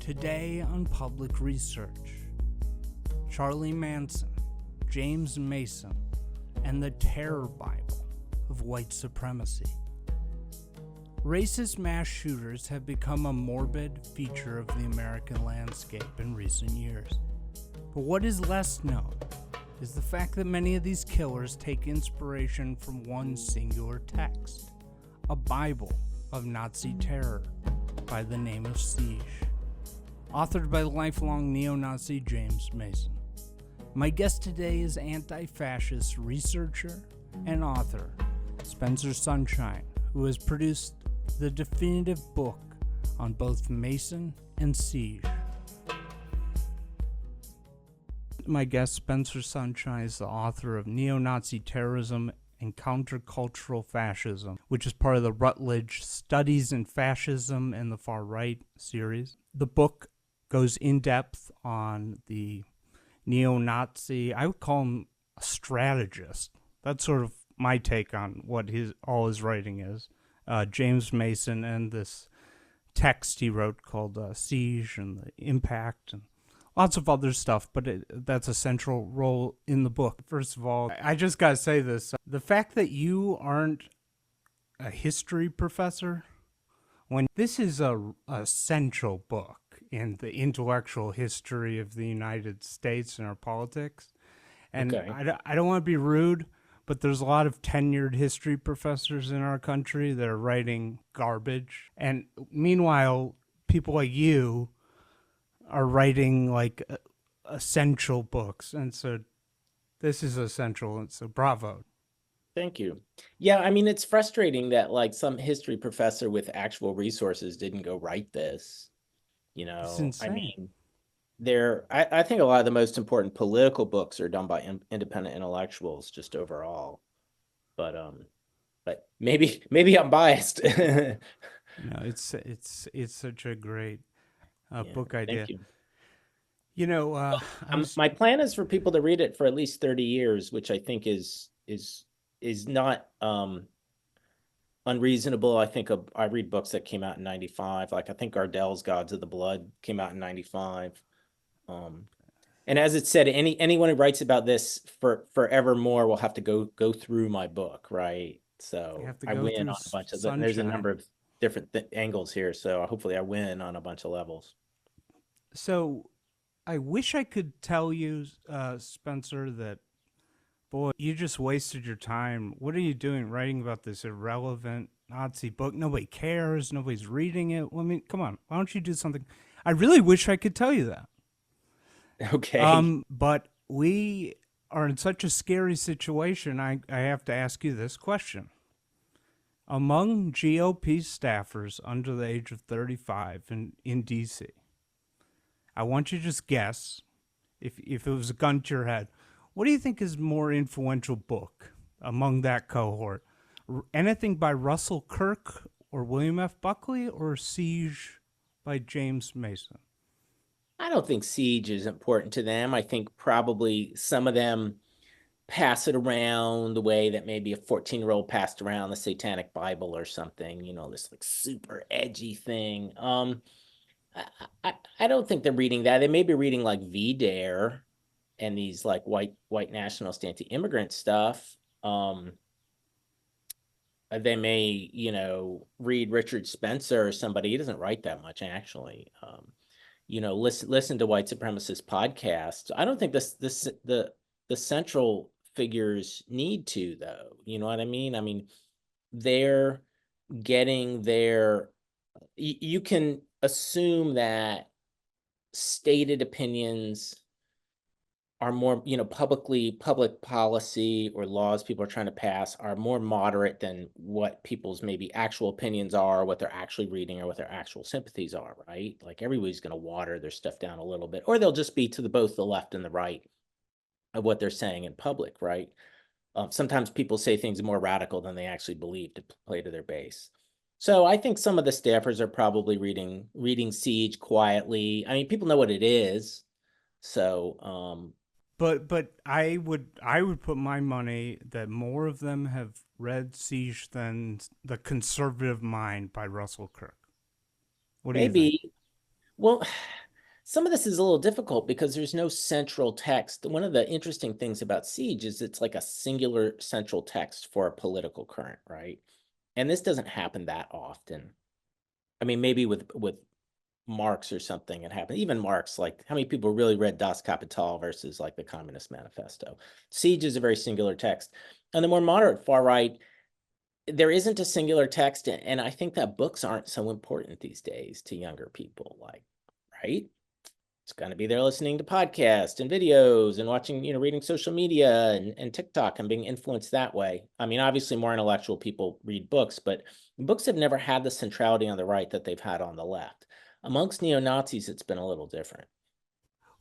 Today on Public Research, Charlie Manson, James Mason, and the terror Bible of white supremacy. Racist mass shooters have become a morbid feature of the American landscape in recent years. But what is less known is the fact that many of these killers take inspiration from one singular text, a Bible of Nazi terror by the name of Siege, authored by lifelong neo-Nazi James Mason. My guest today is anti-fascist researcher and author Spencer Sunshine, who has produced the definitive book on both Mason and Siege. My guest, Spencer Sunshine, is the author of Neo-Nazi Terrorism and Countercultural Fascism, which is part of the Routledge Studies in Fascism and the Far Right series. The book goes in depth on the neo-Nazi, I would call him a strategist. That's sort of my take on what all his writing is. James Mason and this text he wrote called Siege and the Impact and lots of other stuff, but that's a central role in the book. First of all, I just got to say this. The fact that you aren't a history professor, when this is a central book in the intellectual history of the United States and our politics. And okay. I don't want to be rude, but there's a lot of tenured history professors in our country that are writing garbage. And meanwhile, people like you are writing like essential books. And so this is essential. And so bravo. Thank you. Yeah, I mean, it's frustrating that like some history professor with actual resources didn't go write this. You know, I mean, I think a lot of the most important political books are done by independent intellectuals just overall. But maybe I'm biased. No, it's such a great book idea. Thank you. You know, my plan is for people to read it for at least 30 years, which I think is not unreasonable. I think I read books that came out in 95. Like I think Ardell's Gods of the Blood came out in 95. And as it said, anyone who writes about this forevermore will have to go through my book, right? So I win on a bunch of them. There's a number of different angles here, so hopefully I win on a bunch of levels. So I wish I could tell you, Spencer, that boy, you just wasted your time. What are you doing writing about this irrelevant Nazi book? Nobody cares. Nobody's reading it. Well, I mean, come on. Why don't you do something? I really wish I could tell you that. Okay. But we are in such a scary situation. I have to ask you this question. Among GOP staffers under the age of 35 in D.C., I want you to just guess, if it was a gun to your head, what do you think is more influential book among that cohort? Anything by Russell Kirk or William F. Buckley, or Siege by James Mason? I don't think Siege is important to them. I think probably some of them pass it around the way that maybe a 14-year-old passed around the Satanic Bible or something, you know, this like super edgy thing. I don't think they're reading that. They may be reading like V-Dare and these like white nationalist anti-immigrant stuff. They may, you know, read Richard Spencer or somebody. He doesn't write that much, actually. You know, listen to white supremacist podcasts. I don't think the central figures need to, though. You know what I mean? I mean, they're getting their. You can assume that stated opinions are more, you know, public policy or laws people are trying to pass are more moderate than what people's maybe actual opinions are, what they're actually reading, or what their actual sympathies are, right? Like everybody's going to water their stuff down a little bit, or they'll just be to both the left and the right of what they're saying in public, right? Sometimes people say things more radical than they actually believe to play to their base. So I think some of the staffers are probably reading Siege quietly. I mean, people know what it is. So, But I would put my money that more of them have read Siege than The Conservative Mind by Russell Kirk. What do you think? Well, some of this is a little difficult because there's no central text. One of the interesting things about Siege is it's like a singular central text for a political current, right? And this doesn't happen that often. I mean, maybe with Marx or something, it happened. Even Marx, like how many people really read Das Kapital versus like the Communist Manifesto? Siege is a very singular text. On the more moderate far right, there isn't a singular text, and I think that books aren't so important these days to younger people, like, right? It's going to be there listening to podcasts and videos and watching, reading social media and TikTok and being influenced that way. I mean, obviously more intellectual people read books, but books have never had the centrality on the right that they've had on the left. Amongst neo-Nazis, it's been a little different.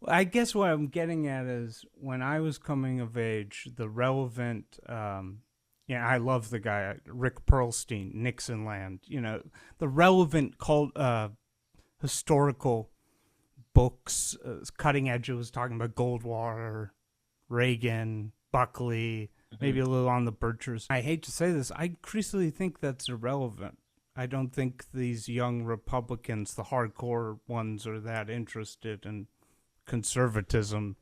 I guess what I'm getting at is when I was coming of age, the relevant, yeah, I love the guy Rick Perlstein, Nixon Land. The relevant historical books, cutting edge. It was talking about Goldwater, Reagan, Buckley, maybe a little on the Birchers. I hate to say this, I increasingly think that's irrelevant. I don't think these young Republicans, the hardcore ones, are that interested in conservatism.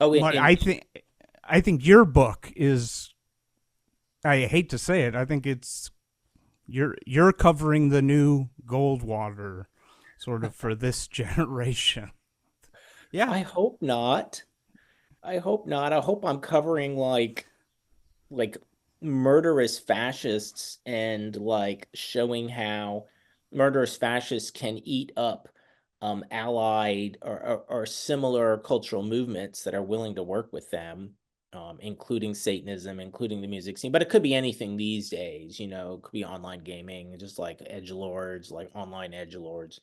Oh, But I think your book is. I hate to say it. I think it's you're covering the new Goldwater, sort of for this generation. Yeah, I hope not. I hope not. I hope I'm covering like murderous fascists and like showing how murderous fascists can eat up allied or similar cultural movements that are willing to work with them, including Satanism, including the music scene. But it could be anything these days, it could be online gaming, just like edgelords, like online edgelords,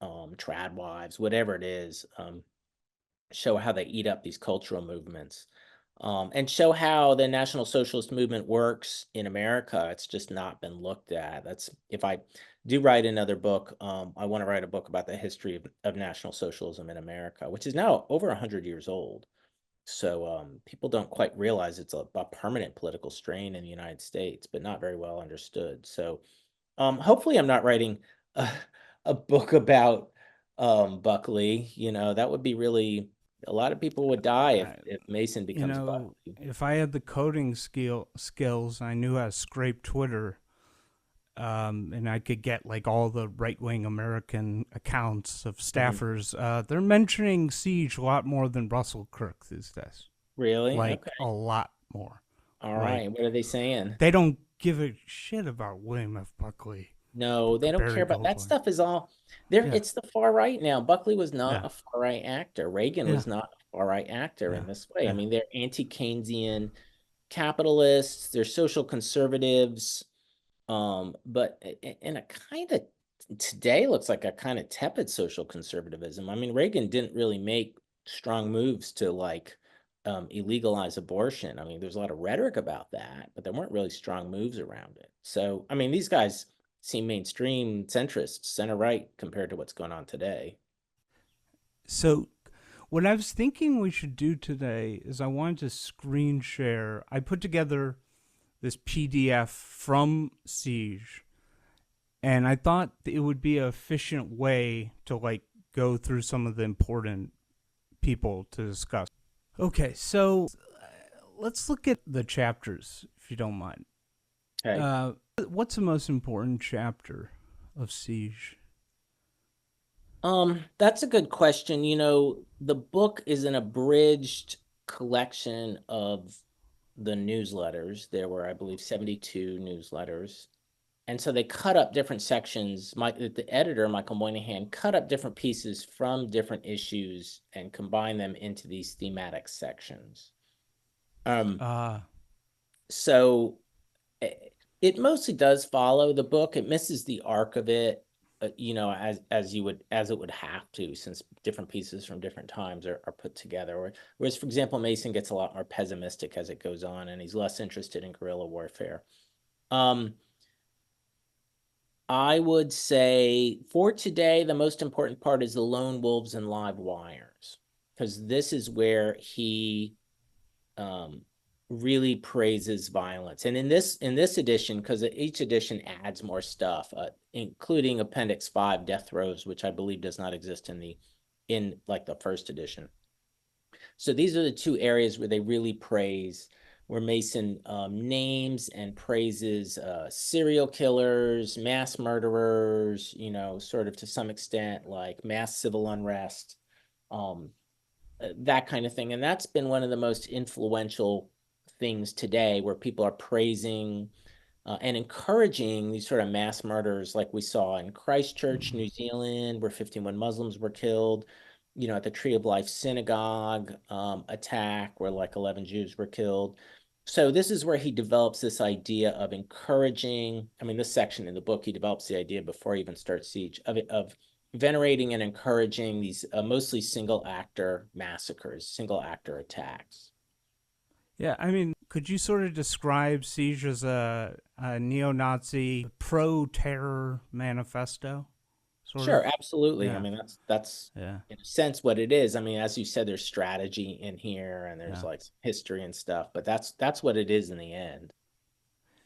trad wives, whatever it is. Show how they eat up these cultural movements, and show how the National Socialist movement works in America. It's just not been looked at. That's if I do write another book, I want to write a book about the history of National Socialism in America, which is now over 100 years old. So people don't quite realize it's a permanent political strain in the United States, but not very well understood. So hopefully I'm not writing a, a book about Buckley. That would be really, a lot of people would die if Mason becomes Buckley. if I had the coding skills, I knew how to scrape Twitter, and I could get like all the right wing American accounts of staffers. They're mentioning Siege a lot more than Russell Kirk these days. Really? Like Okay. a lot more. All Like right. What are they saying? they don't give a shit about William F. Buckley, No, they don't Barry care about that Goldwater. stuff is all there. Yeah, It's the far right now. Buckley was not yeah, a far right actor. Reagan yeah, was not a far right actor yeah, in this way. I yeah. mean, they're anti-Keynesian capitalists, they're social conservatives, but in a kind of today looks like a kind of tepid social conservatism. I mean, Reagan didn't really make strong moves to like illegalize abortion. I mean, there's a lot of rhetoric about that, but there weren't really strong moves around it. So, I mean, these guys seem mainstream centrists, center right compared to what's going on today. So what I was thinking we should do today is I wanted to screen share. I put together this PDF from Siege, and I thought it would be an efficient way to like go through some of the important people to discuss. Okay, so let's look at the chapters, if you don't mind. Okay. What's the most important chapter of Siege? That's a good question. The book is an abridged collection of the newsletters. There were, I believe, 72 newsletters. And so they cut up different sections. The editor, Michael Moynihan, cut up different pieces from different issues and combined them into these thematic sections. Uh, So it mostly does follow the book. It misses the arc of it, as it would have to, since different pieces from different times are put together. Whereas, for example, Mason gets a lot more pessimistic as it goes on, and he's less interested in guerrilla warfare. I would say for today, the most important part is the lone wolves and live wires, because this is where he really praises violence. And in this edition, because each edition adds more stuff, including Appendix 5, Death Throes, which I believe does not exist in like the first edition. So these are the two areas where they really praise, where Mason names and praises serial killers, mass murderers, sort of to some extent like mass civil unrest, um, that kind of thing. And that's been one of the most influential things today, where people are praising and encouraging these sort of mass murders like we saw in Christchurch, New Zealand, where 51 Muslims were killed, at the Tree of Life synagogue attack, where like 11 Jews were killed. So this is where he develops this idea of encouraging. I mean, this section in the book, he develops the idea before he even starts Siege of venerating and encouraging these mostly single actor massacres, single actor attacks. Yeah, I mean, could you sort of describe Siege as a neo-Nazi pro-terror manifesto? Sort Sure, of. absolutely. I Yeah. mean, that's Yeah. in a sense what it is. I mean, as you said, there's strategy in here and there's Yeah. like history and stuff, but that's what it is in the end.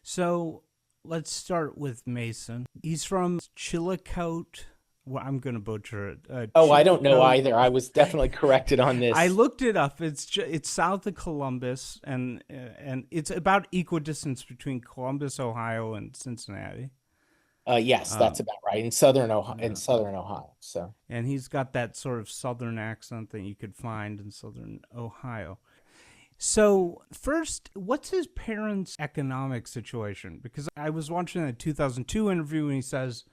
So let's start with Mason. He's from Chillicothe. Well, I'm gonna butcher it. Oh, I don't know Chillicothe. either. I was definitely corrected on I this. looked it up. It's south of Columbus, and it's about equidistance between Columbus, Ohio, and Cincinnati. Yes, that's Um, about right. In yeah. southern Ohio. So And he's got that sort of southern accent that you could find in southern Ohio. So, first, what's his parents' economic situation? Because I was watching a 2002 interview and he says,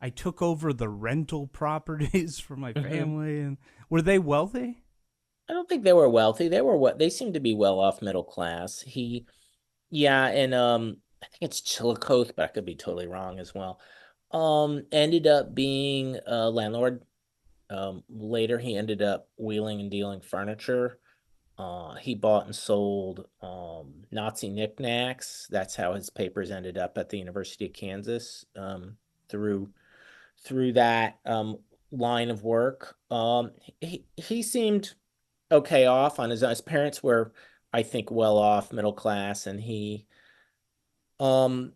I took over the rental properties for my Mhm. family. And were they wealthy? I don't think they were wealthy. They were what they seemed to be well off middle class. Yeah, and I think it's Chillicothe, but I could be totally wrong as well. Ended up being a landlord. Later, he ended up wheeling and dealing furniture. He bought and sold Nazi knickknacks. That's how his papers ended up at the University of Kansas, through that line of work. He seemed okay off on his parents were, I think, well off, middle class, and he um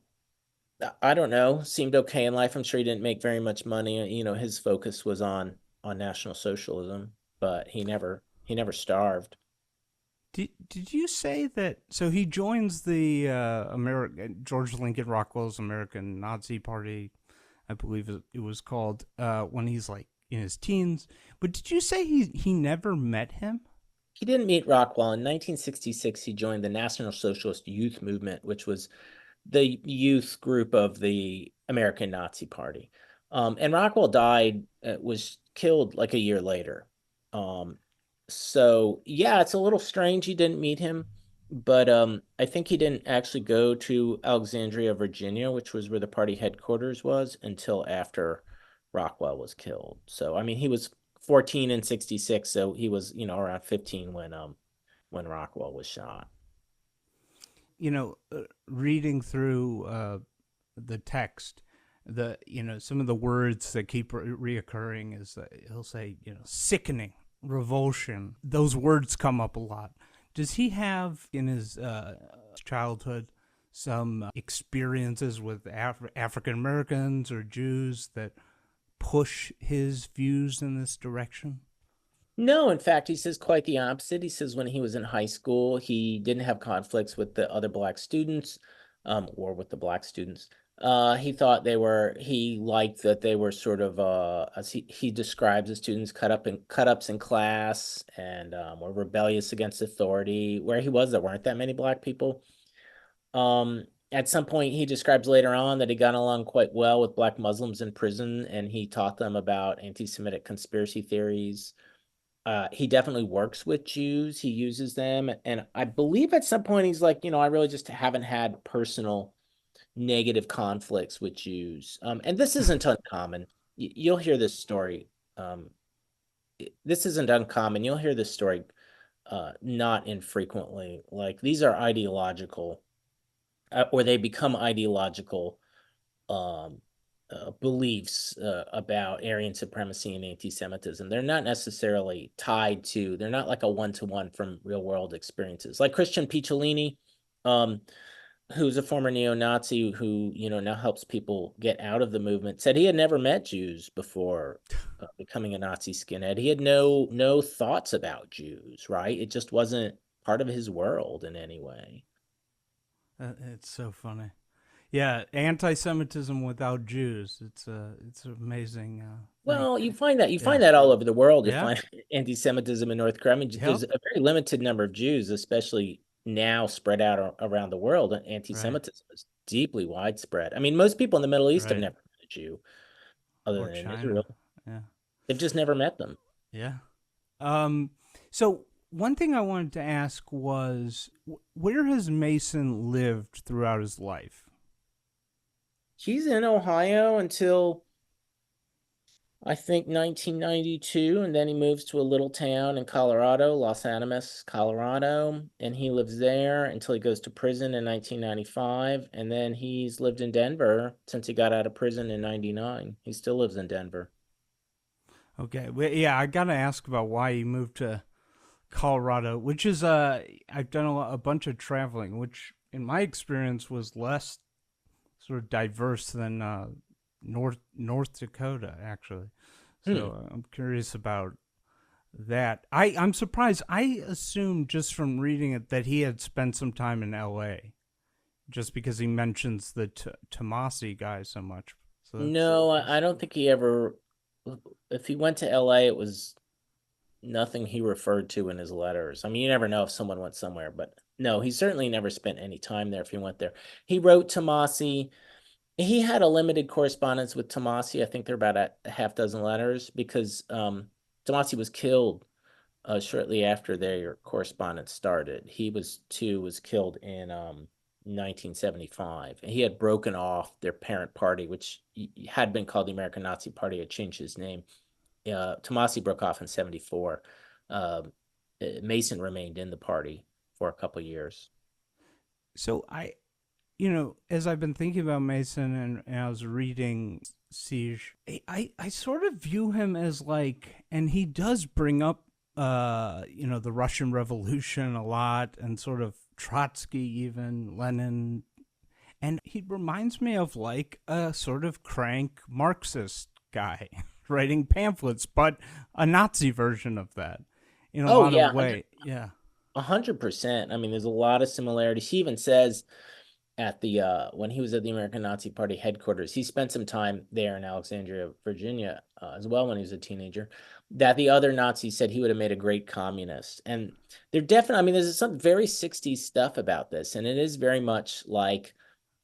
I don't know, seemed okay in life. I'm sure he didn't make very much money. His focus was on National Socialism, but he never starved. Did you say that? So he joins the American George Lincoln Rockwell's American Nazi Party, I believe it was called, when he's like in his teens. But did you say he never met him? He didn't meet Rockwell. In 1966, he joined the National Socialist Youth Movement, which was the youth group of the American Nazi Party. And Rockwell was killed like a year later. Um, so yeah, it's a little strange he didn't meet him, but I think he didn't actually go to Alexandria, Virginia, which was where the party headquarters was, until after Rockwell was killed. So I mean, he was 14 in 66, so he was, around 15 when Rockwell was shot. Reading through the text, some of the words that keep reoccurring is that he'll say, sickening, revulsion. Those words come up a lot. Does he have in his childhood some experiences with African Americans or Jews that push his views in this direction? No, in fact, he says quite the opposite. He says when he was in high school, he didn't have conflicts with the other black students, or with the black students. He liked that they were sort of, as he describes the students cut ups in class, and were rebellious against authority. Where he was, there weren't that many black people. At some point, he describes later on that he got along quite well with black Muslims in prison, and he taught them about anti-Semitic conspiracy theories. He definitely works with Jews. He uses them. And I believe at some point he's like, I really just haven't had personal negative conflicts with Jews. And this isn't uncommon. You'll hear this story. Um, this isn't uncommon. You'll hear this story not infrequently. Like these are ideological, or they become ideological, um, beliefs about Aryan supremacy and anti-Semitism. They're not necessarily tied to. They're not like a one-to-one from real-world experiences. Like Christian Picciolini, um, who's a former neo-Nazi who now helps people get out of the movement, said he had never met Jews before becoming a Nazi skinhead. He had no thoughts about Jews, right? It just wasn't part of his world in any way. It's so funny. Yeah, anti-Semitism without Jews. It's an amazing thing. Well, you Yeah, find that all over the world. You yeah, find anti-Semitism in North Korea. I mean, yep, there's a very limited number of Jews, especially now spread out around the world. And right, anti-Semitism is deeply widespread. I mean, most people in the Middle East have right. never met a Jew other Or than in China. Israel. Yeah, They've just never met them. yeah. Um, so one thing I wanted to ask was, where has Mason lived throughout his life? He's in Ohio until I think 1992, and then he moves to a little town in Colorado, Los Animas, Colorado, and he lives there until he goes to prison in 1995, and then he's lived in Denver since he got out of prison in 99. He still lives in Denver. Okay, well, yeah, I gotta ask about why he moved to Colorado, which is I've done a bunch of traveling, which in my experience was less sort of diverse than North Dakota actually. Hmm. So I'm curious about that. I'm surprised. I assumed just from reading it that he had spent some time in L.A. just because he mentions the Tomasi guy so much. So No, I that's don't think he ever, if he went to LA, it was nothing he referred to in his letters. I mean, you never know if someone went somewhere, but no, he certainly never spent any time there if he went there. He wrote Tomasi. He had a limited correspondence with Tomasi. I think there are about a half dozen letters because Tomasi was killed shortly after their correspondence started. Was killed in 1975. He had broken off their parent party, which had been called the American Nazi Party, had changed his name. Tomasi broke off in 74. Uh, Mason remained in the party for a couple years. so as I've been thinking about Mason and I was reading Siege, I sort of view him as like, and he does bring up, the Russian Revolution a lot and sort of Trotsky, even Lenin. And he reminds me of like a sort of crank Marxist guy writing pamphlets, but a Nazi version of that in a Oh lot of yeah, way. Yeah. 100%. I mean, there's a lot of similarities. He even says at the when he was at the American Nazi Party headquarters, he spent some time there in Alexandria, Virginia, as well when he was a teenager. That the other Nazis said he would have made a great communist, and they're definitely. I mean, there's some very '60s stuff about this, and it is very much like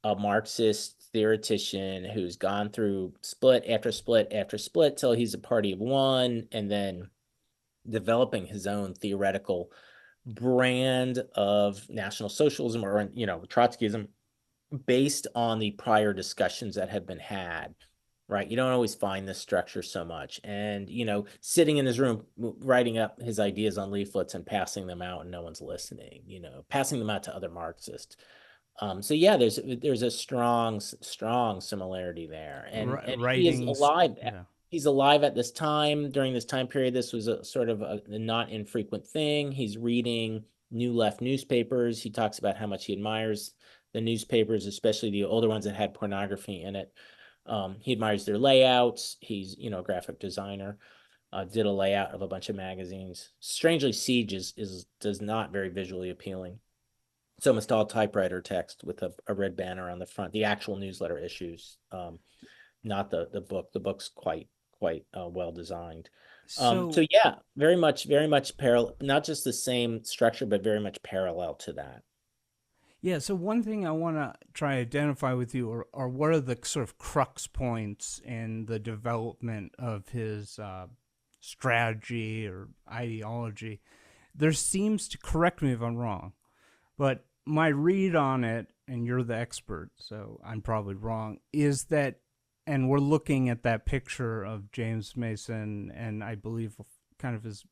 a Marxist theoretician who's gone through split after split after split till he's a party of one, and then developing his own theoretical brand of National Socialism or Trotskyism based on the prior discussions that had been had, right? You don't always find this structure so much. And, sitting in his room, writing up his ideas on leaflets and passing them out and no one's listening, passing them out to other Marxists. So yeah, there's a strong similarity there, and he is Writings. alive. Yeah. He's alive at this time. During this time period, this was a sort of a not infrequent thing. He's reading New Left newspapers. He talks about how much he admires the newspapers, especially the older ones that had pornography in it. He admires their layouts. He's a graphic designer. Did a layout of a bunch of magazines. Strangely, Siege is does not very visually appealing. It's almost all typewriter text with a red banner on the front. The actual newsletter issues, not the book. The book's quite well designed. So So yeah, very much parallel. Not just the same structure, but very much parallel to that. yeah, so one thing I want to try to identify with you are what are the sort of crux points in the development of his strategy or ideology. There seems to, correct me if I'm wrong, but my read on it, and you're the expert, so I'm probably wrong, is that, and we're looking at that picture of James Mason, and I believe kind of his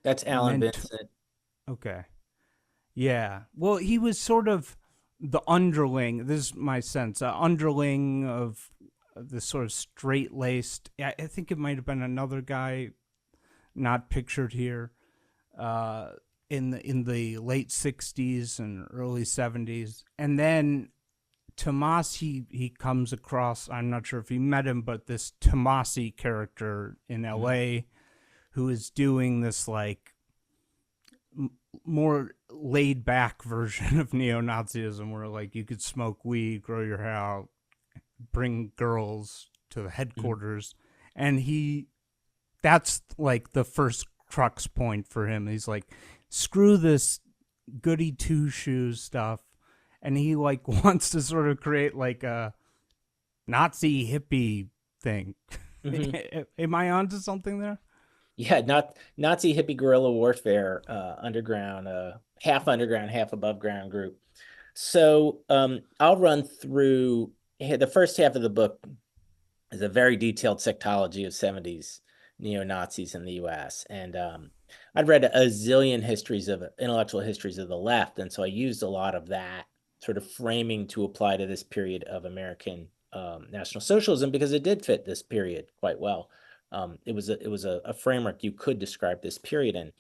That's Alan mentor. Vincent. Okay. Yeah. Well, he was sort of the underling. This is my sense, underling of this sort of straight laced. I think it might have been another guy not pictured here. In the late '60s and early '70s, and then Tomasi, he comes across. I'm not sure if he met him, but this Tomasi character in L.A. who is doing this like more laid back version of neo-Nazism, where like you could smoke weed, grow your hair out, bring girls to the headquarters, and that's like the first crux point for him. He's like, screw this goody two shoes stuff, and he like wants to sort of create like a Nazi hippie thing. Am I onto something there? Yeah, not Nazi hippie guerrilla warfare, underground, half underground, half above ground group. So I'll run through the first half of the book is a very detailed sectology of 70s neo-Nazis in the US. And I'd read a zillion intellectual histories of the left. And so I used a lot of that sort of framing to apply to this period of American National Socialism, because it did fit this period quite well. It was a framework you could describe this period in,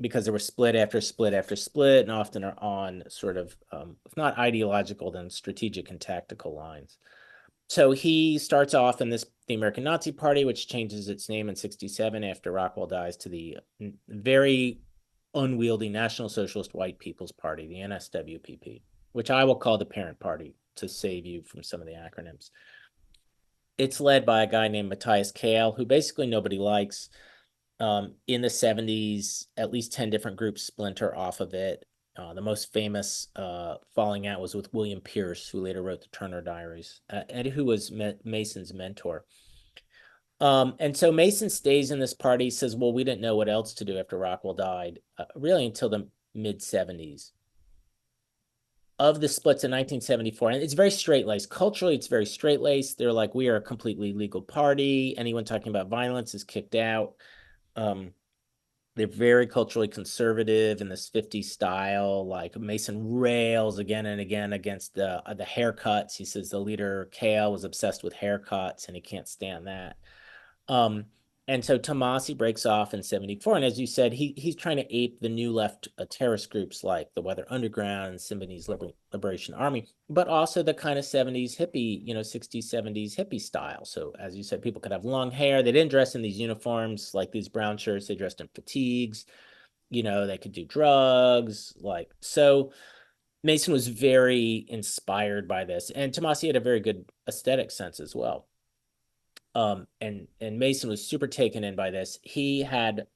because there were split after split after split, and often are on sort of, if not ideological, then strategic and tactical lines. So he starts off in the American Nazi Party, which changes its name in '67 after Rockwell dies, to the very unwieldy National Socialist White People's Party, the NSWPP, which I will call the parent party to save you from some of the acronyms. It's led by a guy named Matthias Kahl, who basically nobody likes. In the '70s, at least 10 different groups splinter off of it. The most famous falling out was with William Pierce, who later wrote the Turner Diaries, and who was Mason's mentor. And so Mason stays in this party, says, well, we didn't know what else to do after Rockwell died, really until the mid-'70s. Of the splits in 1974, and it's very straight-laced. Culturally, it's very straight-laced. They're like, we are a completely legal party. Anyone talking about violence is kicked out. They're very culturally conservative in this '50s style. Like Mason rails again and again against the haircuts. He says the leader Kahl was obsessed with haircuts and he can't stand that. And so Tomasi breaks off in '74, and as you said, he's trying to ape the new left terrorist groups like the Weather Underground and Symbionese Liberation Army, but also the kind of '70s hippie, '60s, '70s hippie style. So as you said, people could have long hair. They didn't dress in these uniforms like these brown shirts. They dressed in fatigues. They could do drugs. So Mason was very inspired by this, and Tomasi had a very good aesthetic sense as well. And Mason was super taken in by this. He had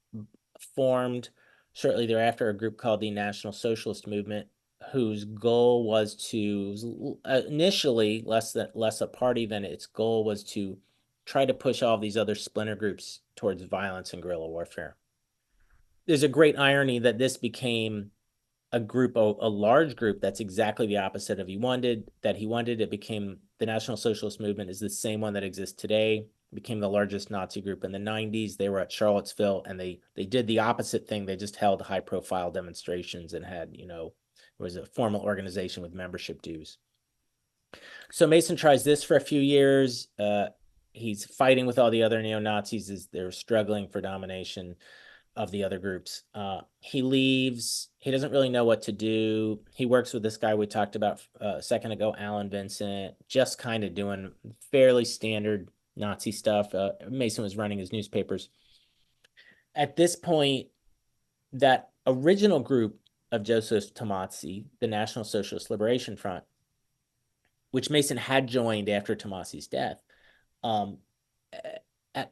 formed shortly thereafter a group called the National Socialist Movement, whose goal was to initially less a party than its goal was to try to push all these other splinter groups towards violence and guerrilla warfare. There's a great irony that this became a large group that's exactly the opposite of he wanted. It became the National Socialist Movement is the same one that exists today. It became the largest Nazi group in the '90s. They were at Charlottesville, and they did the opposite thing. They just held high-profile demonstrations and had, it was a formal organization with membership dues. So Mason tries this for a few years. He's fighting with all the other neo-Nazis as they're struggling for domination of the other groups. He leaves. He doesn't really know what to do. He works with this guy we talked about a second ago, Alan Vincent, just kind of doing fairly standard Nazi stuff. Mason was running his newspapers. At this point, that original group of Joseph Tomasi, the National Socialist Liberation Front, which Mason had joined after Tomasi's death,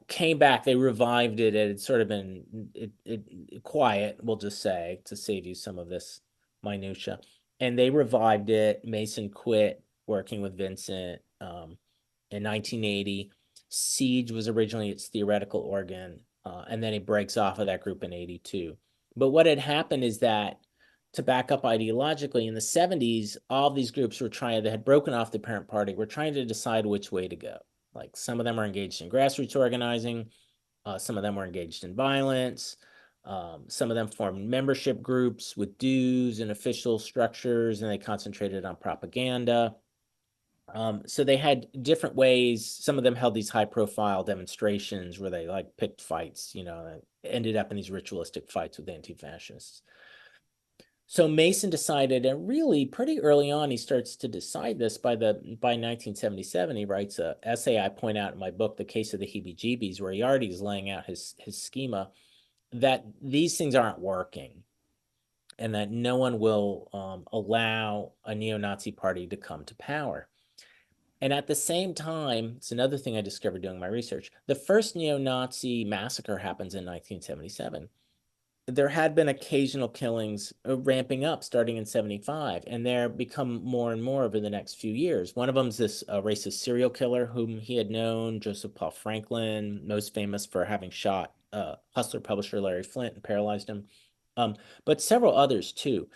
came back. They revived it. It had sort of been quiet, we'll just say, to save you some of this minutia. And they revived it. Mason quit working with Vincent in 1980. Siege was originally its theoretical organ, and then he breaks off of that group in '82. But what had happened is that, to back up ideologically, in the '70s, all of these groups they had broken off the parent party, were trying to decide which way to go. Like some of them were engaged in grassroots organizing. Some of them were engaged in violence. Some of them formed membership groups with dues and official structures, and they concentrated on propaganda. So they had different ways. Some of them held these high profile demonstrations where they like picked fights, and ended up in these ritualistic fights with anti-fascists. So Mason decided, and really pretty early on, he starts to decide this. By 1977, he writes a essay I point out in my book, The Case of the Heebie-Jeebies, where he already is laying out his schema that these things aren't working, and that no one will allow a neo-Nazi party to come to power. And at the same time, it's another thing I discovered doing my research. The first neo-Nazi massacre happens in 1977. There had been occasional killings ramping up starting in 75, and there become more and more over the next few years. One of them is this racist serial killer whom he had known, Joseph Paul Franklin, most famous for having shot hustler publisher Larry Flint and paralyzed him, but several others too.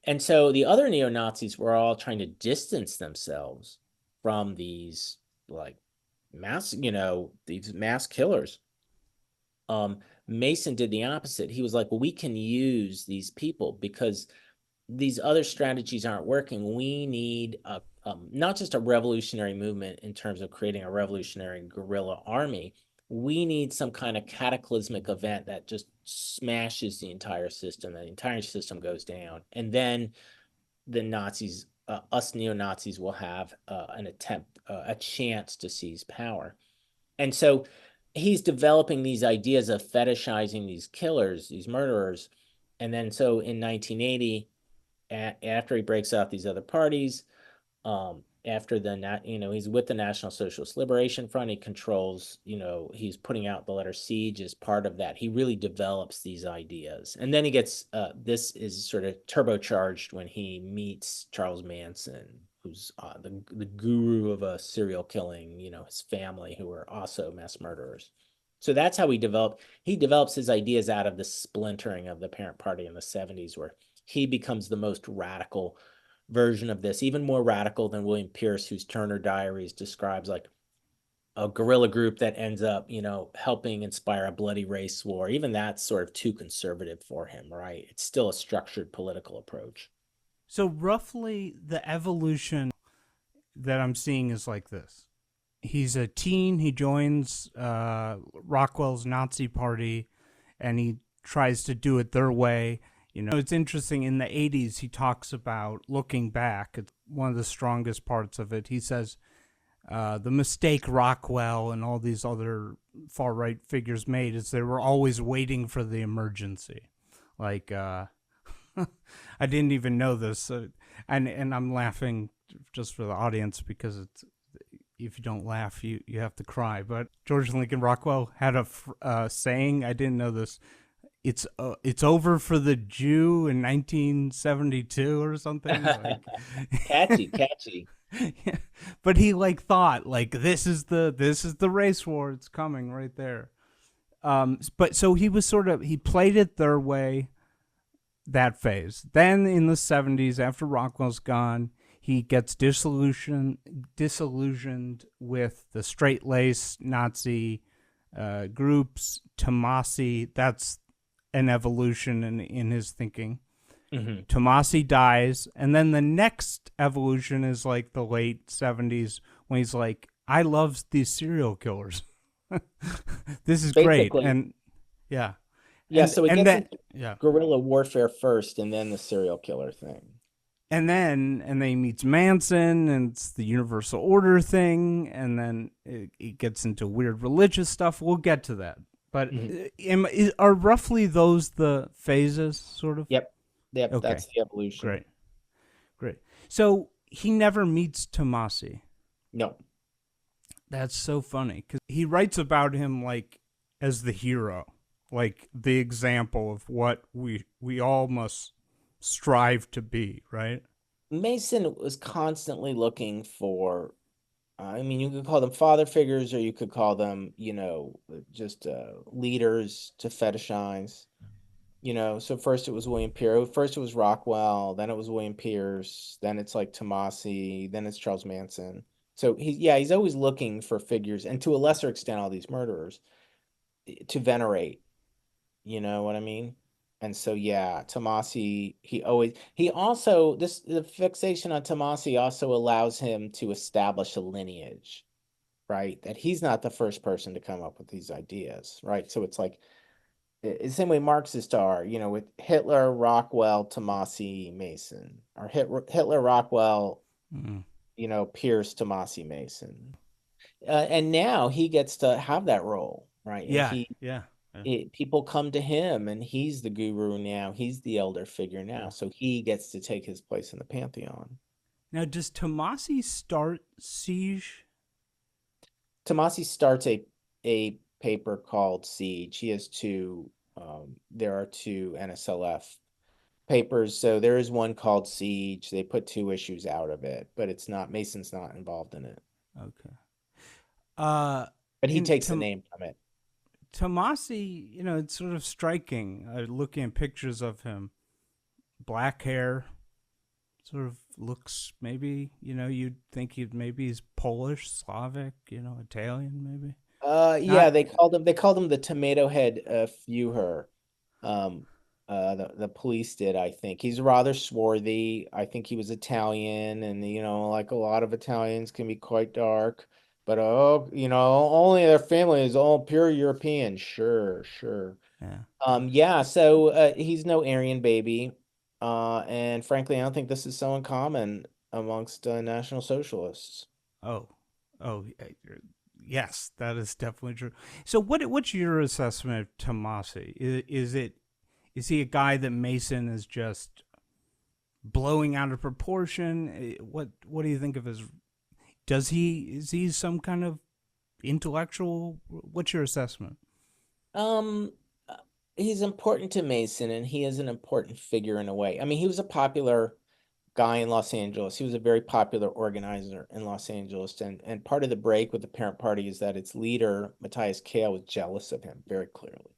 And so the other neo-Nazis were all trying to distance themselves from these like these mass killers. Mason did the opposite. He was like, well, we can use these people because these other strategies aren't working. We need not just a revolutionary movement in terms of creating a revolutionary guerrilla army. We need some kind of cataclysmic event that just smashes the entire system. The entire system goes down. And then the Nazis, us neo-Nazis, will have a chance to seize power. And so he's developing these ideas of fetishizing these killers, these murderers. And then so in 1980, after he breaks out these other parties, after he's with the National Socialist Liberation Front, he controls, he's putting out the letter siege as part of that. He really develops these ideas. And then he gets, this is sort of turbocharged when he meets Charles Manson, who's the guru of a serial killing, his family, who are also mass murderers. So that's how he develops his ideas out of the splintering of the parent party in the 70s, where he becomes the most radical version of this, even more radical than William Pierce, whose Turner Diaries describes like a guerrilla group that ends up, helping inspire a bloody race war. Even that's sort of too conservative for him, right? It's still a structured political approach. So roughly the evolution that I'm seeing is like this. He's a teen, he joins Rockwell's Nazi party, and he tries to do it their way. It's interesting, in the 80s, he talks about looking back. It's one of the strongest parts of it. He says the mistake Rockwell and all these other far-right figures made is they were always waiting for the emergency. Like, I didn't even know this. And I'm laughing just for the audience because it's, if you don't laugh, you have to cry. But George Lincoln Rockwell had a saying, I didn't know this, it's over for the Jew in 1972 or something. Like, catchy. Yeah. But he thought this is the race war. It's coming right there. But so he was he played it their way, that phase. Then in the 70s, after Rockwell's gone, he gets disillusioned with the straight-laced Nazi groups. Tomasi, that's an evolution in his thinking. Mm-hmm. Tomasi dies, and then the next evolution is like the late 70s, when he's like, I love these serial killers. This is great. And yeah. So it gets into guerrilla warfare first, and then the serial killer thing. And then he meets Manson, and it's the universal order thing, and then it gets into weird religious stuff. We'll get to that. But are roughly those the phases, sort of? Yep, okay. That's the evolution. Great. So he never meets Tomasi. No. That's so funny, because he writes about him like as the hero, like the example of what we all must strive to be, right? Mason was constantly looking for, you could call them father figures, or you could call them, just leaders to fetishize. So first it was William Pierce, first it was Rockwell, then it was William Pierce, then it's like Tomasi, then it's Charles Manson. So he's always looking for figures, and to a lesser extent all these murderers, to venerate. You know what I mean? And so yeah, Tomasi, he also this the fixation on Tomasi also allows him to establish a lineage, right? That he's not the first person to come up with these ideas, right? So it's like the same way Marxists are, with Hitler, Rockwell, Tomasi, Mason, or Hitler, Rockwell, Mm. Pierce, Tomasi, Mason. And now he gets to have that role, right? And Yeah, yeah, yeah, people come to him, and he's the guru now. He's the elder figure yeah. now, so he gets to take his place in the pantheon. Now, does Tomasi start Siege? Tomasi starts a paper called Siege. He has two. There are two NSLF papers. So there is one called Siege. They put two issues out of it, but it's not Mason's not involved in it. Okay. Uh, But he in takes the name from it. Tomasi, it's sort of striking. Looking at pictures of him, black hair, sort of looks maybe, you'd think he's Polish, Slavic, Italian, maybe. Yeah, Not, they called him the tomato head Fuhrer. Um, the police did, I think. He's rather swarthy. I think he was Italian, and like a lot of Italians can be quite dark. But only their family is all pure European. Sure, sure. yeah. Yeah, so he's no Aryan baby. And frankly, I don't think this is so uncommon amongst National Socialists. Oh, oh, yes, that is definitely true. So, what's your assessment of Tomasi? Is he a guy that Mason is just blowing out of proportion? What do you think of his? Is he some kind of intellectual? What's your assessment? Um, he's important to Mason, and he is an important figure in a way. I mean, he was a popular guy in Los Angeles. He was a very popular organizer in Los Angeles, and part of the break with the parent party is that its leader, Matthias Kale, was jealous of him very clearly.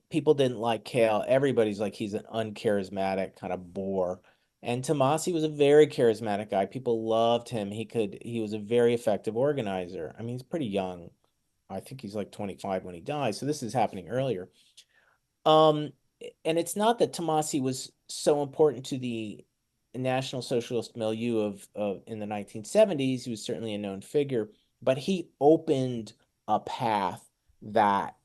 People didn't like Kale. Everybody's like he's an uncharismatic kind of bore. And Tomasi was a very charismatic guy. People loved him. He was a very effective organizer. I mean, he's pretty young. I think he's like 25 when he died. So this is happening earlier. Um, and it's not that Tomasi was so important to the National Socialist milieu of in the 1970s. He was certainly a known figure, but he opened a path that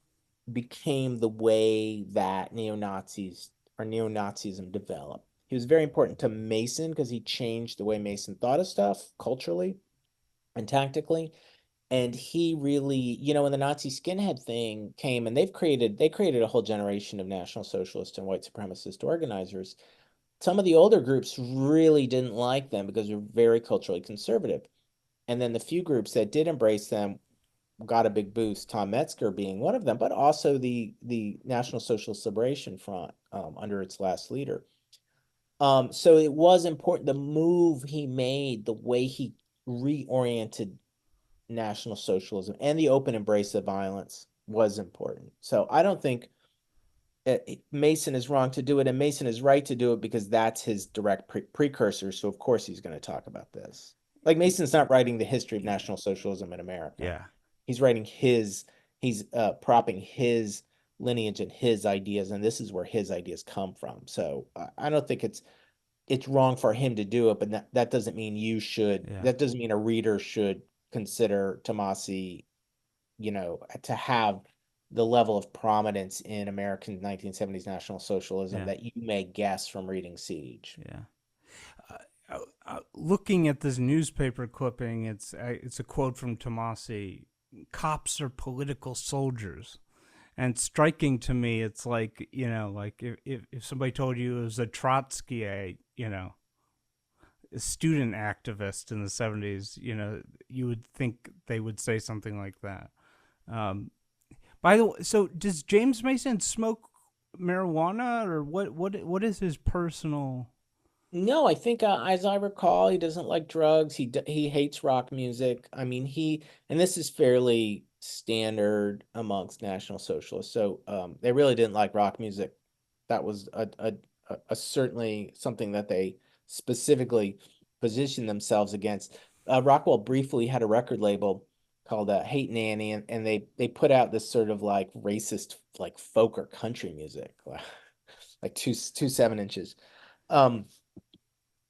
became the way that neo-Nazis or neo-Nazism developed. He was very important to Mason because he changed the way Mason thought of stuff culturally and tactically. And he really, when the Nazi skinhead thing came, and they created a whole generation of National Socialist and white supremacist organizers. Some of the older groups really didn't like them because they're very culturally conservative. And then the few groups that did embrace them got a big boost, Tom Metzger being one of them, but also the National Socialist Liberation Front under its last leader. So it was important. The move he made, the way he reoriented National Socialism and the open embrace of violence was important. So I don't think Mason is wrong to do it, and Mason is right to do it because that's his direct precursor. So of course he's going to talk about this. Like Mason's not writing the history of National Socialism in America. Yeah, He's writing he's propping his lineage and his ideas, and this is where his ideas come from. So I don't think it's wrong for him to do it, but that doesn't mean yeah, that doesn't mean a reader should consider Tomasi, to have the level of prominence in American 1970s National Socialism yeah, that you may guess from reading Siege. yeah. Looking at this newspaper clipping, it's a quote from Tomasi. Cops are political soldiers. And striking to me, it's like, like if somebody told you it was a Trotsky, a student activist in the 70s, you would think they would say something like that. Um, by the way, so does James Mason smoke marijuana, or what is his personal? No, I think, as I recall, he doesn't like drugs. He hates rock music. I mean, and this is fairly standard amongst National Socialists. So, they really didn't like rock music. That was a certainly something that they specifically positioned themselves against. Rockwell briefly had a record label called Hate Nanny, and they put out this sort of like racist, like folk or country music. like 2 7 inches. Um,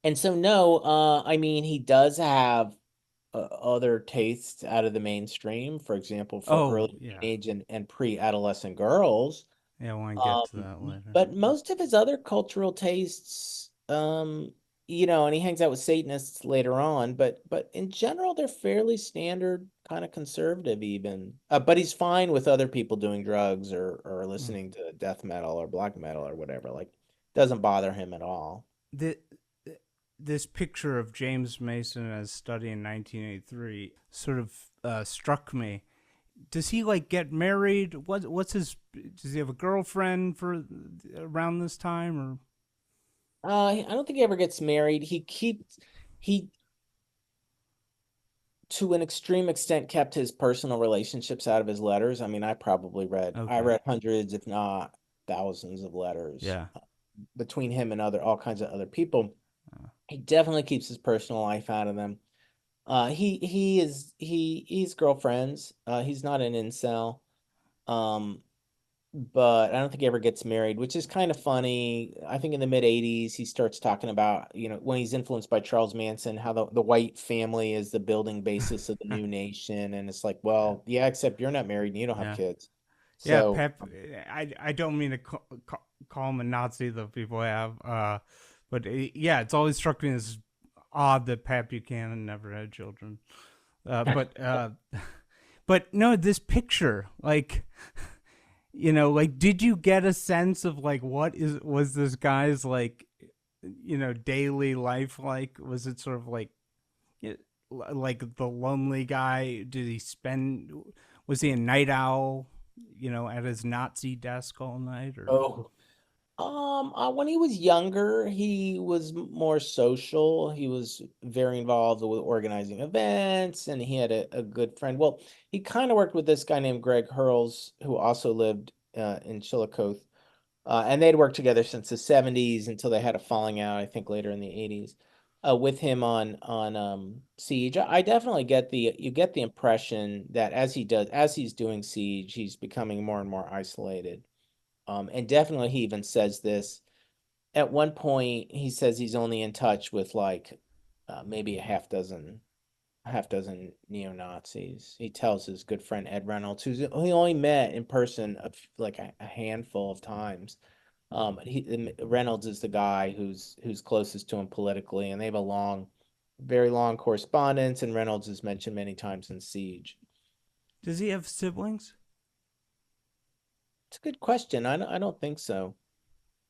and so no, I mean he does have other tastes out of the mainstream. For example, for Oh, early yeah. teenage and pre-adolescent girls. Yeah, I want to get Um, to that later. but most of his other cultural tastes, and he hangs out with Satanists later on, but in general, they're fairly standard, kind of conservative even. But he's fine with other people doing drugs or Mm. listening to death metal or black metal or whatever. Like, doesn't bother him at all. The, this picture of James Mason as studying in 1983 sort of struck me. Does he like get married? What's his? Does he have a girlfriend for around this time or? I don't think he ever gets married. He to an extreme extent kept his personal relationships out of his letters. I mean, I Okay. read hundreds, if not thousands of letters Yeah. between him and all kinds of other people. Uh, He definitely keeps his personal life out of them. He's girlfriends. He's not an incel. Um, but I don't think he ever gets married, which is kind of funny. I think in the mid 80s, he starts talking about, when he's influenced by Charles Manson, how the white family is the building basis of the new nation. And it's like, yeah. well, yeah, except you're not married and you don't have Yeah. kids. Yeah. So, Pep. I don't mean to call him a Nazi though people have. But yeah, it's always struck me as odd that Pat Buchanan never had children. But but no, this picture, like like did you get a sense of like what is was this guy's like daily life like? Was it sort of like like the lonely guy? Did he spend? Was he a night owl? At his Nazi desk all night, or oh, when he was younger, he was more social. He was very involved with organizing events, and he had a good friend. Well, he kind of worked with this guy named Greg Hurls, who also lived in Chillicothe. And they'd worked together since the 70s until they had a falling out, I think later in the 80s, with him on Siege. I definitely get the impression that as he's doing Siege, he's becoming more and more isolated. And definitely he even says this. At one point, he says he's only in touch with like maybe a half dozen neo-Nazis. He tells his good friend Ed Reynolds, who he only met in person like a handful of times. Reynolds is the guy who's closest to him politically, and they have a very long correspondence. And Reynolds is mentioned many times in Siege. does he have siblings? It's a good question. I don't think so.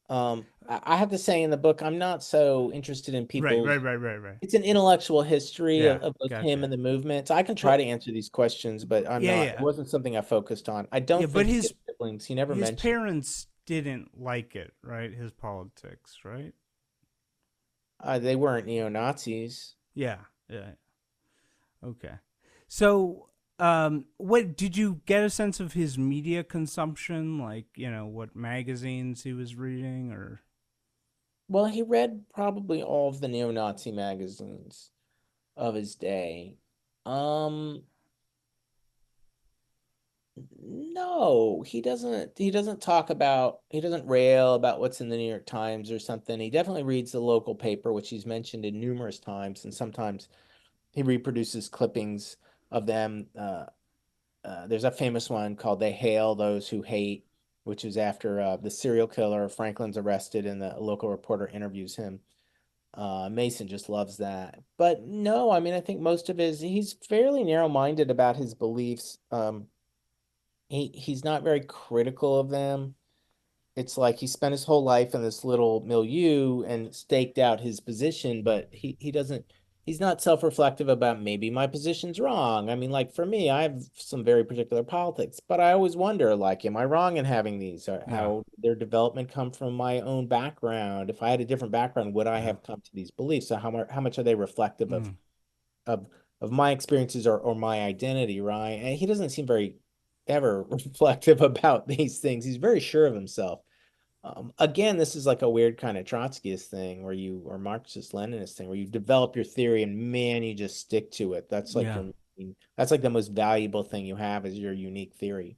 I have to say in the book, I'm not so interested in Right, right, people's. right, right, right. It's an intellectual history Yeah, of both him gotcha. and the movement. So I can try But to answer these questions, but I'm yeah, not. It yeah, wasn't something I focused on. I yeah. don't But think he his had siblings. He never his mentioned. parents didn't like it, right? His politics, right? They weren't neo Nazis. Yeah, yeah. Okay. So, what did you get a sense of his media consumption? Like, what magazines he was reading, or Well, he read probably all of the neo-Nazi magazines of his day. Um, no, he doesn't. He doesn't rail about what's in the New York Times or something. He definitely reads the local paper, which he's mentioned in numerous times, and sometimes he reproduces clippings of them. There's a famous one called "They Hail Those Who Hate," which is after the serial killer Franklin's arrested, and the local reporter interviews him. Mason just loves that. But no, I mean, I think he's fairly narrow-minded about his beliefs. He's not very critical of them. It's like he spent his whole life in this little milieu and staked out his position, but he's not self-reflective about maybe my position's wrong. I mean, like for me, I have some very particular politics, but I always wonder, like, am I wrong in having these? Or yeah, how their development come from my own background? If I had a different background, would I yeah, have come to these beliefs? So how much are they reflective mm, of of my experiences or my identity, right? And he doesn't seem very ever reflective about these things. He's very sure of himself. Again, this is like a weird kind of Trotskyist thing or Marxist Leninist thing where you develop your theory and man, you just stick to it. yeah, That's like the most valuable thing you have is your unique theory.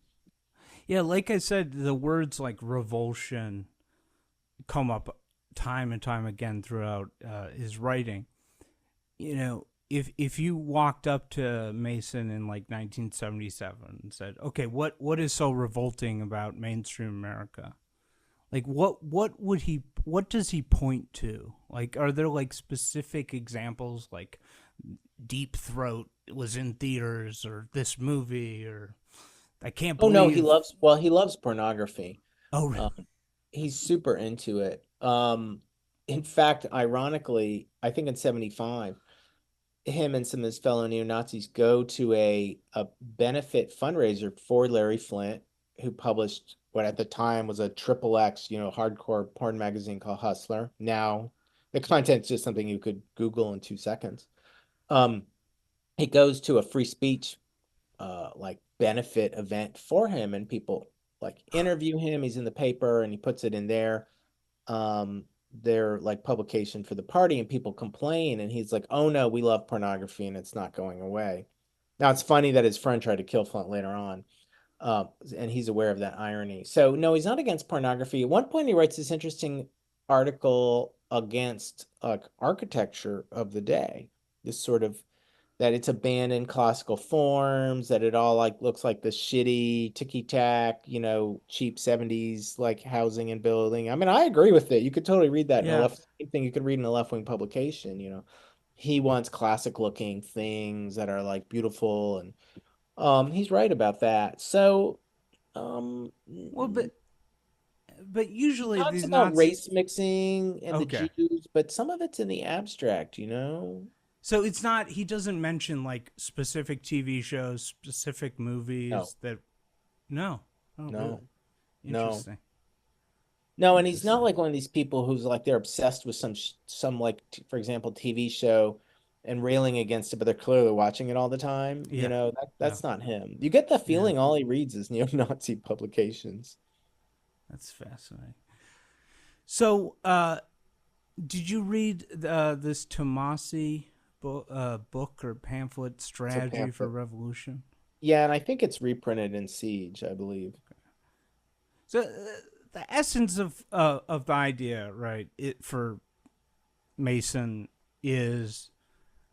yeah. Like I said, the words like revulsion come up time and time again throughout his writing. You know, if you walked up to Mason in like 1977 and said, "Okay, what is so revolting about mainstream America?" Like what does he point to? Like are there like specific examples like Deep Throat was in theaters or this movie or I can't Oh no, believe he loves pornography. oh Um, he's super into it. In fact, ironically, I think in 75, him and some of his fellow neo-Nazis go to a benefit fundraiser for Larry Flint, who published what at the time was a triple X, hardcore porn magazine called Hustler. Now, the content's just something you could Google in 2 seconds. Um, he goes to a free speech like benefit event for him, and people like interview him. He's in the paper and he puts it in their like publication for the party, and people complain, and he's like, oh no, we love pornography and it's not going away. Now it's funny that his friend tried to kill Flint later on, and he's aware of that irony. So no, he's not against pornography. At one point he writes this interesting article against architecture of the day, this sort of that it's abandoned classical forms, that it all like looks like the shitty ticky-tack, cheap 70s like housing and building. I mean, I agree with it. You could totally read that in a yeah. left thing you could read in a left-wing publication. He wants classic looking things that are like beautiful, and he's right about that. So Well, but he usually talks these about Nazis race mixing and the okay. Jews, but some of it's in the abstract. So it's not he doesn't mention like specific TV shows, specific No, movies that no. Oh, really? no, no. Interesting. No, and he's not Interesting. like one of these people who's like they're obsessed with some like for example TV show and railing against it, but they're clearly watching it all the time. Yeah. Yeah. That's not him. You get the Yeah. feeling all he reads is neo-Nazi publications. That's fascinating. So, did you read this Tomasi book or pamphlet, It's a Strategy for pamphlet. Revolution? Yeah, and I think it's reprinted in Siege, I believe. So, the essence of the idea, right? It for Mason is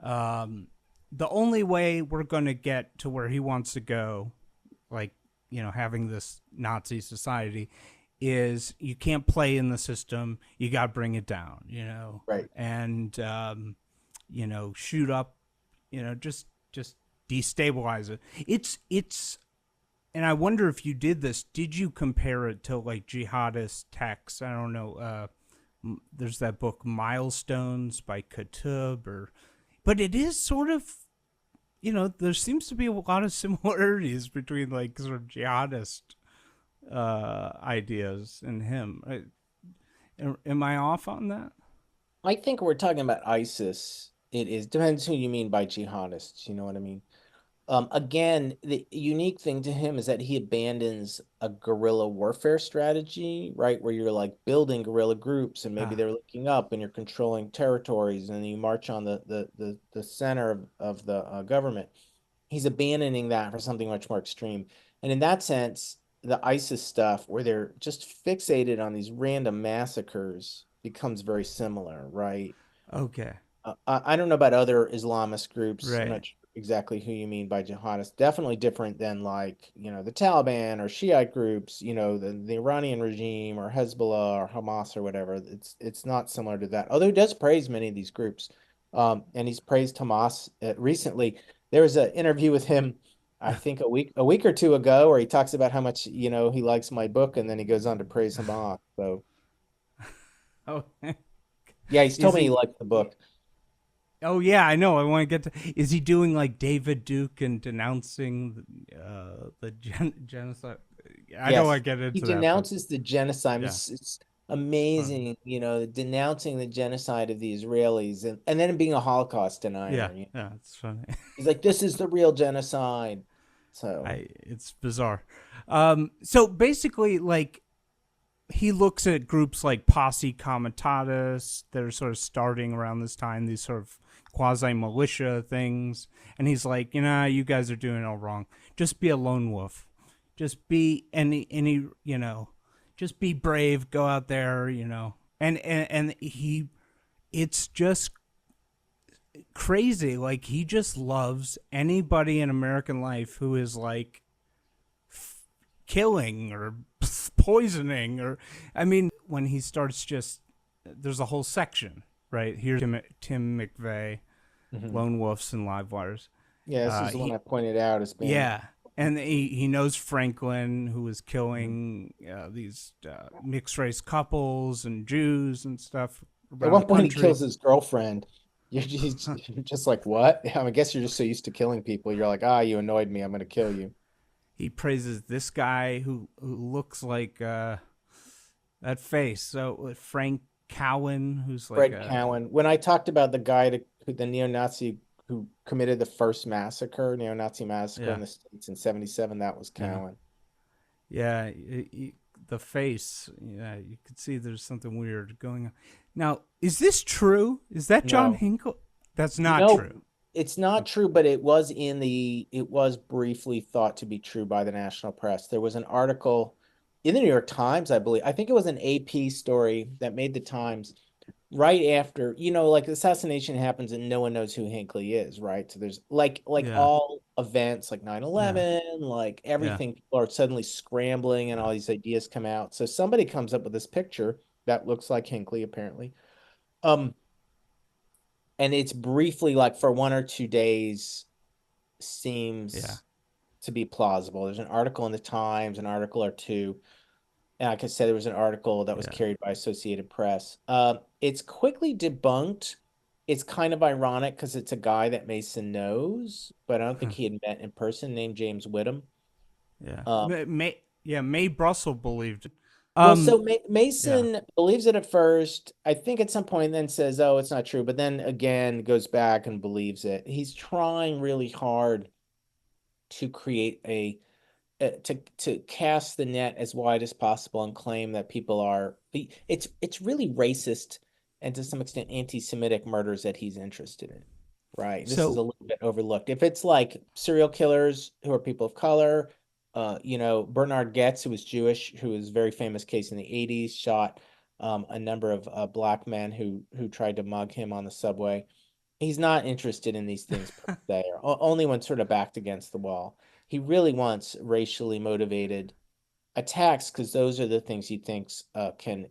the only way we're going to get to where he wants to go, like having this Nazi society, is you can't play in the system. You got to bring it down, Right. and shoot up, just destabilize it. It's and I wonder if you did this. Did you compare it to like jihadist texts? I don't know. There's that book Milestones by Khatib, but it is sort of there seems to be a lot of similarities between like sort of jihadist ideas and him. Am I off on that? I think we're talking about ISIS. It is depends who you mean by jihadists, you know what I mean? Again, the unique thing to him is that he abandons a guerrilla warfare strategy, right? Where you're like building guerrilla groups and maybe Ah, they're looking up and you're controlling territories and you march on the center of the government. He's abandoning that for something much more extreme. And in that sense, the ISIS stuff, where they're just fixated on these random massacres, becomes very similar, right? okay, I don't know about other Islamist groups. I'm right. not sure exactly who you mean by jihadist. Definitely different than like, the Taliban or Shiite groups, the Iranian regime or Hezbollah or Hamas or whatever. It's not similar to that. Although he does praise many of these groups. And he's praised Hamas recently. There was an interview with him, I think a week or two ago, where he talks about how much, he likes my book, and then he goes on to praise Hamas. So Oh, yeah, he's is told me he he? liked the book. Oh yeah, I know. I want to get to. Is he doing like David Duke and denouncing the genocide? I don't want Yes, to get he into that, but denounces the genocide. yeah, It's it's fun. amazing, denouncing the genocide of the Israelis, and then being a Holocaust Yeah, denier. yeah, it's funny. He's like, this is the real genocide. So, It's bizarre. So basically, like he looks at groups like Posse Comitatus that are sort of starting around this time, these sort of quasi militia things, and he's like, you guys are doing it all wrong. Just be a lone wolf. Just be just be brave. Go out there. and he, it's just crazy. Like, he just loves anybody in American life who is like killing or poisoning, or I mean, when he starts just, there's a whole section right here. Tim McVey, Hmm. Lone Wolves and Live Wires. Yeah, this is the one I He pointed out as being. Yeah, and he knows Franklin, who was Mhm. killing these mixed race couples and Jews and stuff At around the one point, he country. kills his girlfriend. You're just like, what? I guess you're just so used to killing people. You're like, ah, you annoyed me. I'm going to kill you. He praises this guy who looks like that face. So Frank Cowan, who's like Fred a Cowan. When I talked about the guy, the neo-Nazi who committed the first massacre, neo-Nazi massacre in yeah the States in 77, that was yeah Cowan. yeah the face. Yeah, you could see there's something weird going on. Now, is this true? Is that John No, Hinkle? That's not no, true. it's not true, but it was briefly thought to be true by the national press. There was an article in the New York Times, I believe. I think it was an AP story that made the Times right after, like the assassination happens and no one knows who Hinckley is, right? So there's like Yeah all events like nine yeah 11, like yeah everything, people are suddenly scrambling and yeah all these ideas come out. So somebody comes up with this picture that looks like Hinckley, apparently. Um, and it's briefly like for 1 or 2 days yeah seems to be plausible. There's an article in the Times, an article or two. And like I said, there was an article that was yeah. carried by Associated Press. It's quickly debunked. It's kind of ironic because it's a guy that Mason knows, but I don't think he had met in person, named James Whittam. Yeah. Um, May Brussel believed it. well, so Yeah. Mason believes it at first. I think at some point then says, "Oh, it's not true," but then again goes back and believes it. He's trying really hard to create to cast the net as wide as possible and claim that people are it's really racist and to some extent anti-Semitic murders that he's interested in. Right. This is a So little bit overlooked. If it's like serial killers who are people of color, Bernard Goetz, who was Jewish, who was a very famous case in the 80s, shot a number of black men who tried to mug him on the subway. He's not interested in these things per se, or only when sort of backed against the wall. He really wants racially motivated attacks because those are the things he thinks can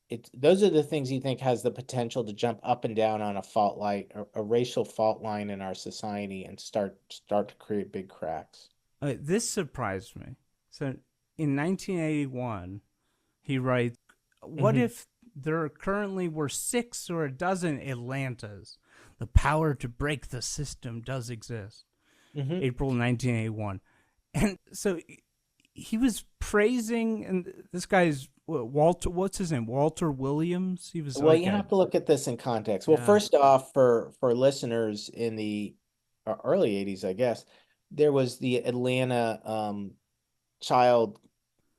it. Those are the things he think has the potential to jump up and down on a fault line, a racial fault line in our society, and start to create big cracks. this surprised me. So in 1981, he writes, "What Hmm. if there currently were 6 or a dozen Atlantas? The power to break the system does exist." Hmm. April 1981, and so he was praising, and this guy's Walter. What's his name? Walter Williams. He was Well, like you a have to look at this in context. Well, yeah. first off, for listeners in the early 80s, I guess, there was the Atlanta child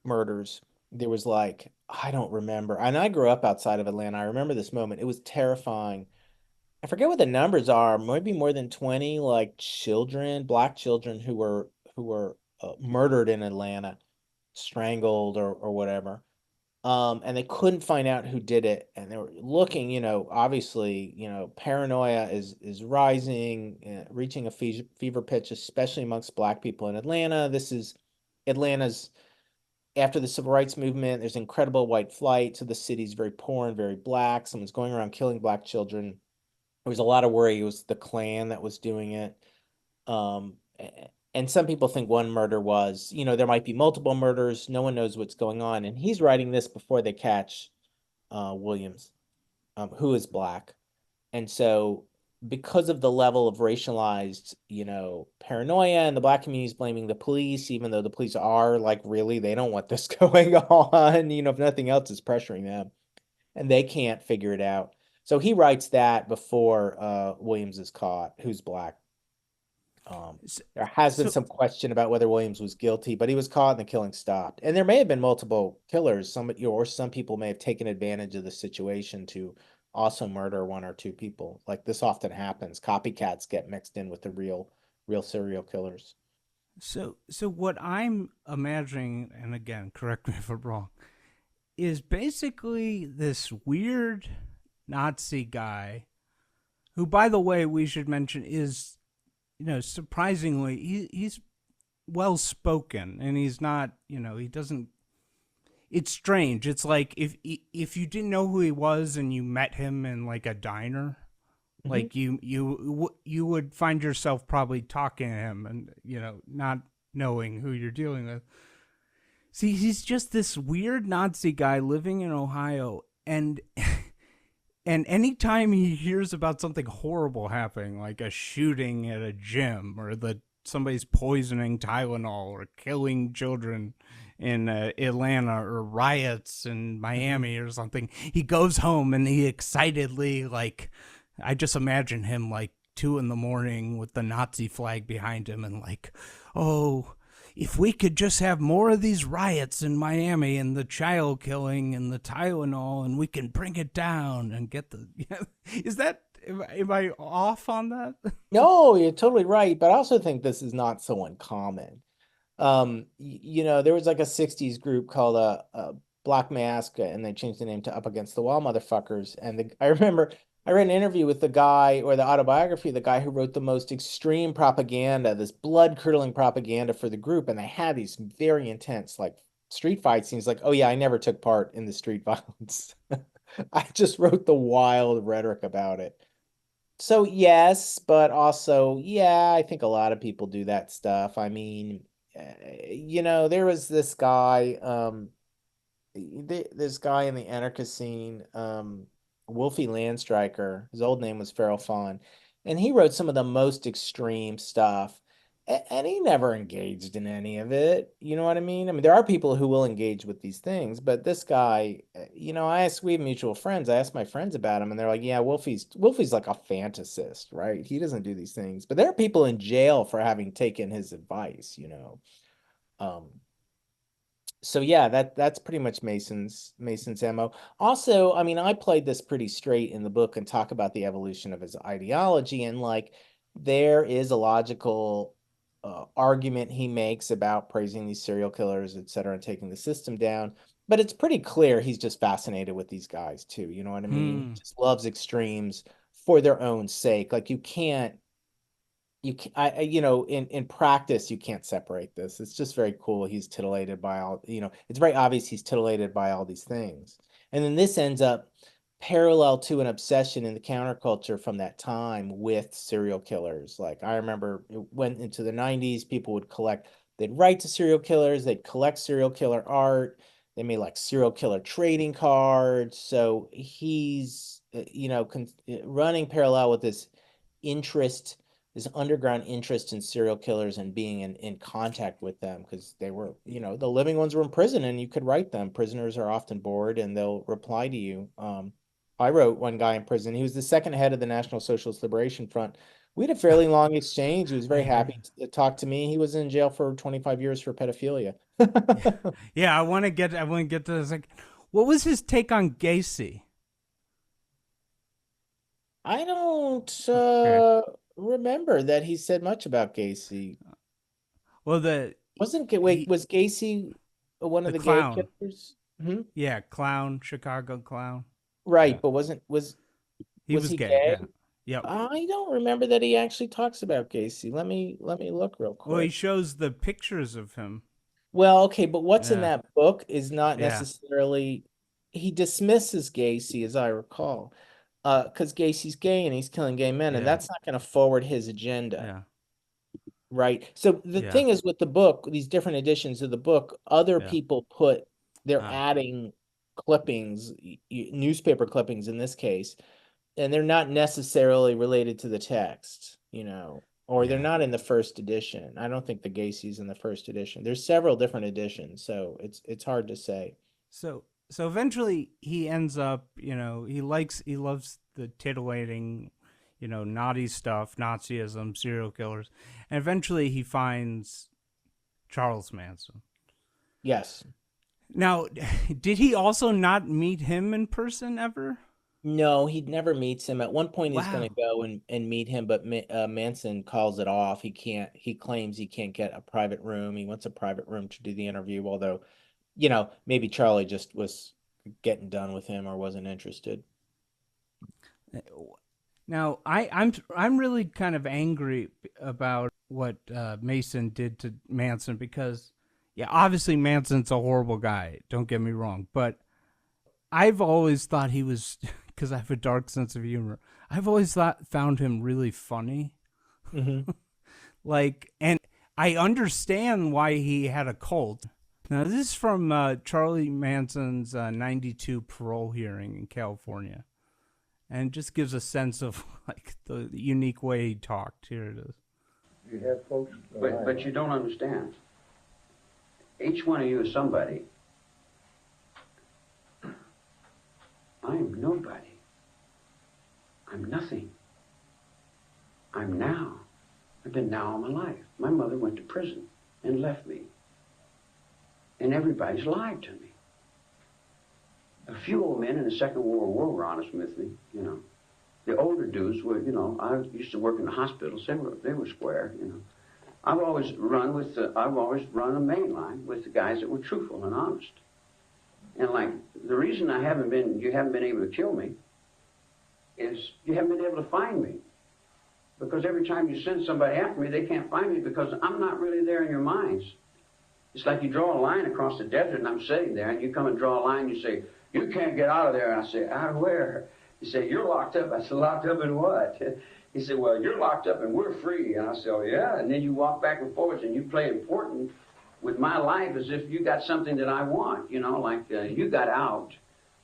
murders. There was like, I don't remember. And I grew up outside of Atlanta. I remember this moment. It was terrifying. I forget what the numbers are, maybe more than 20 like children, black children who were murdered in Atlanta, strangled or whatever. And they couldn't find out who did it, and they were looking, obviously, paranoia is rising, reaching a fever pitch, especially amongst black people in Atlanta. This is Atlanta's after the civil rights movement. There's incredible white flight, so the city's very poor and very black. Someone's going around killing black children. There was a lot of worry it was the Klan that was doing it. And some people think one murder was, there might be multiple murders. No one knows what's going on. And he's writing this before they catch Williams, who is black. And so, because of the level of racialized, paranoia, and the black community is blaming the police, even though the police are like, really, they don't want this going on. If nothing else is pressuring them, and they can't figure it out. So he writes that before Williams is caught, who's black. So, There has been so some question about whether Williams was guilty, but he was caught and the killing stopped. And there may have been multiple killers. Or some people may have taken advantage of the situation to also murder one or two people. Like this often happens. Copycats get mixed in with the real serial killers. so what I'm imagining, and again, correct me if I'm wrong, is basically this weird Nazi guy who, by the way, we should mention is, surprisingly, he's well spoken, and he's not, he doesn't. It's strange. It's like if you didn't know who he was and you met him in like a diner, Mhm. like you would find yourself probably talking to him and not knowing who you're dealing with. See, he's just this weird Nazi guy living in Ohio, and and anytime he hears about something horrible happening, like a shooting at a gym or that somebody's poisoning Tylenol or killing children in Atlanta or riots in Mhm. Miami or something, he goes home and he excitedly, like, I just imagine him like 2 in the morning with the Nazi flag behind him and like, oh, if we could just have more of these riots in Miami and the child killing and the Tylenol, and we can bring it down and get the. Is that. Am I off on that? No, you're totally right. But I also think this is not so uncommon. There was like a 60s group called Black Mask, and they changed the name to Up Against the Wall Motherfuckers. And I remember I read an interview with the guy, or the autobiography of the guy who wrote the most extreme propaganda, this blood-curdling propaganda for the group. And they had these very intense, like street fight scenes, like, oh yeah, I never took part in the street violence. I just wrote the wild rhetoric about it. So yes, but also, yeah, I think a lot of people do that stuff. I mean, there was this guy, this guy in the anarchist scene, Wolfie Landstryker. His old name was Farrell Fawn, and he wrote some of the most extreme stuff. And he never engaged in any of it. You know what I mean? I mean, there are people who will engage with these things, but this guy, we have mutual friends. I asked my friends about him, and they're like, "Yeah, Wolfie's like a fantasist, right? He doesn't do these things." But there are people in jail for having taken his advice. Um, so yeah, that's pretty much Mason's MO. Also, I mean, I played this pretty straight in the book and talk about the evolution of his ideology, and like there is a logical argument he makes about praising these serial killers, et cetera, and taking the system down. But it's pretty clear he's just fascinated with these guys too. You know what I mean? He Hmm. just loves extremes for their own sake. Like you can, in practice you can't separate this. It's just very cool. He's titillated by it's very obvious he's titillated by all these things. And then this ends up parallel to an obsession in the counterculture from that time with serial killers. Like I remember it went into the 90s, people would they'd write to serial killers, they'd collect serial killer art, they made like serial killer trading cards. So he's running parallel with interest this underground interest in serial killers and being in contact with them, because they were, the living ones were in prison and you could write them. Prisoners are often bored and they'll reply to you. I wrote one guy in prison. He was the second head of the National Socialist Liberation Front. We had a fairly long exchange. He was I very hear. happy to talk to me. He was in jail for 25 years for pedophilia. Yeah, yeah. I want to get to this. Like, what was his take on Gacy? I don't Okay. remember that he said much about Gacy. Well, Wait, he was Gacy one of the the gay clown. killers? Hmm. Yeah, clown, Chicago clown. Yeah, Right, but wasn't he was was he gay. gay? Yeah. Yep. I don't remember that he actually talks about Gacy. Let me look real Well, he quick. shows the pictures of him. Well, okay, but what's in Yeah. that book is not Yeah. necessarily he dismisses Gacy, as I recall, because Gacy's gay and he's killing gay men, and Yeah. that's not going to forward his agenda. Yeah. Right. So the Yeah. thing is with the book, these different editions of the book, other Yeah. people they're Ah. adding clippings, newspaper clippings in this case, and they're not necessarily related to the text, or they're Yeah. not in the first edition. I don't think the Gacy's in the first edition. There's several different editions, so it's hard to say. So eventually he ends up, he loves the titillating, naughty stuff, Nazism, serial killers, and eventually he finds Charles Manson. Yes. Now, did he also not meet him in person ever? No, he never meets him. At one point, he's going to Wow. go and meet him, but Manson calls it off. He can't. He claims he can't get a private room. He wants a private room to do the interview. Although, maybe Charlie just was. getting done with him or wasn't interested. Now, I'm really kind of angry about what Mason did to Manson because, yeah, obviously Manson's a horrible guy. Don't get me wrong, but I've always thought he was because I have a dark sense of humor. I've always found him really funny. Mm-hmm. Like, and I understand why he had a cult. Now, this is from Charlie Manson's '92 parole hearing in California, and just gives a sense of like the unique way he talked. Here it is. You have folks, but you don't understand. Each one of you is somebody. I am nobody. I'm nothing. I'm now. I've been now all my life. My mother went to prison and left me. And everybody's lied to me. A few old men in the Second World War were honest with me, you know. The older dudes were, you know, I used to work in the hospitals. They were square, you know. I've always run a main line with the guys that were truthful and honest. And like the reason you haven't been able to kill me is you haven't been able to find me. Because every time you send somebody after me, they can't find me because I'm not really there in your minds. It's like you draw a line across the desert and I'm sitting there and you come and draw a line and you say, you can't get out of there. And I say, out of where? You say, you're locked up. I said, locked up in what? He said, well, you're locked up and we're free. And I said, oh, yeah. And then you walk back and forth and you play important with my life as if you got something that I want, you know, like you got out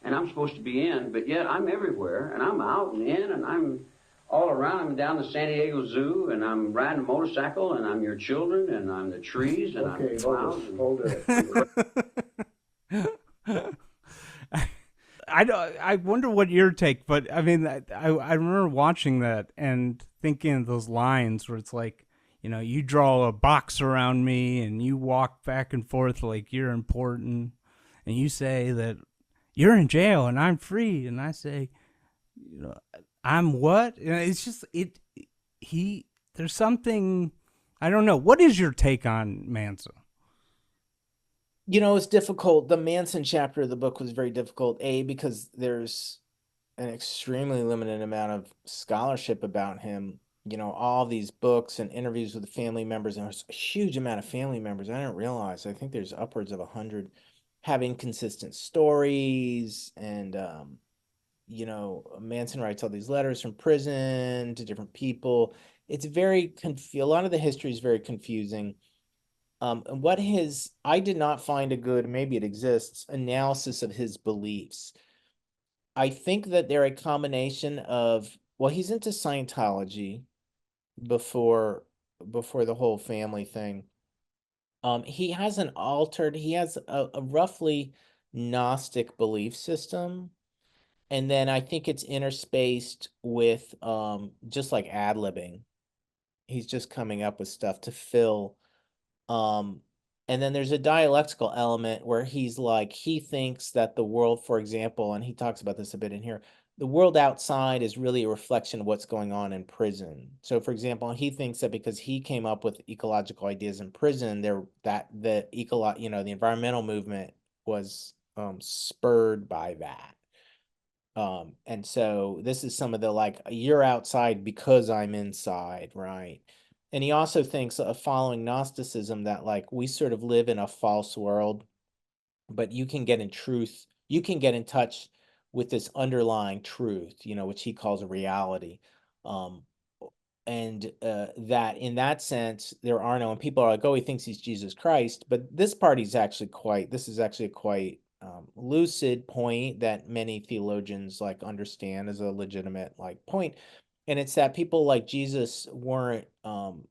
and I'm supposed to be in, but yet I'm everywhere and I'm out and in and I'm all around. I'm down the San Diego Zoo and I'm riding a motorcycle and I'm your children and I'm the trees and I'm the clouds. Hold it. I wonder what your take, but I mean, I remember watching that and thinking of those lines where it's like, you know, you draw a box around me and you walk back and forth like you're important, and you say that you're in jail and I'm free, and I say, you know, I'm what? You know, it's just there's something, I don't know. What is your take on Manson? You know, it's difficult. The Manson chapter of the book was very difficult, because there's an extremely limited amount of scholarship about him. You know, all these books and interviews with the family members, and there's a huge amount of family members. I didn't realize. I think there's upwards of 100 having consistent stories. And, you know, Manson writes all these letters from prison to different people. It's very, a lot of the history is very confusing. I did not find a good, maybe it exists, analysis of his beliefs. I think that they're a combination of, well, he's into Scientology before the whole family thing. He has a roughly Gnostic belief system. And then I think it's interspaced with just like ad-libbing. He's just coming up with stuff to fill. And then there's a dialectical element where he's like, he thinks that the world, for example, and he talks about this a bit in here, the world outside is really a reflection of what's going on in prison. So, for example, he thinks that because he came up with ecological ideas in prison, the environmental movement was spurred by that. And so this is some of the like, you're outside because I'm inside, right? And he also thinks of following Gnosticism that like we sort of live in a false world, but you can get in touch with this underlying truth, you know, which he calls a reality. And that in that sense, there are no, and people are like, oh, he thinks he's Jesus Christ, but this is actually a quite lucid point that many theologians like understand as a legitimate like point. And it's that people like Jesus weren't, and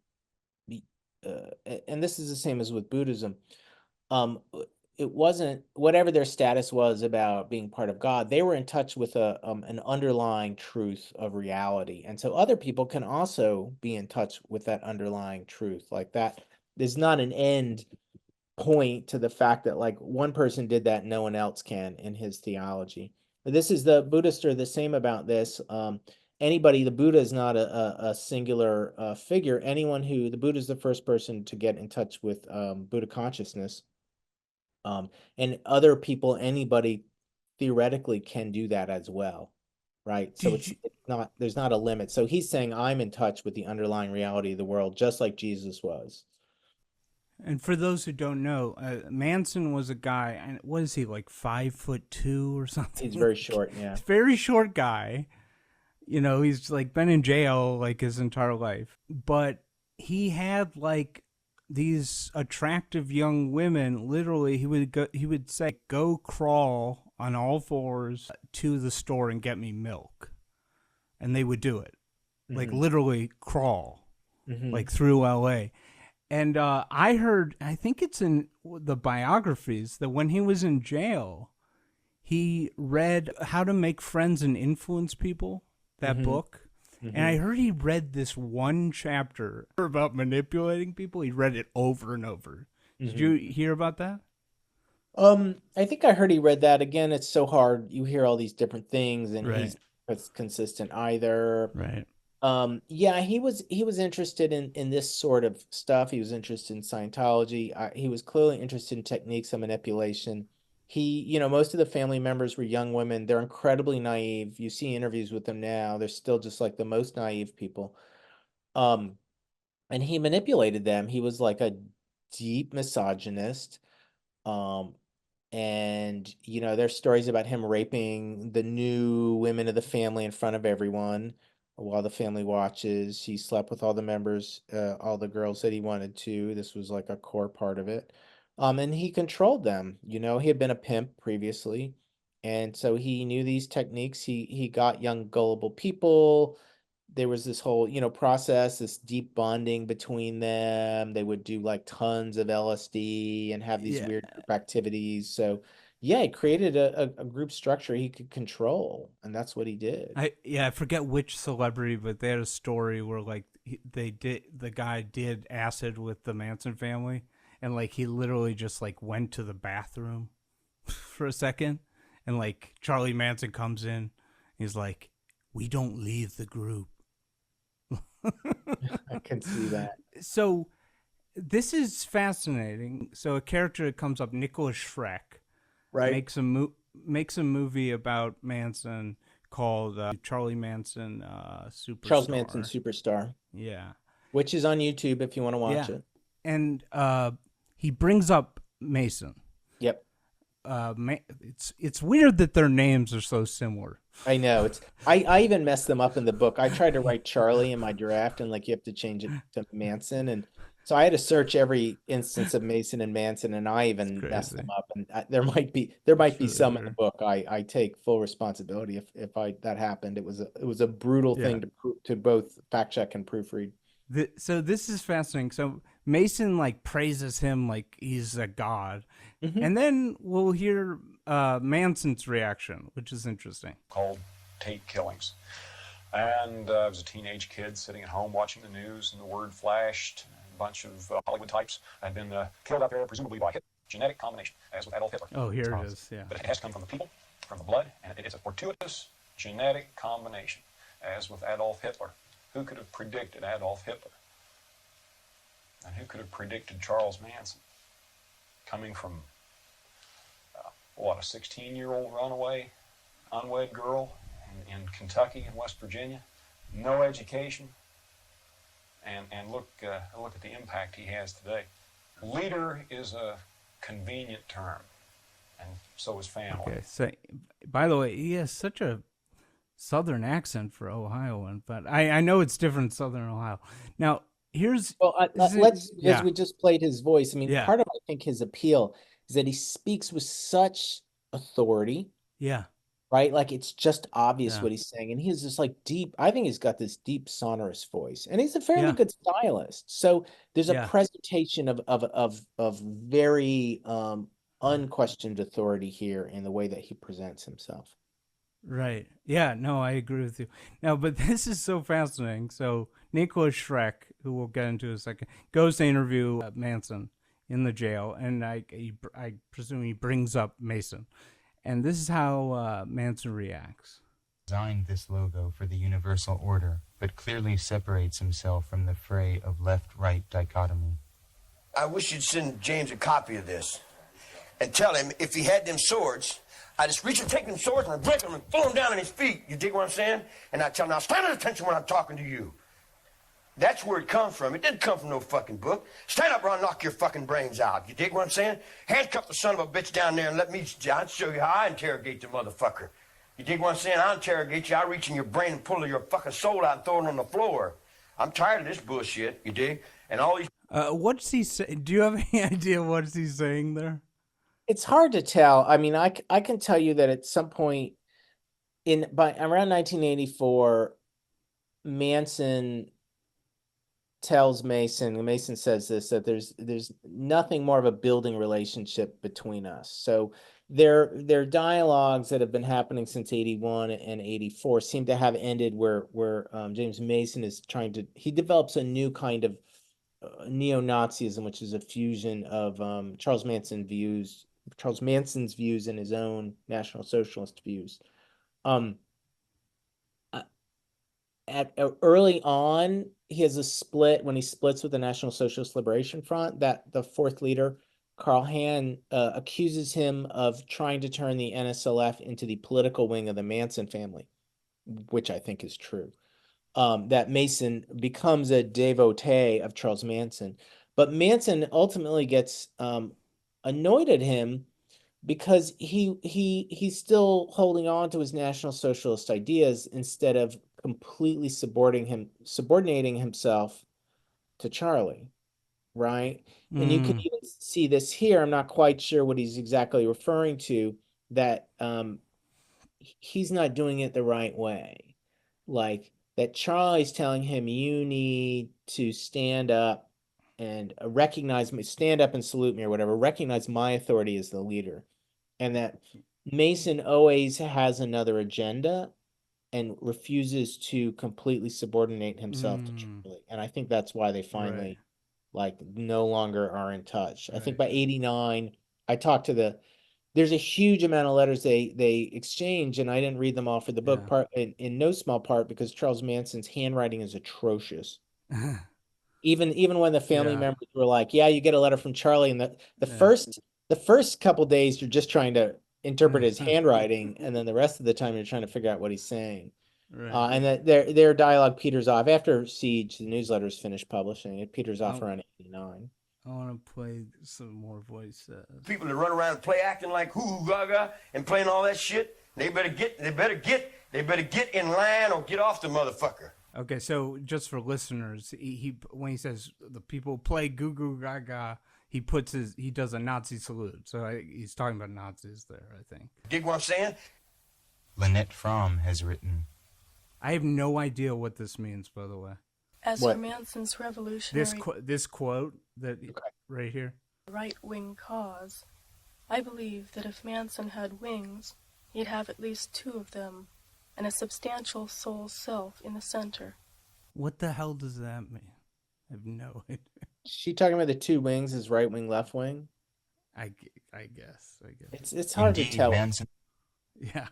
this is the same as with Buddhism. It wasn't whatever their status was about being part of God. They were in touch with an underlying truth of reality, and so other people can also be in touch with that underlying truth. Like that, there's not an end point to the fact that like one person did that, no one else can in his theology. The Buddhists are the same about this. The Buddha is not a singular figure. The Buddha is the first person to get in touch with Buddha consciousness. And other people, anybody theoretically can do that as well, right? So it's not, there's not a limit. So he's saying I'm in touch with the underlying reality of the world, just like Jesus was. And for those who don't know, Manson was a guy, and what is he, like 5'2" or something? He's very short, yeah. Very short guy. You know, he's like been in jail like his entire life. But he had like these attractive young women. Literally, he would say, "Go crawl on all fours to the store and get me milk," and they would do it, like literally crawl, like through LA. And I heard, I think it's in the biographies, that when he was in jail, he read How to Make Friends and Influence People, that book. And I heard he read this one chapter about manipulating people. He read it over and over. Did you hear about that? I think I heard he read that. Again, it's so hard. You hear all these different things, and he's consistent either. Right. Yeah, he was interested in this sort of stuff. He was interested in Scientology. He was clearly interested in techniques of manipulation. He, most of the family members were young women. They're incredibly naive. You see interviews with them now. They're still just like the most naive people. And he manipulated them. He was like a deep misogynist. And there's stories about him raping the new women of the family in front of everyone. While the family watches, he slept with all the members, all the girls that he wanted to. This was like a core part of it. And he controlled them. He had been a pimp previously. And so he knew these techniques. He got young, gullible people. There was this whole, process, this deep bonding between them. They would do like tons of LSD and have these weird group activities. So yeah, he created a group structure he could control, and that's what he did. I forget which celebrity, but they had a story where like the guy did acid with the Manson family, and like he literally just like went to the bathroom for a second, and like Charlie Manson comes in, he's like, "We don't leave the group." I can see that. So this is fascinating. So a character that comes up, Nicholas Schreck, makes a movie about Manson called Charlie Manson Superstar. Charles Manson Superstar. Yeah. Which is on YouTube if you want to watch it. And he brings up Mason. Yep. It's weird that their names are so similar. I know. I even messed them up in the book. I tried to write Charlie in my draft, and like you have to change it to Manson, and so I had to search every instance of Mason and Manson, and I even messed them up. And there might be some in the book. I take full responsibility if that happened. It was a brutal thing to both fact check and proofread. So this is fascinating. So Mason like praises him like he's a god, and then we'll hear Manson's reaction, which is interesting. Called Tate killings, and I was a teenage kid sitting at home watching the news, and the word flashed. A bunch of Hollywood types had been killed out there, presumably by genetic combination, as with Adolf Hitler. Oh, here it is. Yeah, but it has come from the people, from the blood, and it is a fortuitous genetic combination, as with Adolf Hitler. Who could have predicted Adolf Hitler? And who could have predicted Charles Manson? Coming from, a 16-year-old runaway, unwed girl in Kentucky and West Virginia, no education, and look at the impact he has today. Leader is a convenient term, and so is family. Okay, so by the way, he has such a Southern accent for Ohioan, but I know it's different Southern Ohio. Now, here's we just played his voice. I mean, part of I think his appeal is that he speaks with such authority. Yeah. Right? Like it's just obvious what he's saying. And he's just like deep. I think he's got this deep sonorous voice. And he's a fairly good stylist. So there's a presentation of very unquestioned authority here in the way that he presents himself. Right. Yeah, no, I agree with you. Now, but this is so fascinating. So Nicholas Schreck, who we'll get into in a second, goes to interview Manson in the jail, and I presume he brings up Mason. And this is how Manson reacts. Designed this logo for the universal order, but clearly separates himself from the fray of left-right dichotomy. I wish you'd send James a copy of this and tell him if he had them swords, I just reach and take them swords and I break them and pull them down on his feet. You dig what I'm saying? And I tell him, now stand at attention when I'm talking to you. That's where it comes from. It didn't come from no fucking book. Stand up or I'll knock your fucking brains out. You dig what I'm saying? Handcuff the son of a bitch down there and let me, I'll show you how I interrogate the motherfucker. You dig what I'm saying? I'll interrogate you. I'll reach in your brain and pull your fucking soul out and throw it on the floor. I'm tired of this bullshit, you dig? And all these... What's he saying? Do you have any idea what he's saying there? It's hard to tell. I mean, I can tell you that at some point by around 1984, Manson tells Mason says this, that there's nothing more of a building relationship between us. So their dialogues that have been happening since 81 and 84 seem to have ended where James Mason is he develops a new kind of neo-Nazism, which is a fusion of Charles Manson's views and his own National Socialist views. Early on, he has a split when he splits with the National Socialist Liberation Front. That the fourth leader, Carl Hahn, accuses him of trying to turn the NSLF into the political wing of the Manson family, which I think is true. That Mason becomes a devotee of Charles Manson, but Manson ultimately gets annoyed at him because he's still holding on to his National Socialist ideas instead of completely subordinating himself to Charlie, right? And you can even see this here. I'm not quite sure what he's exactly referring to, that he's not doing it the right way. Like that Charlie's telling him, you need to stand up and recognize me, stand up and salute me or whatever, recognize my authority as the leader. And that Mason always has another agenda and refuses to completely subordinate himself to Charlie. And I think that's why they finally no longer are in touch. I think by 89, I talked to there's a huge amount of letters they exchange, and I didn't read them all for the book, part in no small part because Charles Manson's handwriting is atrocious. Even when the family members were like, yeah, you get a letter from Charlie, and the first couple days you're just trying to interpret his handwriting, and then the rest of the time you're trying to figure out what he's saying. Right. And that their dialogue peters off after Siege. The newsletter is finished publishing. It peters off around 89. I want to play some more voices. People that run around and play acting like hoo gaga and playing all that shit, they better get in line or get off the motherfucker. Okay, so just for listeners, he when he says the people play goo goo gaga, he does a Nazi salute. So he's talking about Nazis there, I think. Dig what I'm saying? Lynette Fromm has written. I have no idea what this means, by the way. As for Manson's revolutionary... This quote that right here. Right-wing cause, I believe that if Manson had wings, he'd have at least two of them, and a substantial soul self in the center. What the hell does that mean? I have no idea. She talking about the two wings, is right wing, left wing? I guess. It's hard to tell. Manson's yeah.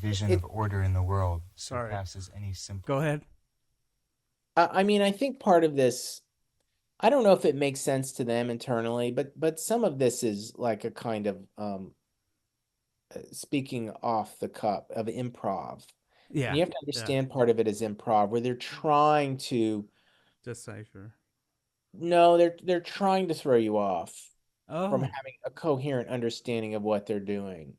vision of order in the world surpasses any simple. Go ahead. I mean, I think part of this, I don't know if it makes sense to them internally, but some of this is like a kind of speaking off the cup of improv. Yeah. And you have to understand part of it is improv, where they're trying to decipher. No, they're trying to throw you off from having a coherent understanding of what they're doing.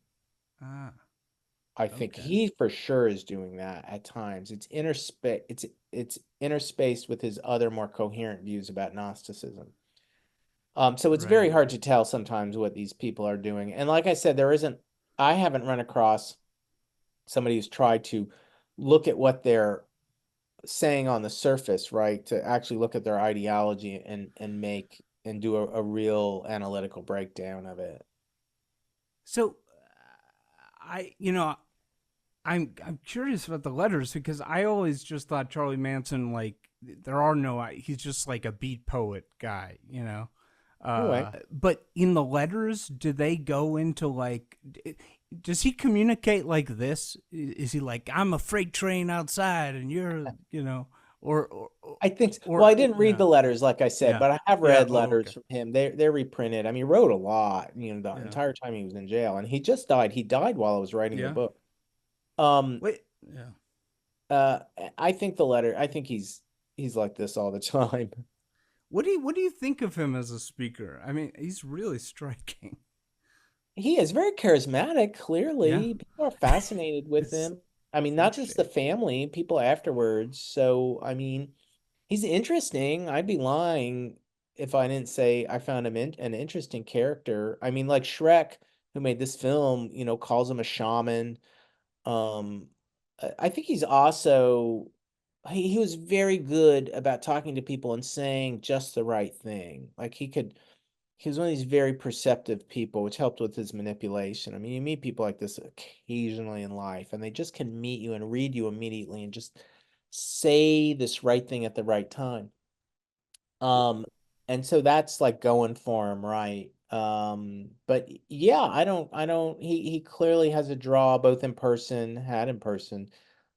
I think he for sure is doing that at times. It's interspaced with his other more coherent views about Gnosticism. So it's very hard to tell sometimes what these people are doing. And like I said, I haven't run across somebody who's tried to look at what they're saying on the surface, right? To actually look at their ideology and do a real analytical breakdown of it. So I'm curious about the letters because I always just thought Charlie Manson, like, he's just like a beat poet guy, you know? But in the letters, do they go into like, does he communicate like this? Is he like, I'm a freight train outside and you're, I think or well, I didn't read yeah, the letters, like I said, yeah, but I have yeah. read Oh, letters okay. from him. They're reprinted. I mean, he wrote a lot, the Yeah, entire time he was in jail, and he just died. He died while I was writing the yeah. book. Um, Wait, yeah. uh, I think I think he's like this all the time. What do you think of him as a speaker? I mean, he's really striking. He is very charismatic, Yeah, clearly. People are fascinated with it's him. I mean, not just the interesting. family, people afterwards. So, I mean, he's interesting. I'd be lying if I didn't say I found him an interesting character. I mean, like Shrek, who made this film, calls him a shaman. Um, I think he's also he was very good about talking to people and saying just the right thing. Like he was one of these very perceptive people, which helped with his manipulation. I mean, you meet people like this occasionally in life, and they just can meet you and read you immediately and just say this right thing at the right time. Um, and so that's like going for him, right? But yeah, he clearly has a draw both in person, had in person,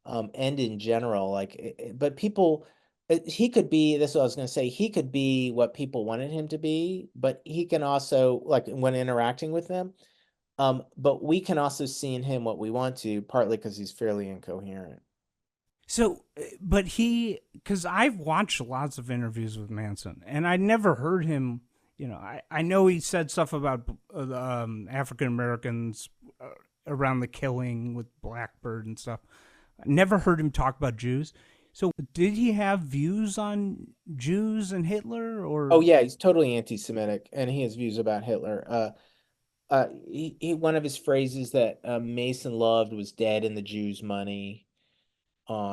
and in general. Like, but people, he could be, this is what I was going to say, he could be what people wanted him to be, but he can also, like, when interacting with them, but we can also see in him what we want to, partly because he's fairly incoherent. So, but because I've watched lots of interviews with Manson, and I never heard him. I know he said stuff about African Americans around the killing with Blackbird and stuff. I never heard him talk about Jews. So, did he have views on Jews and Hitler, Oh or yeah, he's totally anti-Semitic, and he has views about Hitler. One of his phrases that Mason loved was "dead in the Jews' money."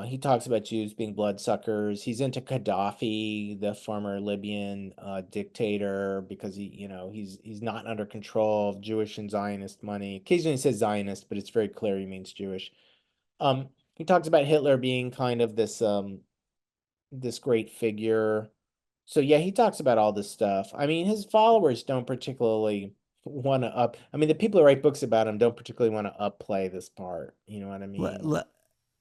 He talks about Jews being bloodsuckers. He's into Gaddafi, the former Libyan dictator, because he's not under control of Jewish and Zionist money. Occasionally he says Zionist, but it's very clear he means Jewish. He talks about Hitler being kind of this great figure. So yeah, he talks about all this stuff. I mean, his followers don't particularly want to up. I mean, the people who write books about him don't particularly want to upplay this part. You know what I let, mean? let,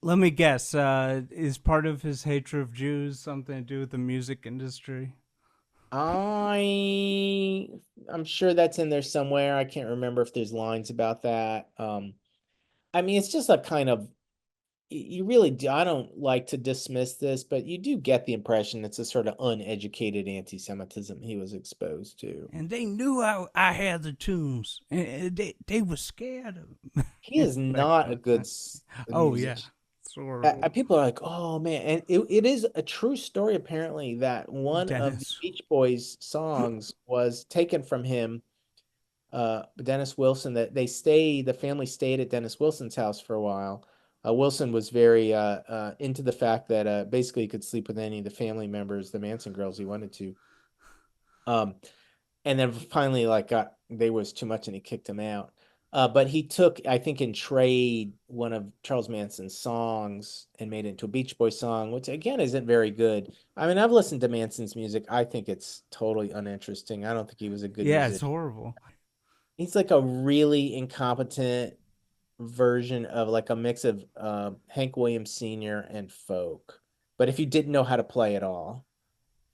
let me guess? Is part of his hatred of Jews something to do with the music industry? I I'm sure that's in there somewhere. I can't remember if there's lines about that. I mean, it's just a kind of you really do. I don't like to dismiss this, but you do get the impression it's a sort of uneducated anti-Semitism he was exposed to. And they knew I had the tunes, and they were scared of him. He is That not kind a of good thing. Oh yeah, musician. it's horrible. People are like, oh man, and it is a true story apparently that one of the Dennis. Beach Boys songs was taken from him, Dennis Wilson. That the family stayed at Dennis Wilson's house for a while. Wilson was very into the fact that basically he could sleep with any of the family members, the Manson girls he wanted to. Um, and then finally like got they was too much and he kicked him out. But he took, I think, in trade one of Charles Manson's songs and made it into a Beach Boy song, which again isn't very good. I mean, I've listened to Manson's music. I think it's totally uninteresting. I don't think he was a good Yeah, it's musician. horrible. He's like a really incompetent version of like a mix of Hank Williams Sr. and folk. But if you didn't know how to play it all.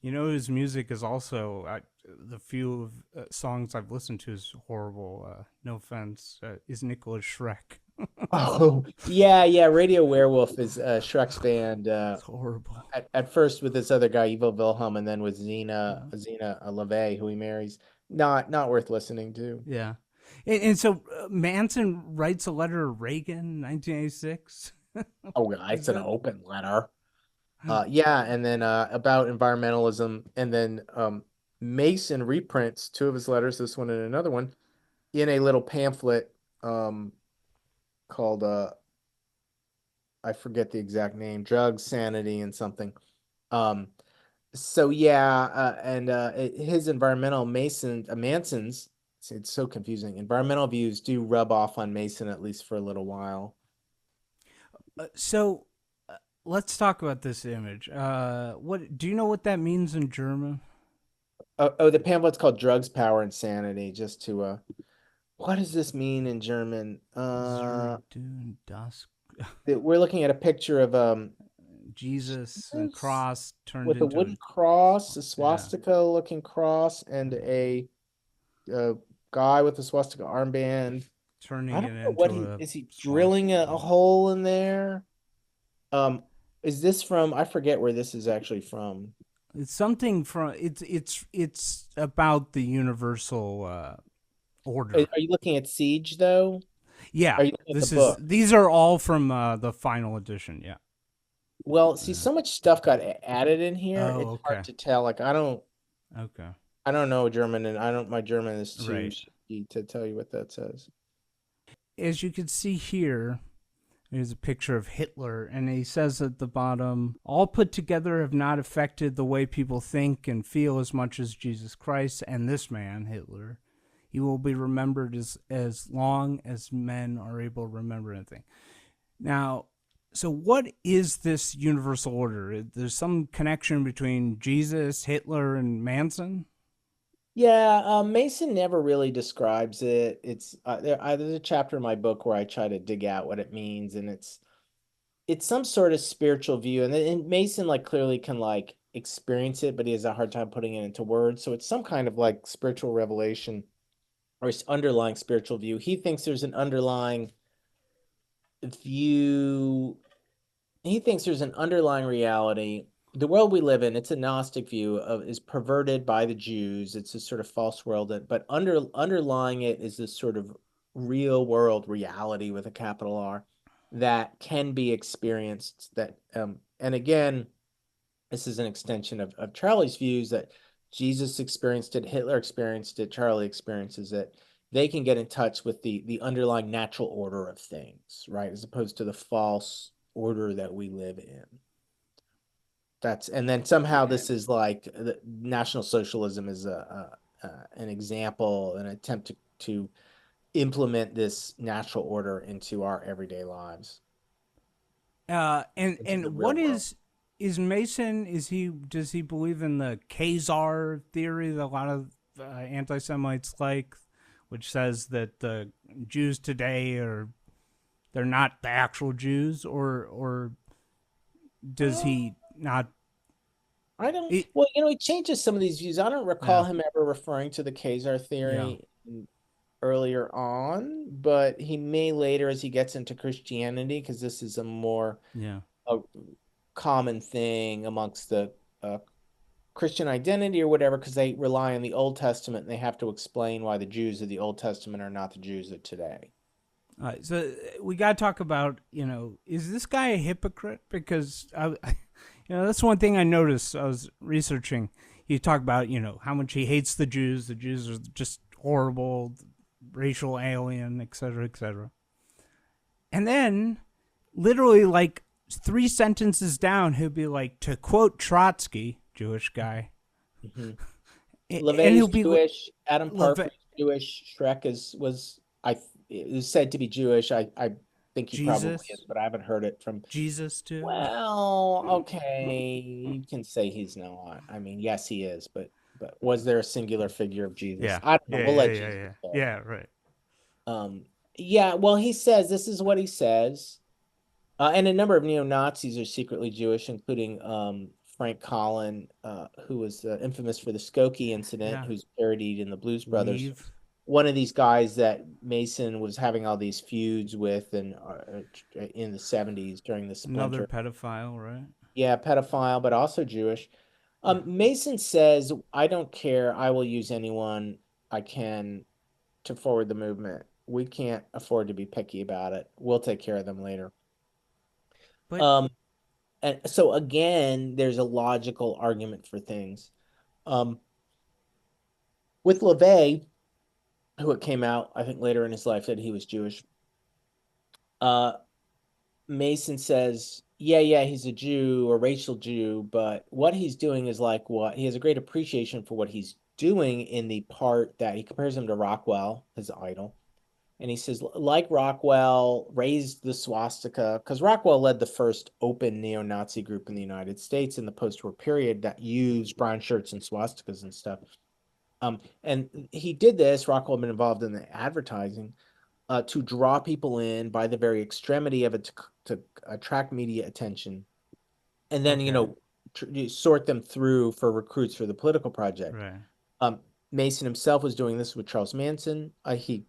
His music is also the few of, songs I've listened to is horrible. No offense, is Nicholas Shrek. Oh, yeah, yeah. Radio Werewolf is Shrek's band. It's horrible. At first with this other guy, Evil Wilhelm, and then with Yeah. Zena LaVey, who he marries. Not worth listening to. Yeah. And so Manson writes a letter to Reagan in 1986. Oh, yeah, Is it's an that? open letter. Yeah, and then about environmentalism, and then Mason reprints two of his letters, this one and another one, in a little pamphlet called I forget the exact name, Drugs, Sanity, and something. Um, so yeah, and his Manson's, it's so confusing. Environmental views do rub off on Mason at least for a little while. So let's talk about this image. What do you know what that means in German? The pamphlet's called Drugs, Power, and Sanity. Just to what does this mean in German? Das We're looking at a picture of Jesus and Jesus cross turned with a into wooden cross, a yeah, swastika-looking cross, and a guy with a swastika armband. I turning don't it know what into a is he drilling a swastika. hole in there? Is this from? I forget where this is actually from. It's something from it's about the universal order. Are you looking at Siege though? Yeah, Are you looking at the this is book? these are all from the final edition. Yeah. Well, see, so much stuff got added in here. Oh, It's okay. hard to tell. Like Okay. I don't know German, and I don't. My German is too Right. shitty to tell you what that says. As you can see here, there's a picture of Hitler, and he says at the bottom, all put together have not affected the way people think and feel as much as Jesus Christ and this man, Hitler. He will be remembered as long as men are able to remember anything. Now, so what is this universal order? There's some connection between Jesus, Hitler, and Manson? Yeah, Mason never really describes it. It's there's a chapter in my book where I try to dig out what it means, and it's some sort of spiritual view, and Mason like clearly can like experience it, but he has a hard time putting it into words. So it's some kind of like spiritual revelation or underlying spiritual view. He thinks there's an underlying view. He thinks there's an underlying reality. The world we live in, it's a Gnostic view is perverted by the Jews. It's a sort of false world, but underlying it is this sort of real world reality with a capital R that can be experienced. That and again, this is an extension of Charlie's views that Jesus experienced it, Hitler experienced it, Charlie experiences it. They can get in touch with the underlying natural order of things, right? As opposed to the false order that we live in. And then somehow this is like the National Socialism is an example, an attempt to implement this natural order into our everyday lives. And what is Mason? Does he believe in the Khazar theory that a lot of anti-Semites like, which says that the Jews today they're not the actual Jews, or does he not? I don't. Well, he changes some of these views. I don't recall him ever referring to the Khazar theory earlier on, but he may later as he gets into Christianity, because this is a more a common thing amongst the Christian identity or whatever, because they rely on the Old Testament and they have to explain why the Jews of the Old Testament are not the Jews of today. All right, so we got to talk about, is this guy a hypocrite? Because that's one thing I noticed. I was researching. You talk about, how much he hates the Jews. The Jews are just horrible, racial alien, et cetera, et cetera. And then, literally, like 3 sentences down, he'll be like, to quote Trotsky, Jewish guy. Mm-hmm. LaVey's Jewish. Adam Parker's Jewish. Shrek is said to be Jewish. I think he probably is, but I haven't heard it from Jesus too. Well, okay, you can say he's not. I mean, yes, he is, but was there a singular figure of Jesus? Yeah, I don't know. We'll let Jesus go. Yeah, right. Yeah. Well, he says this is what he says, and a number of neo-Nazis are secretly Jewish, including Frank Collin, who was infamous for the Skokie incident, who's parodied in the Blues Brothers. One of these guys that Mason was having all these feuds with in the 70s during the splinter. Another pedophile, right? Yeah, pedophile, but also Jewish. Mason says, I don't care. I will use anyone I can to forward the movement. We can't afford to be picky about it. We'll take care of them later. But and so again, there's a logical argument for things. With LaVey, who it came out, I think, later in his life that he was Jewish. Mason says, yeah, he's a Jew, a racial Jew, but what he's doing is like he has a great appreciation for what he's doing in the part that he compares him to Rockwell, his idol. And he says, like Rockwell raised the swastika, because Rockwell led the first open neo-Nazi group in the United States in the post-war period that used brown shirts and swastikas and stuff. And he did this, Rockwell had been involved in the advertising, to draw people in by the very extremity of it to attract media attention. and then Okay. you sort them through for recruits for the political project. Right. Mason himself was doing this with Charles Manson. He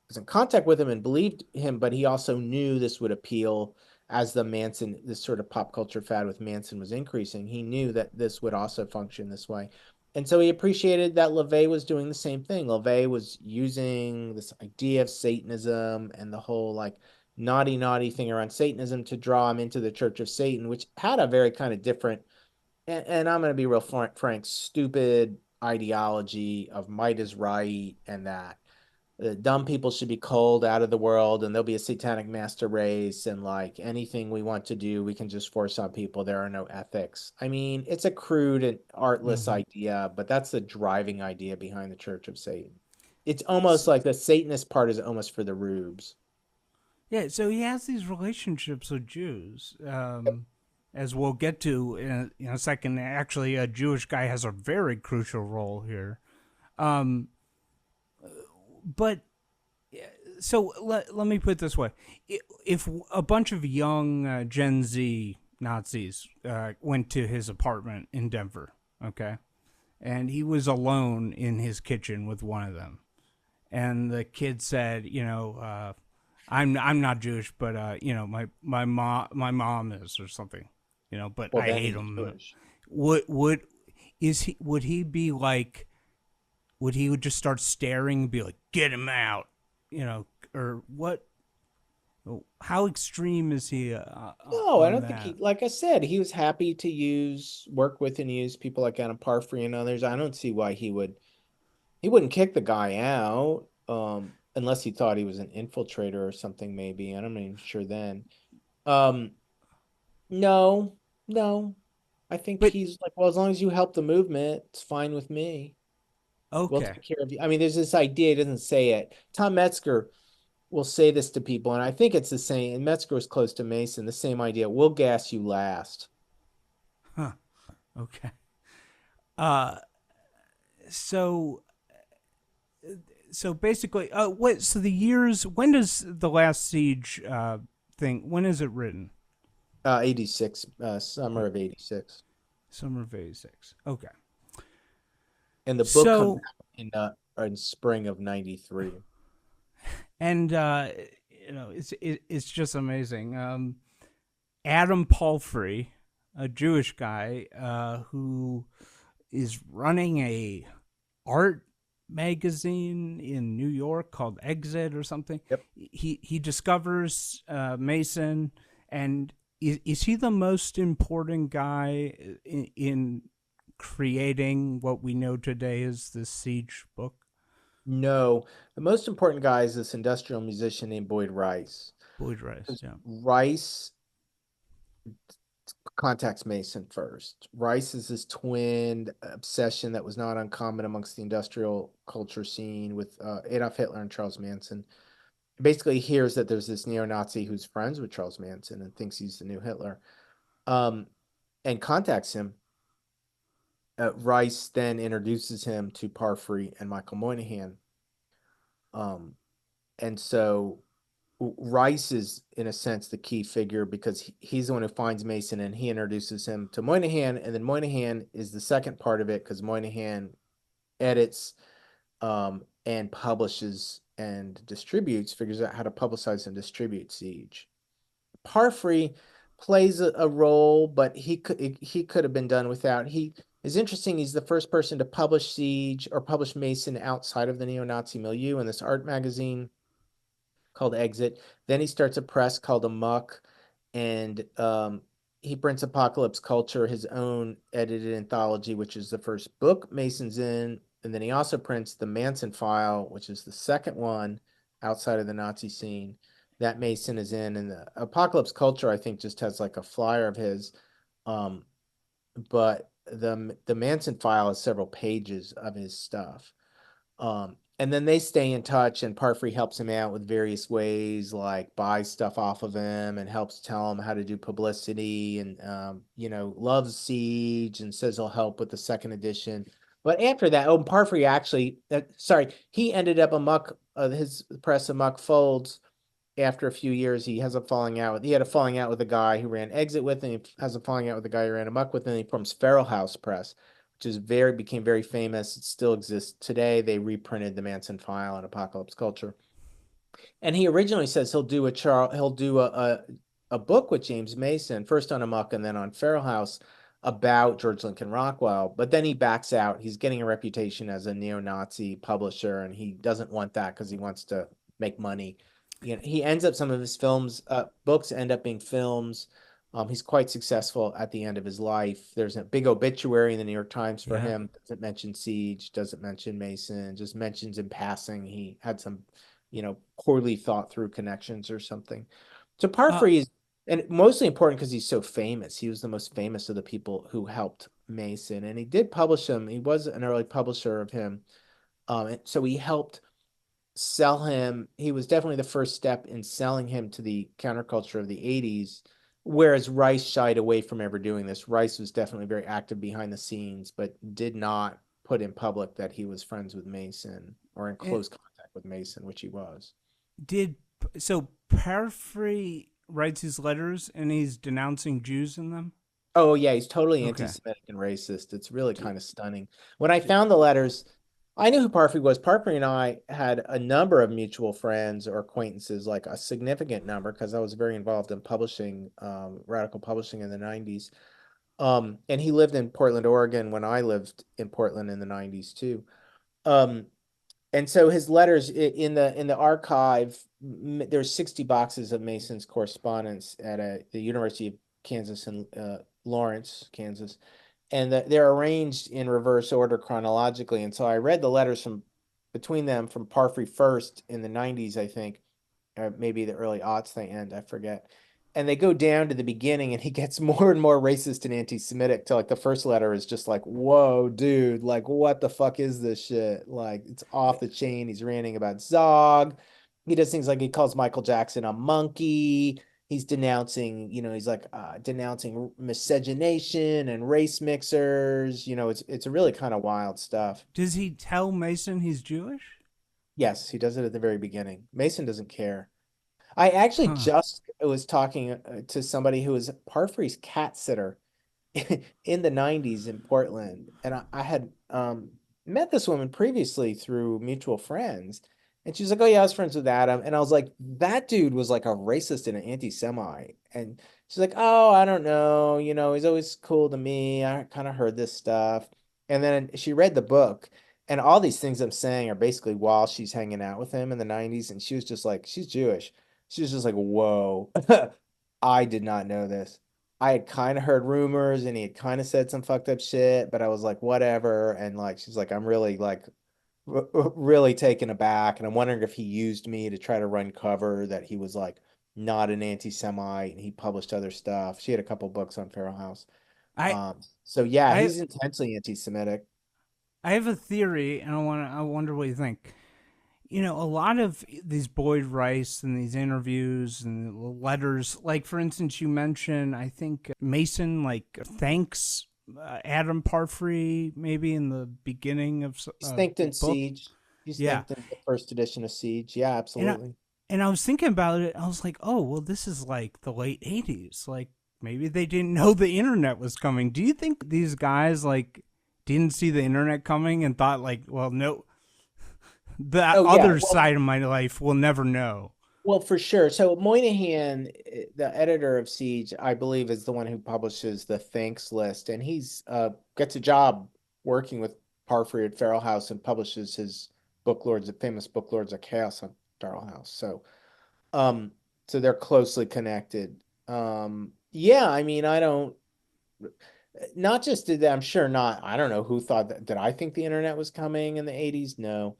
was in contact with him and believed him, but he also knew this would appeal as this sort of pop culture fad with Manson was increasing. He knew that this would also function this way. And so he appreciated that LaVey was doing the same thing. LaVey was using this idea of Satanism and the whole like naughty thing around Satanism to draw him into the Church of Satan, which had a very kind of different, and I'm going to be real frank, stupid ideology of might is right, and that dumb people should be culled out of the world, and there'll be a satanic master race, and like anything we want to do, we can just force on people. There are no ethics. I mean, it's a crude and artless idea, but that's the driving idea behind the Church of Satan. It's almost like the Satanist part is almost for the rubes. Yeah, so he has these relationships with Jews, as we'll get to in a second. Actually, a Jewish guy has a very crucial role here. But so let me put it this way: if a bunch of young Gen Z Nazis went to his apartment in Denver, okay, and he was alone in his kitchen with one of them, and the kid said, I'm not Jewish, but my mom is, or something, but Well, I then hate he's him. Jewish. Would he be like? Would he just start staring and be like, "Get him out," or what? How extreme is he? No, I don't think he. Like I said, he was happy to work with and use people like Adam Parfrey and others. I don't see why he wouldn't kick the guy out, unless he thought he was an infiltrator or something. Maybe I'm not even sure then. No, I think But he's like, well, as long as you help the movement, it's fine with me. We'll okay, take care of you. I mean, there's this idea, he doesn't say it. Tom Metzger will say this to people, and I think it's the same. And Metzger is close to Mason, the same idea. We'll gas you last. huh? Okay. So basically, what? So the years. When does the Last Siege thing? When is it written? 86, summer of 86. Summer of '86. Okay. And the book comes So out in spring of 93. and it's just amazing. Adam Palfrey, a Jewish guy who is running a art magazine in New York called Exit or something. Yep. He discovers Mason, and is he the most important guy in creating what we know today as the Siege book? No, the most important guy is this industrial musician named Boyd Rice. Boyd Rice, yeah. Rice contacts Mason first. Rice is this twin obsession that was not uncommon amongst the industrial culture scene with Adolf Hitler and Charles Manson. Basically, he hears that there's this neo-Nazi who's friends with Charles Manson and thinks he's the new Hitler, and contacts him. Rice then introduces him to Parfrey and Michael Moynihan. And so Rice is, in a sense, the key figure because he's the one who finds Mason and he introduces him to Moynihan. And then Moynihan is the second part of it because Moynihan edits and publishes and distributes, figures out how to publicize and distribute Siege. Parfrey plays a role, but he could have been done without. He is interesting. He's the first person to publish Siege or publish Mason outside of the neo-Nazi milieu in this art magazine called Exit. Then he starts a press called Amok, and he prints Apocalypse Culture, his own edited anthology, which is the first book Mason's in. And then he also prints the Manson File, which is the second one outside of the Nazi scene that Mason is in. And the Apocalypse Culture, I think, just has like a flyer of his. But the Manson File has several pages of his stuff. And then they stay in touch, and Parfrey helps him out with various ways, like buys stuff off of him and helps tell him how to do publicity, and loves Siege and says he'll help with the second edition. But after that, Parfrey actually, he ended up his press Amok folds, after a few years, he had a falling out with a guy who ran Exit with, and he has a falling out with a guy who ran Amok with, and he forms Feral House Press, which became very famous. It still exists today. They reprinted the Manson File and Apocalypse Culture. And he originally says he'll do a book with James Mason, first on Amok and then on Feral House, about George Lincoln Rockwell. But then he backs out. He's getting a reputation as a neo-Nazi publisher, and he doesn't want that because he wants to make money. He ends up, some of his books end up being films. He's quite successful at the end of his life. There's a big obituary in the New York Times for him. Doesn't mention Siege, doesn't mention Mason, just mentions in passing he had some, poorly thought through connections or something. So Parfrey is, and mostly important because he's so famous. He was the most famous of the people who helped Mason, and he did publish him. He was an early publisher of him. So he helped sell him. He was definitely the first step in selling him to the counterculture of the 80s, whereas Rice shied away from ever doing this. Rice was definitely very active behind the scenes, but did not put in public that he was friends with Mason or in close contact with Mason, which he was. So Parfrey writes his letters and he's denouncing Jews in them? Oh, yeah, he's totally anti-Semitic and racist. It's really kind of stunning. When I found the letters, I knew who Parfrey was. Parfrey and I had a number of mutual friends or acquaintances, like a significant number, because I was very involved in publishing, radical publishing in the 90s. And he lived in Portland, Oregon when I lived in Portland in the 90s too. And so his letters in the archive, there's 60 boxes of Mason's correspondence at the University of Kansas in Lawrence, Kansas. And they're arranged in reverse order chronologically. And so I read the letters between them from Parfrey first in the 90s, I think, or maybe the early aughts they end, I forget. And they go down to the beginning, and he gets more and more racist and anti-Semitic till, like, the first letter is just like, whoa, dude, like, what the fuck is this shit? Like, it's off the chain. He's ranting about Zog. He does things like he calls Michael Jackson a monkey. He's denouncing, he's like denouncing miscegenation and race mixers. It's really kind of wild stuff. Does he tell Mason he's Jewish? Yes, he does it at the very beginning. Mason doesn't care. I actually just was talking to somebody who was Parfrey's cat sitter in the 90s in Portland. And I had met this woman previously through mutual friends. And she's like, oh, yeah, I was friends with Adam. And I was like, that dude was like a racist and an anti-Semite. And she's like, oh, I don't know. He's always cool to me. I kind of heard this stuff. And then she read the book. And all these things I'm saying are basically while she's hanging out with him in the 90s. And she was just like, she's Jewish. She was just like, whoa, I did not know this. I had kind of heard rumors and he had kind of said some fucked up shit, but I was like, whatever. And like, she's like, I'm really like, really taken aback. And I'm wondering if he used me to try to run cover that he was like not an anti-Semite and he published other stuff. She had a couple books on Feral House. So yeah, he's intensely anti-Semitic. I have a theory and I wonder what you think. A lot of these Boyd Rice and these interviews and letters, like, for instance, you mentioned, I think, Mason, like, thanks Adam Parfrey, maybe in the beginning of He's thanked in Siege. He's thanked in the first edition of Siege. Yeah, absolutely. And I was thinking about it. I was like, oh, well, this is like the late 80s. Like, maybe they didn't know the internet was coming. Do you think these guys, like, didn't see the internet coming and thought, like, well, no, side of my life we'll never know? Well, for sure. So Moynihan, the editor of Siege, I believe, is the one who publishes the thanks list, and he's gets a job working with Parfrey at Feral House and publishes his famous book Lords of Chaos on Feral House. So, so they're closely connected. Yeah, I mean, I don't. Not just did I'm sure not. I don't know who thought that. Did I think the internet was coming in the 80s? No.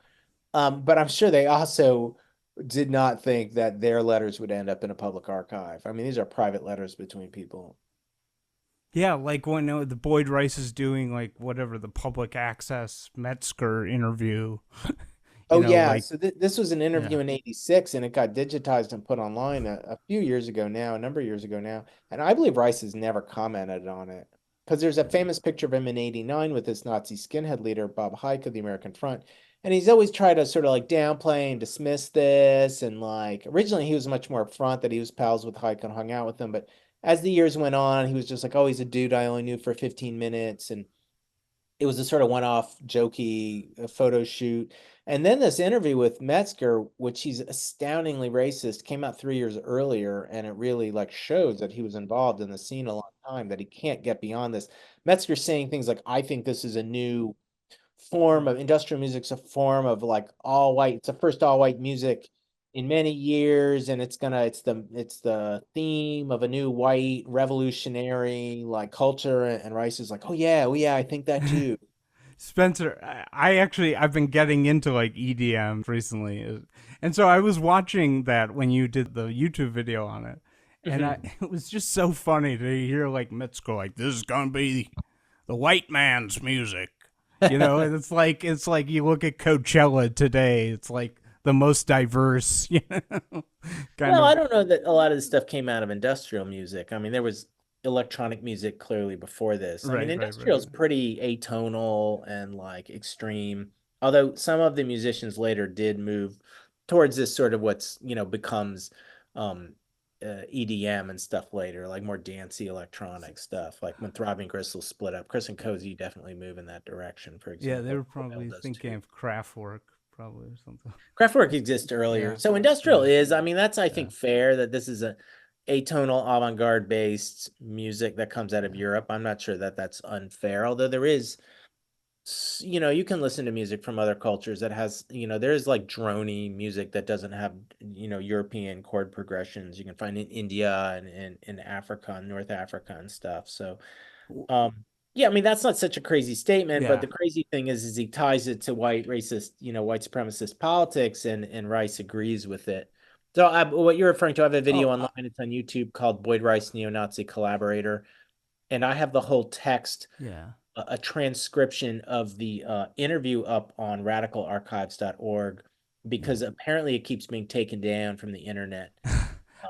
But I'm sure they also did not think that their letters would end up in a public archive. I mean, these are private letters between people. Yeah, like when the Boyd Rice is doing, like, whatever, the public access Metzger interview. So this was an interview in 86, and it got digitized and put online a number of years ago now. And I believe Rice has never commented on it. Because there's a famous picture of him in 89 with this Nazi skinhead leader, Bob Hike of the American Front. And he's always tried to sort of like downplay and dismiss this. And like originally he was much more upfront that he was pals with Hike and hung out with him. But as the years went on, he was just like, oh, he's a dude I only knew for 15 minutes. And it was a sort of one-off jokey photo shoot. And then this interview with Metzger, which he's astoundingly racist, came out 3 years earlier, and it really like shows that he was involved in the scene a long time, that he can't get beyond this. Metzger saying things like, I think this is a new form of industrial music's a form of like all white. It's the first all white music in many years, and it's the theme of a new white revolutionary like culture. And Rice is like, oh yeah, well, yeah, I think that too. Spencer, I've been getting into like EDM recently, and so I was watching that when you did the YouTube video on it, and it was just so funny to hear like Mitsko like, this is gonna be the white man's music, and it's like you look at Coachella today, it's like the most diverse, Well, I don't know that a lot of this stuff came out of industrial music. I mean, there was electronic music clearly before this. I mean, industrial is pretty atonal and like extreme. Although some of the musicians later did move towards this sort of what's becomes EDM and stuff later, like more dancey electronic stuff. Like when Throbbing Gristle split up, Chris and Cozy definitely move in that direction. For example, yeah, they were probably thinking of Kraftwerk. Probably or something. Kraftwerk exists earlier. So industrial is, I mean, that's, I think, fair that this is a atonal avant-garde based music that comes out of Europe. I'm not sure that that's unfair, although there is, you can listen to music from other cultures that has, there's like drony music that doesn't have, European chord progressions. You can find in India and in Africa and North Africa and stuff. So, yeah, I mean, that's not such a crazy statement, but the crazy thing is he ties it to white racist, white supremacist politics, and Rice agrees with it. So what you're referring to, I have a video online. It's on YouTube called Boyd Rice Neo-Nazi Collaborator. And I have the whole text, a transcription of the interview up on radicalarchives.org, because apparently it keeps being taken down from the internet.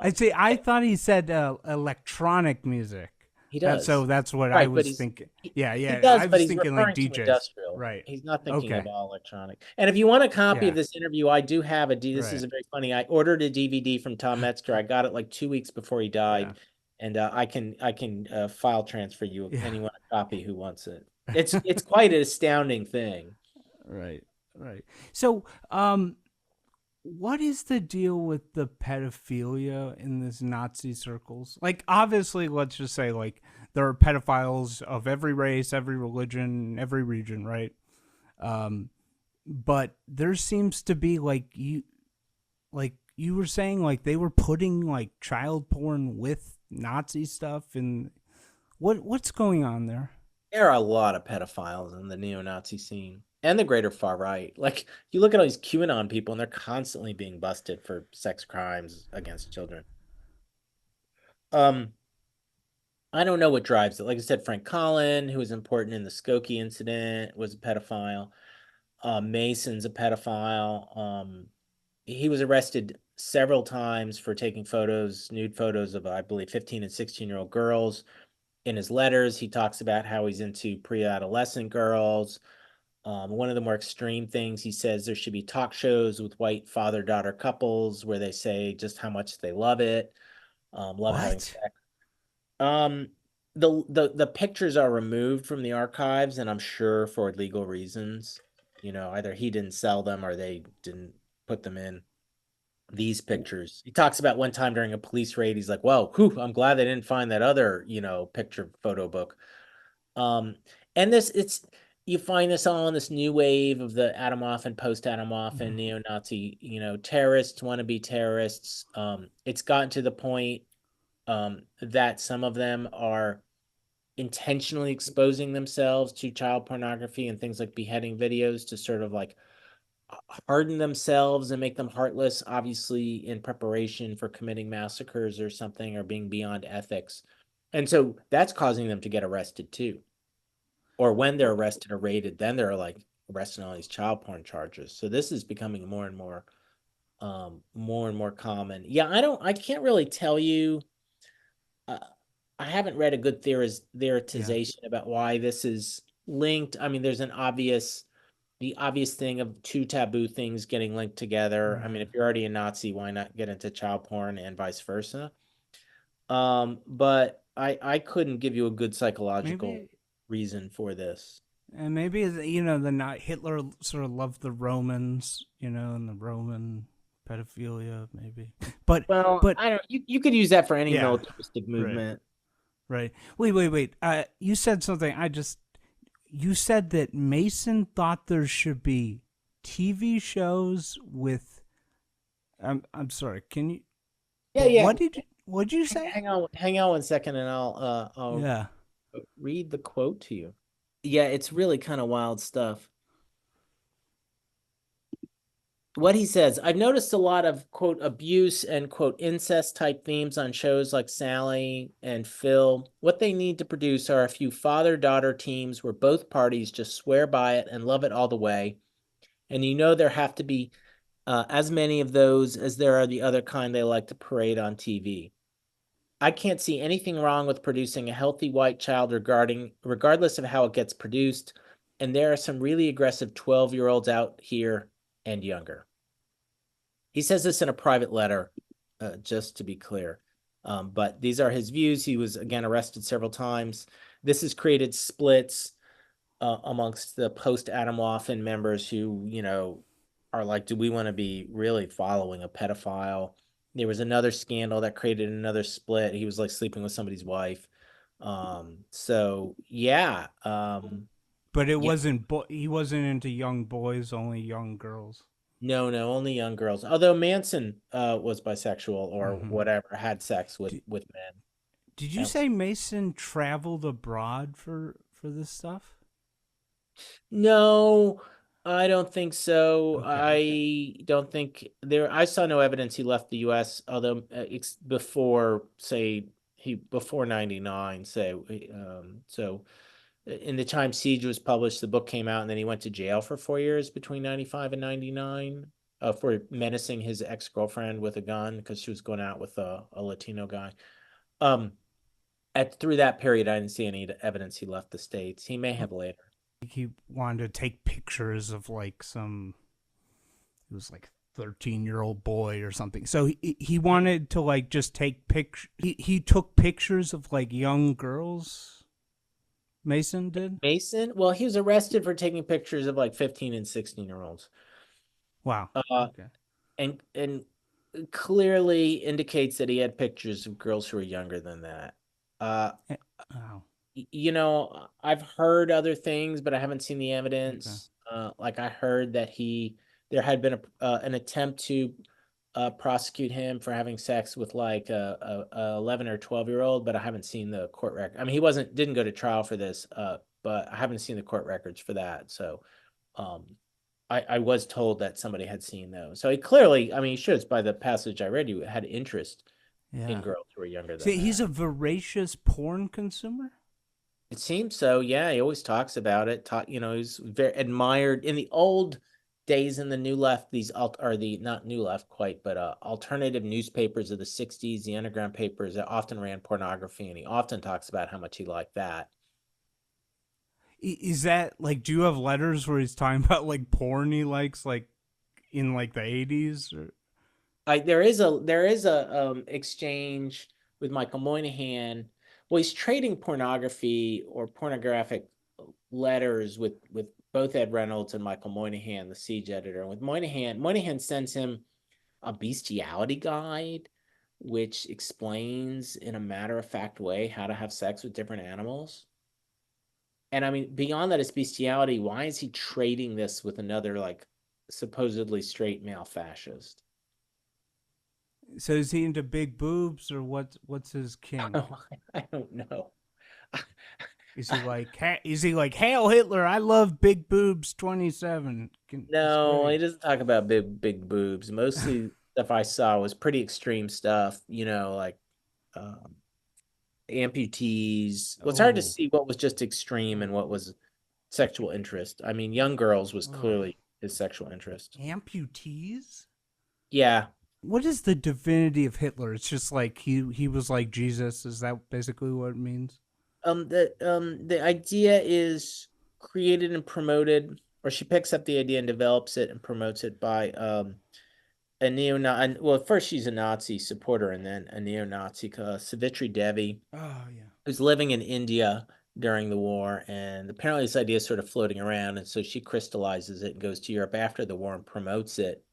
I thought he said electronic music. He does. That's what I was thinking. Yeah. He does, I was but he's thinking referring like to DJs. industrial. Right. He's not thinking of all electronic. And if you want a copy of Yeah. this interview, I do have this is a very funny. I ordered a DVD from Tom Metzger. I got it like 2 weeks before he died. And I can file transfer you anyone a copy who wants it. It's quite an astounding thing. Right. So, what is the deal with the pedophilia in this Nazi circles? Like, obviously, let's just say, like, there are pedophiles of every race, every religion, every region, right? But there seems to be, like you were saying, like, they were putting, like, child porn with Nazi stuff, and what's going on there? There are a lot of pedophiles in the neo-Nazi scene. And the greater far right. Like, you look at all these QAnon people, and they're constantly being busted for sex crimes against children. I don't know what drives it. Like I said, Frank Collin, who was important in the Skokie incident, was a pedophile. Mason's a pedophile. He was arrested several times for taking nude photos of, I believe, 15 and 16-year-old girls. In his letters, he talks about how he's into pre-adolescent girls. One of the more extreme things, he says there should be talk shows with white father-daughter couples where they say just how much they love it, love having sex. The pictures are removed from the archives, and I'm sure for legal reasons. Either he didn't sell them or they didn't put them in. These pictures. He talks about one time during a police raid, he's like, "Whoa, I'm glad they didn't find that other, picture photo book." And you find this all in this new wave of the Adamoff and post-Adamoff and neo-Nazi, terrorists, wannabe terrorists. It's gotten to the point that some of them are intentionally exposing themselves to child pornography and things like beheading videos to sort of like harden themselves and make them heartless, obviously in preparation for committing massacres or something, or being beyond ethics. And so that's causing them to get arrested too. Or when they're arrested or raided, then they're like arrested on these child porn charges. So this is becoming more and more common. Yeah, I can't really tell you. I haven't read a good theorization about why this is linked. I mean, there's an obvious the obvious thing of two taboo things getting linked together. I mean, if you're already a Nazi, why not get into child porn and vice versa? But I couldn't give you a good psychological Maybe, reason for this. and maybe the not Hitler sort of loved the Romans, and the Roman pedophilia, maybe. But Well, but I don't. You could use that for any Yeah, militaristic movement. right. Wait. You said something. You said that Mason thought there should be TV shows with. I'm sorry. Can you? Yeah. What'd you say? Hang on 1 second, and I'll Yeah. read the quote to you. Yeah, it's really kind of wild stuff. What he says, I've noticed a lot of, quote, abuse and, quote, incest type themes on shows like Sally and Phil. What they need to produce are a few father-daughter teams where both parties just swear by it and love it all the way. And there have to be as many of those as there are the other kind they like to parade on TV. I can't see anything wrong with producing a healthy white child regardless of how it gets produced. And there are some really aggressive 12-year-olds out here and younger. He says this in a private letter, just to be clear. But these are his views. He was, again, arrested several times. This has created splits amongst the post-Adam Waffen members who, are like, do we want to be really following a pedophile? There was another scandal that created another split. He was like sleeping with somebody's wife. So yeah. But it wasn't. He wasn't into young boys, only young girls. No, only young girls. Although Manson was bisexual or whatever, had sex with men. Did you say Mason traveled abroad for this stuff? No, I don't think so. Okay. I don't think I saw no evidence he left the U.S. Although before 99. So in the time Siege was published, the book came out, and then he went to jail for 4 years between 95 and 99 for menacing his ex-girlfriend with a gun because she was going out with a Latino guy. Through that period, I didn't see any evidence he left the States. He may have later. He wanted to take pictures of like it was like 13-year-old boy or something. So he wanted to like just take pictures. He took pictures of like young girls. Mason did? Mason? Well, he was arrested for taking pictures of like 15 and 16-year-olds. Wow. Okay. And clearly indicates that he had pictures of girls who were younger than that. Wow. I've heard other things, but I haven't seen the evidence. Okay. Like I heard that there had been an attempt to prosecute him for having sex with like a 11 or 12-year-old, but I haven't seen the court record. I mean, he didn't go to trial for this, but I haven't seen the court records for that. So, I was told that somebody had seen those. So he clearly, I mean, he should, by the passage I read, he had interest in girls who were younger than that. He's a voracious porn consumer? It seems so, yeah. He always talks about it. He's very admired in the old days in the New Left. These are the not New Left quite, but alternative newspapers of the 60s, the underground papers that often ran pornography, and he often talks about how much he liked that. Is that like, do you have letters where he's talking about like porn he likes, like in like the 80s? Or? There is a exchange with Michael Moynihan. Well, he's trading pornography or pornographic letters with both Ed Reynolds and Michael Moynihan, the Siege editor. And with Moynihan sends him a bestiality guide, which explains in a matter-of-fact way how to have sex with different animals. And I mean, beyond that, it's bestiality. Why is he trading this with another, like, supposedly straight male fascist? So is he into big boobs, or what's his kink? I don't know. Is he like, Hail Hitler, I love big boobs 27? No, he doesn't talk about big boobs. Mostly stuff I saw was pretty extreme stuff, like amputees. Well, it's hard to see what was just extreme and what was sexual interest. I mean, young girls was clearly his sexual interest. Amputees? Yeah. What is the divinity of Hitler? It's just like he was like Jesus. Is that basically what it means? The idea is created and promoted or she picks up the idea and develops it and promotes it by a neo-Nazi. Well, first she's a Nazi supporter, and then a neo-Nazi, Savitri Devi, Oh yeah. who's living in India during the war, and apparently this idea is sort of floating around, and so she crystallizes it and goes to Europe after the war and promotes it.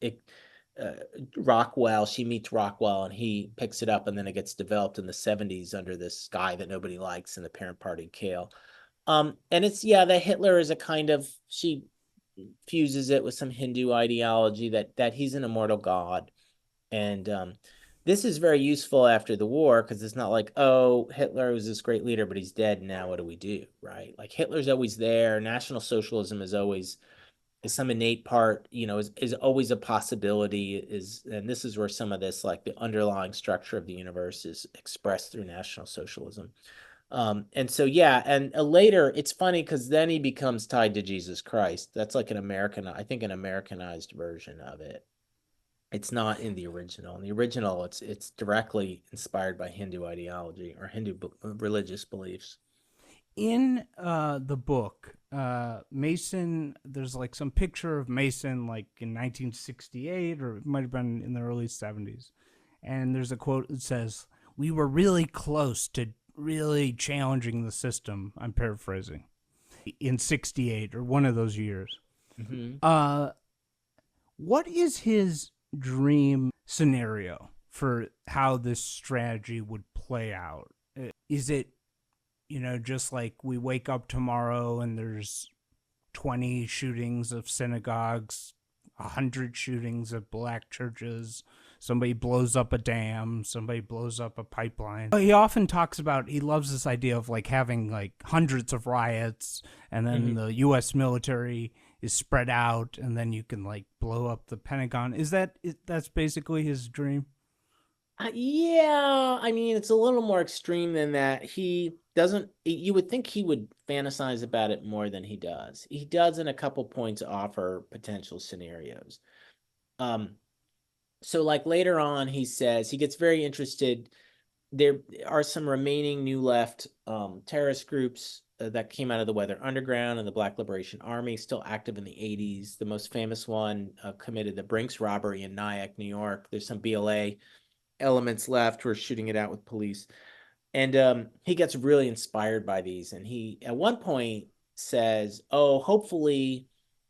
Rockwell, she meets Rockwell, and he picks it up, and then it gets developed in the 70s under this guy that nobody likes in the parent party, Kale. And it's, yeah, that Hitler is a kind of, she fuses it with some Hindu ideology that he's an immortal god. And this is very useful after the war, because it's not like, oh, Hitler was this great leader, but he's dead now. What do we do? Right? Like Hitler's always there. National Socialism is some innate part, is always a possibility, and this is where some of this, like the underlying structure of the universe, is expressed through National Socialism. And so, yeah, and later it's funny because then he becomes tied to Jesus Christ. That's like an Americanized version of it. It's not in the original. In the original, it's directly inspired by Hindu ideology or Hindu religious beliefs. In the book, Mason, there's like some picture of Mason like in 1968, or it might have been in the early 70s. And there's a quote that says, "We were really close to really challenging the system." I'm paraphrasing. In 68 or one of those years. Mm-hmm. What is his dream scenario for how this strategy would play out? Is it, just like we wake up tomorrow and there's 20 shootings of synagogues, 100 shootings of black churches, somebody blows up a dam, somebody blows up a pipeline? He often talks about, he loves this idea of like having like hundreds of riots, and then the U.S. military is spread out, and then you can like blow up the Pentagon. That's basically his dream? Yeah, I mean, it's a little more extreme than that. You would think he would fantasize about it more than he does. He does in a couple points offer potential scenarios. So like later on, he says he gets very interested. There are some remaining new left terrorist groups that came out of the Weather Underground and the Black Liberation Army, still active in the 80s. The most famous one committed the Brinks robbery in Nyack, New York. There's some BLA elements left who are shooting it out with police. And he gets really inspired by these. And he, at one point, says, oh, hopefully,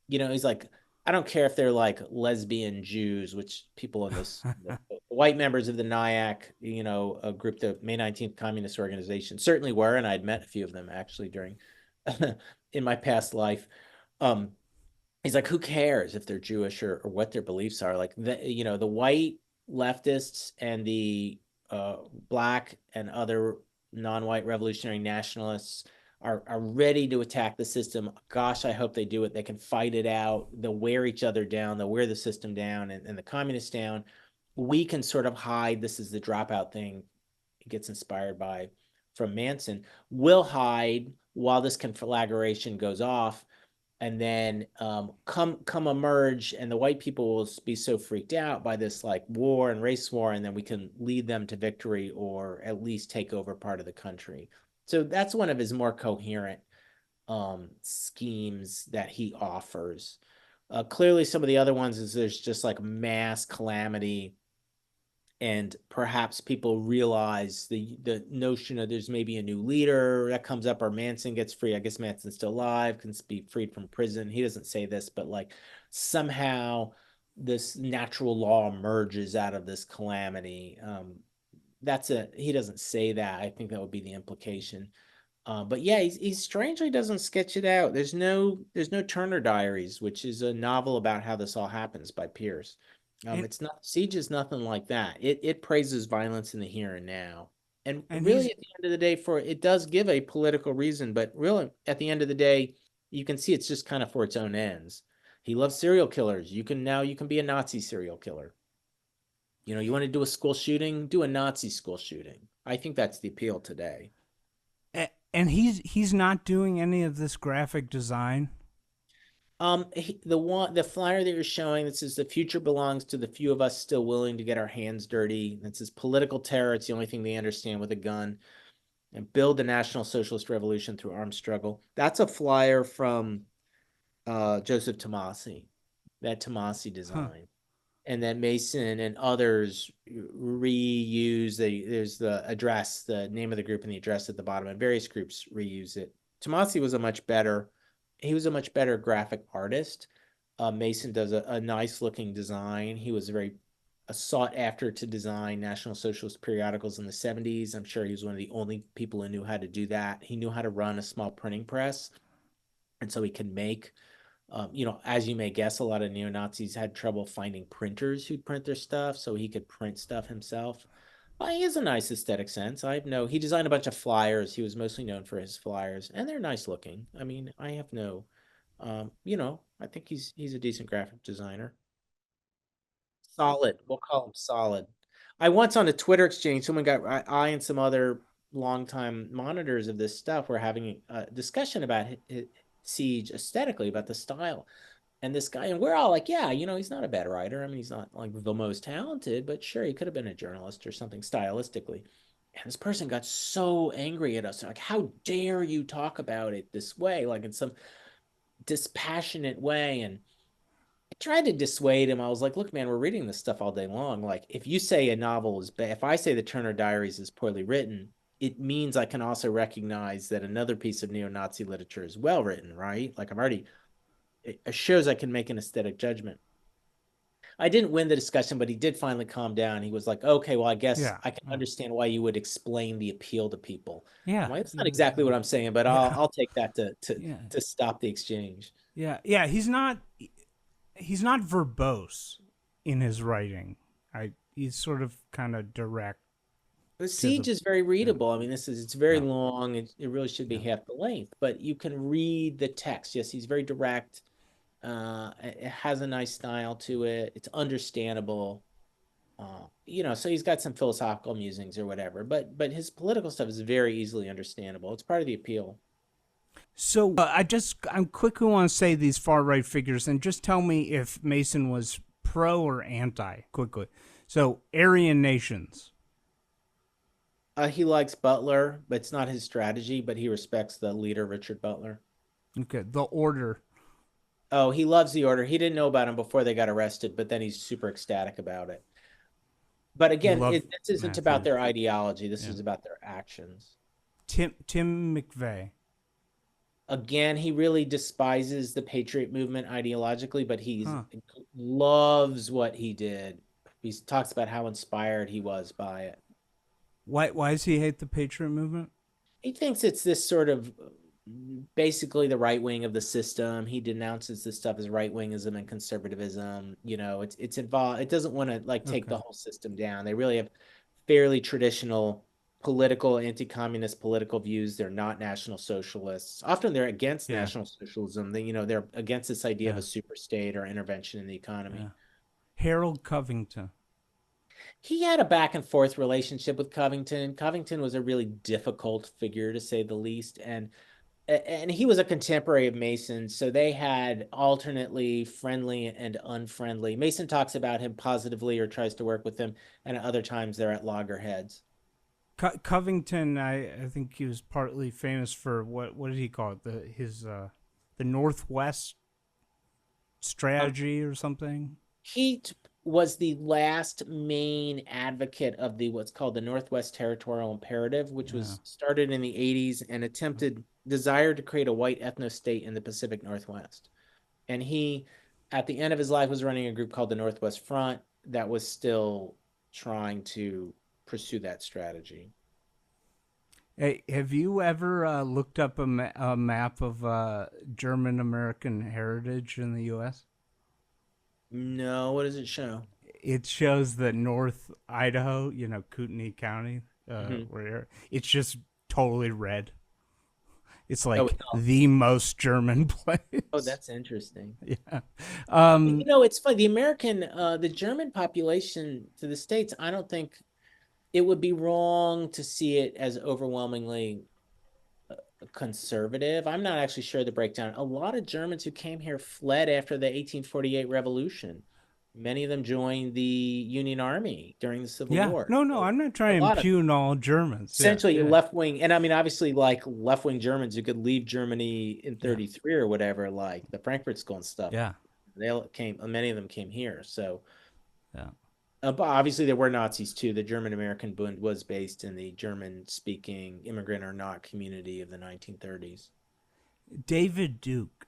he's like, I don't care if they're like lesbian Jews, which people in this, the white members of the Nyack, a group, the May 19th Communist Organization, certainly were. And I'd met a few of them actually in my past life. He's like, who cares if they're Jewish or what their beliefs are? Like, the white leftists and the black and other non-white revolutionary nationalists are ready to attack the system. Gosh, I hope they do it. They can fight it out. They'll wear each other down. They'll wear the system down and the communists down. We can sort of hide. This is the dropout thing he gets inspired by from Manson. We'll hide while this conflagration goes off. And then come emerge, and the white people will be so freaked out by this like war and race war, and then we can lead them to victory or at least take over part of the country. So that's one of his more coherent schemes that he offers. Clearly, some of the other ones is there's just like mass calamity, and perhaps people realize the notion of there's maybe a new leader that comes up, or Manson gets free. I guess Manson's still alive, can be freed from prison. He doesn't say this, but like somehow this natural law emerges out of this calamity. He doesn't say that. I think that would be the implication. But yeah, he strangely doesn't sketch it out. There's no Turner Diaries, which is a novel about how this all happens by Pierce. It's not, Siege is nothing like that. It praises violence in the here and now. And really at the end of the day, it does give a political reason, but really at the end of the day, you can see it's just kind of for its own ends. He loves serial killers. You can be a Nazi serial killer. You want to do a school shooting, do a Nazi school shooting. I think that's the appeal today. And he's not doing any of this graphic design. The flyer that you're showing that says the future belongs to the few of us still willing to get our hands dirty. That says political terror. It's the only thing they understand with a gun, and build the National Socialist Revolution through armed struggle. That's a flyer from Joseph Tomasi, that Tomasi Huh. design. And then Mason and others reuse there's the address, the name of the group and the address at the bottom, and various groups reuse it. Tomasi was he was a much better graphic artist. Mason does a nice looking design. He was very sought after to design National Socialist periodicals in the 70s. I'm sure he was one of the only people who knew how to do that. He knew how to run a small printing press, and so he can make as you may guess, a lot of neo-Nazis had trouble finding printers who'd print their stuff, so he could print stuff himself. Well, he has a nice aesthetic sense. He designed a bunch of flyers. He was mostly known for his flyers, and they're nice looking. I mean, I have no, I think he's a decent graphic designer. Solid. We'll call him solid. I once on a Twitter exchange, someone got I and some other longtime monitors of this stuff were having a discussion about Siege aesthetically, about the style. And this guy, and we're all like, yeah, he's not a bad writer. I mean, he's not like the most talented, but sure, he could have been a journalist or something stylistically. And this person got so angry at us, like, how dare you talk about it this way, like in some dispassionate way. And I tried to dissuade him. I was like, look, man, we're reading this stuff all day long. Like, if you say a novel is bad, if I say the Turner Diaries is poorly written, it means I can also recognize that another piece of neo-Nazi literature is well written, right? Like it shows I can make an aesthetic judgment. I didn't win the discussion, but he did finally calm down. He was like, okay, well, I guess Yeah. I can understand why you would explain the appeal to people. Yeah. I'm like, that's not exactly what I'm saying, but Yeah. I'll take that Yeah. to stop the exchange. Yeah. He's not verbose in his writing. He's sort of kind of direct. The Siege is very readable. I mean, it's very Yeah. long. It really should be half the length, but you can read the text. Yes, he's very direct. It has a nice style to it. It's understandable. So he's got some philosophical musings or whatever, but his political stuff is very easily understandable. It's part of the appeal. So I quickly want to say these far right figures and just tell me if Mason was pro or anti quickly. So Aryan nations. He likes Butler, but it's not his strategy, but he respects the leader, Richard Butler. Okay. The order. Oh, he loves the order. He didn't know about him before they got arrested, but then he's super ecstatic about it. But again, this isn't Matthews. about their ideology. This is about their actions. Tim McVey. Again, he really despises the Patriot movement ideologically, but he loves what he did. He talks about how inspired he was by it. Why does he hate the Patriot movement? He thinks it's this sort of basically the right wing of the system. He denounces this stuff as right wingism and conservatism. It's involved. It doesn't want to take the whole system down. They really have fairly traditional political, anti-communist political views. They're not national socialists. Often they're against national socialism. They're against this idea of a super state or intervention in the economy. Yeah. Harold Covington. He had a back and forth relationship with Covington. Covington was a really difficult figure, to say the least, and he was a contemporary of Mason, so they had alternately friendly and unfriendly. Mason talks about him positively or tries to work with him, and at other times they're at loggerheads. Covington, I think he was partly famous for what did he call it? The Northwest strategy or something. He was the last main advocate of what's called the Northwest Territorial Imperative, which was started in the 80s and desired to create a white ethno-state in the Pacific Northwest. And he, at the end of his life, was running a group called the Northwest Front that was still trying to pursue that strategy. Hey, have you ever looked up a map of German American heritage in the U.S.? No, what does it show? It shows that North Idaho, Kootenai County, where it's just totally red. It's like the most German place. Oh, that's interesting. Yeah. It's funny. The German population to the States, I don't think it would be wrong to see it as overwhelmingly conservative. I'm not actually sure the breakdown. A lot of Germans who came here fled after the 1848 revolution. Many of them joined the Union Army during the Civil Yeah. War. No, So I'm not a trying to lot of impugn all Germans. Yeah, essentially yeah, left-wing, and I mean, obviously, like left-wing Germans who could leave Germany in yeah, 33 or whatever, like the Frankfurt School and stuff. yeah, Many of them came here. So, yeah. but obviously there were Nazis too. The German American Bund was based in the German-speaking immigrant or not community of the 1930s. David Duke.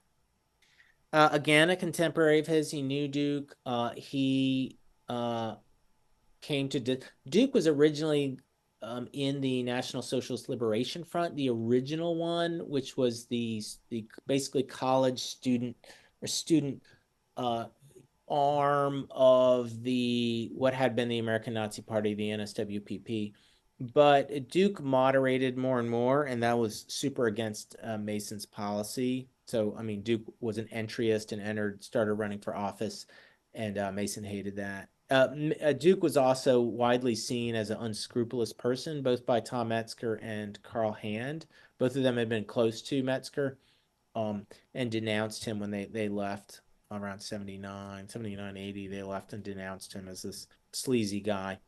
Again, a contemporary of his. He knew Duke. He came to Duke was originally in the National Socialist Liberation Front, the original one, which was the basically college student arm of the what had been the American Nazi Party, the NSWPP. But Duke moderated more and more, and that was super against Mason's policy. So, I mean, Duke was an entryist and started running for office, and Mason hated that. Duke was also widely seen as an unscrupulous person, both by Tom Metzger and Carl Hand. Both of them had been close to Metzger, and denounced him when they left around 79, 80. They left and denounced him as this sleazy guy.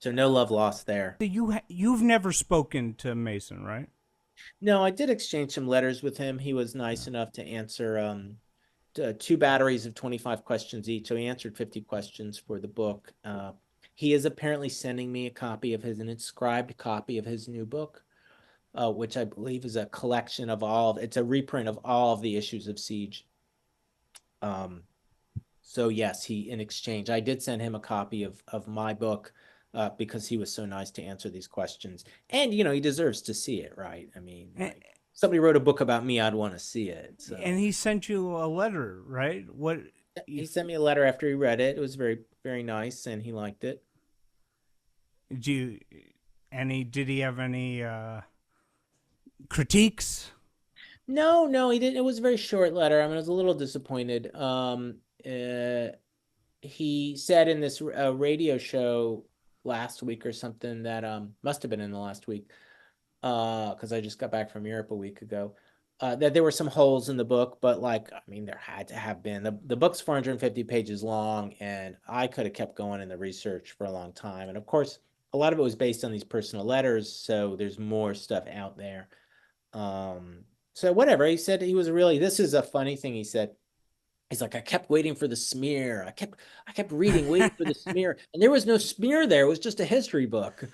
So no love lost there. You've never spoken to Mason, right? No, I did exchange some letters with him. He was nice enough to answer 2 batteries of 25 questions each. So he answered 50 questions for the book. He is apparently sending me an inscribed copy of his new book, which I believe is a collection of it's a reprint of all of the issues of Siege. So yes, in exchange, I did send him a copy of my book, because he was so nice to answer these questions. And, he deserves to see it, right? I mean, like, somebody wrote a book about me, I'd want to see it. So. And he sent you a letter, right? He sent me a letter after he read it. It was very, very nice, and he liked it. Did he have any critiques? No, he didn't. It was a very short letter. I mean, I was a little disappointed. He said in this radio show last week or something that must have been in the last week, because I just got back from Europe a week ago, that there were some holes in the book, but like, I mean, there had to have been. The book's 450 pages long, and I could have kept going in the research for a long time. And of course, a lot of it was based on these personal letters, so there's more stuff out there. So whatever, he said this is a funny thing he said. He's like, I kept waiting for the smear. I kept reading, waiting for the smear. And there was no smear there. It was just a history book.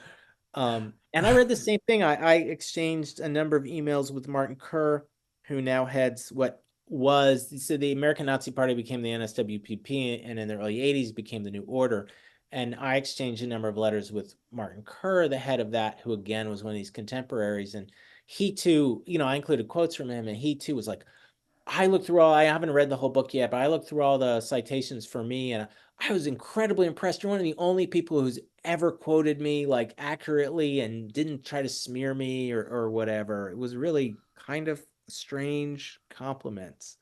And I read the same thing. I exchanged a number of emails with Martin Kerr, who now heads the American Nazi Party became the NSWPP, and in the early 80s became the New Order. And I exchanged a number of letters with Martin Kerr, the head of that, who again was one of these contemporaries. And he too, I included quotes from him, and he too was like, I haven't read the whole book yet, but I looked through all the citations for me, and I was incredibly impressed. You're one of the only people who's ever quoted me like accurately and didn't try to smear me or whatever. It was really kind of strange compliments.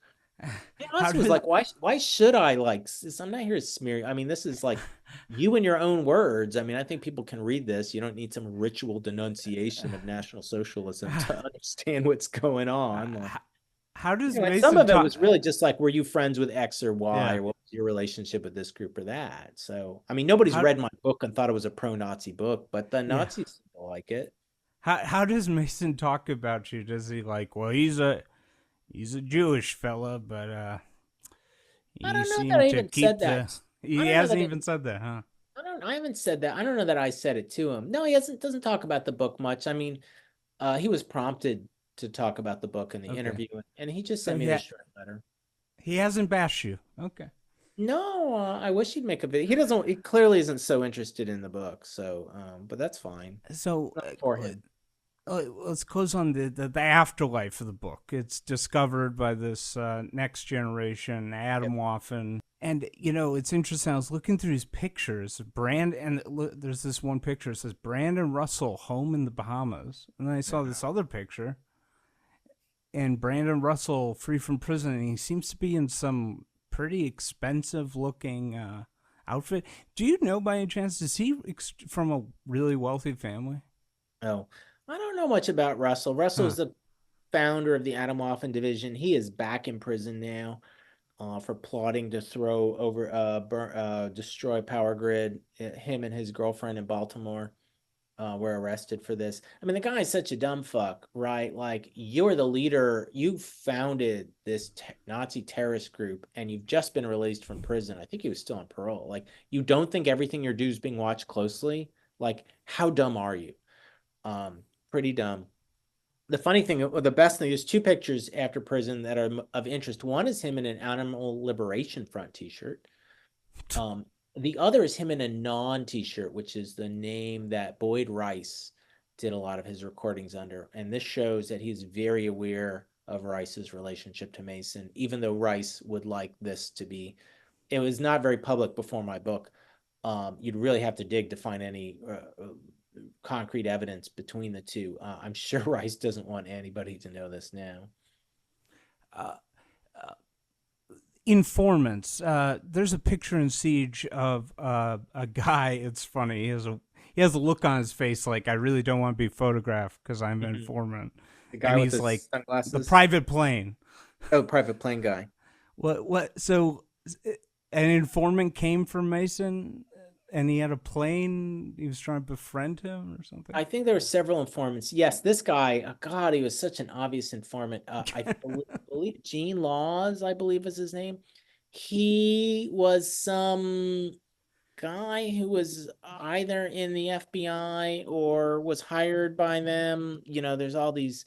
I was like, why should I like this? I'm not here to smear you. I mean, this is like you in your own words. I mean, I think people can read this. You don't need some ritual denunciation of National Socialism to understand what's going on. How does Mason some of it was really just like, were you friends with X or Y, or what was your relationship with this group or that? So, I mean, nobody's read my book and thought it was a pro-Nazi book, but the Nazis seem to like it. How does Mason talk about you? Does he like, well, he's a Jewish fella, but I don't know that I even said that. He hasn't even said that, huh? I haven't said that. I don't know that I said it to him. No, he doesn't talk about the book much. I mean, he was prompted to talk about the book in the interview, and he just sent me this short letter. He hasn't bashed you. Okay. No, I wish he'd make a video. He clearly isn't so interested in the book, so but that's fine. So let's close on the afterlife of the book. It's discovered by this next generation, Adam Waffen. And, it's interesting. I was looking through his pictures. There's this one picture. It says Brandon Russell, home in the Bahamas. And then I saw this other picture. And Brandon Russell, free from prison. And he seems to be in some pretty expensive looking outfit. Do you know by any chance, is he from a really wealthy family? Oh, I don't know much about Russell. Russell is the founder of the Adam Waffen division. He is back in prison now. for plotting to destroy power grid. Him and his girlfriend in Baltimore were arrested for this. I mean, the guy is such a dumb fuck, right? Like, you're the leader, you founded this Nazi terrorist group, and you've just been released from prison. I think he was still on parole. Like, you don't think everything you do is being watched closely? Like, how dumb are you? Pretty dumb. The funny thing, or the best thing, there's two pictures after prison that are of interest. One is him in an Animal Liberation Front t-shirt. The other is him in a Non t-shirt, which is the name that Boyd Rice did a lot of his recordings under. And this shows that he's very aware of Rice's relationship to Mason, even though Rice would like this to be, it was not very public before my book. You'd really have to dig to find any concrete evidence between the two. I'm sure Rice doesn't want anybody to know this now. Informants. There's a picture in Siege of a guy. It's funny. He has a look on his face like, I really don't want to be photographed because I'm an informant. The guy and with he's the like sunglasses? the private plane. Oh, private plane guy. What? So an informant came from Mason, and he had a plane. He was trying to befriend him or something. I think there were several informants. Yes, this guy, oh God, he was such an obvious informant. I believe Gene Laws, I believe was his name. He was some guy who was either in the FBI or was hired by them. You know, there's all these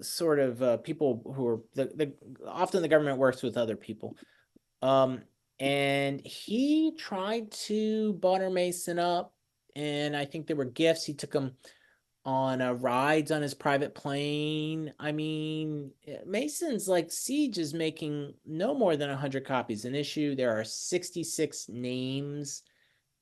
sort of people who are often the government works with other people. And he tried to butter Mason up, and I think there were gifts. He took him on rides on his private plane. I mean, Mason's like, Siege is making no more than 100 copies an issue. There are 66 names